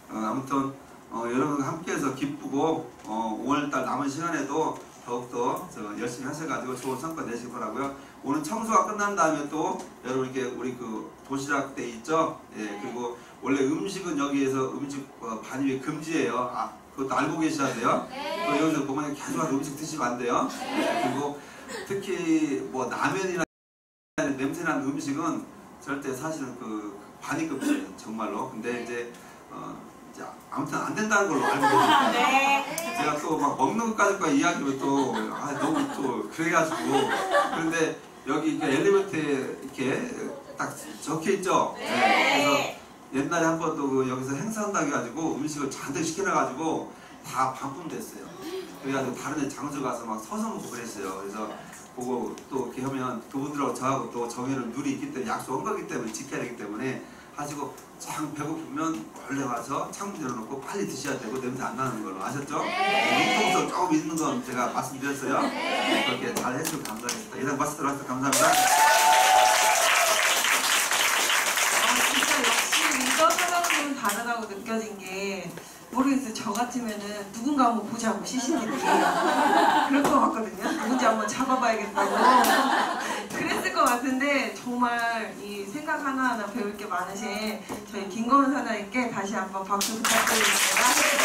아무튼 여러분과 함께해서 기쁘고 5월달 남은 시간에도 더욱더 열심히 하셔가지고 좋은 성과 내실 거라고요. 오늘 청소가 끝난 다음에 또 여러분 이렇게 우리 그 도시락 때 있죠? 예, 그리고 원래 음식은 여기에서 음식 반입이 금지예요. 아, 그것도 알고 계셔야 돼요. 또 여기서 보면 계속 음식 드시면 안 돼요. 그리고 특히 뭐 라면이나 냄새나는 음식은 절대 사실은 그 반입 금지예요. 정말로. 근데 이제 아무튼 안 된다는 걸로 알고 계십니다. 제가 또 막 먹는 것까지까지 이야기하면 또 너무 또 그래가지고 그런데 여기 엘리베이터에 이렇게 딱 적혀 있죠. 그래서 옛날에 한 번 또 여기서 행사한다고 해가지고 음식을 잔뜩 시켜놔가지고 다 반품됐어요. 그래가지고 다른 데 장소 가서 막 서서 먹고 그랬어요. 그래서 그거 또 이렇게 하면 그분들하고 저하고 또 정해를 룰이 있기 때문에 약속한 거기 때문에 지켜야 되기 때문에 하시고 참 배고프면 원래 와서 창문 열어놓고 빨리 드셔야 되고 냄새 안 나는 걸로 아셨죠? 융통성 조금 있는 건 제가 말씀드렸어요. 그렇게 잘 해주시면 감사하겠습니다. 이상 말씀 들어주셔서 감사합니다. 진짜 역시 리더 사장님은 다르다고 느껴진 게 모르겠어요. 저 같으면은 누군가 한번 보자고 CCTV 그럴 것 같거든요. 누군지 한번 잡아봐야겠다고 그랬을 것 같은데 정말 이 생각 하나하나 배울 게 많으신 저희 김건우 사장님께 다시 한번 박수 부탁드리겠습니다.